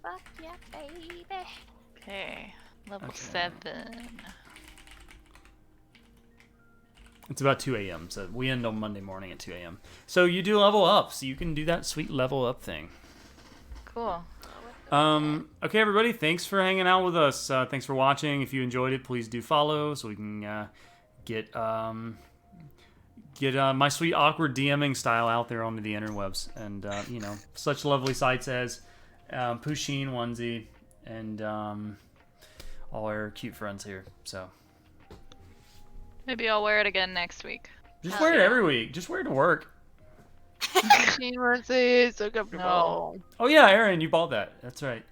Fuck yeah, baby. Okay. Level Okay. 7. It's about 2 a.m. So we end on Monday morning at 2 a.m. So you do level up, so you can do that sweet level up thing. Cool. Okay, everybody, thanks for hanging out with us. Thanks for watching. If you enjoyed it, please do follow so we can get my sweet awkward DMing style out there onto the interwebs, and such lovely sites as Pusheen Onesie and all our cute friends here. So Maybe I'll wear it again next week. just Hell wear it yeah. every week. Just wear it to work. She wants it so comfortable. Oh yeah, Aaron, you bought that. That's right.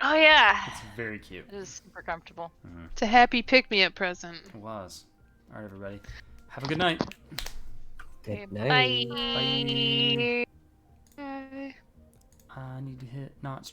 Oh yeah. It's very cute. It is super comfortable. It's a happy pick-me-up present. It was. All right, everybody. Have a good night. Good Okay, night. Bye. I need to hit not stream.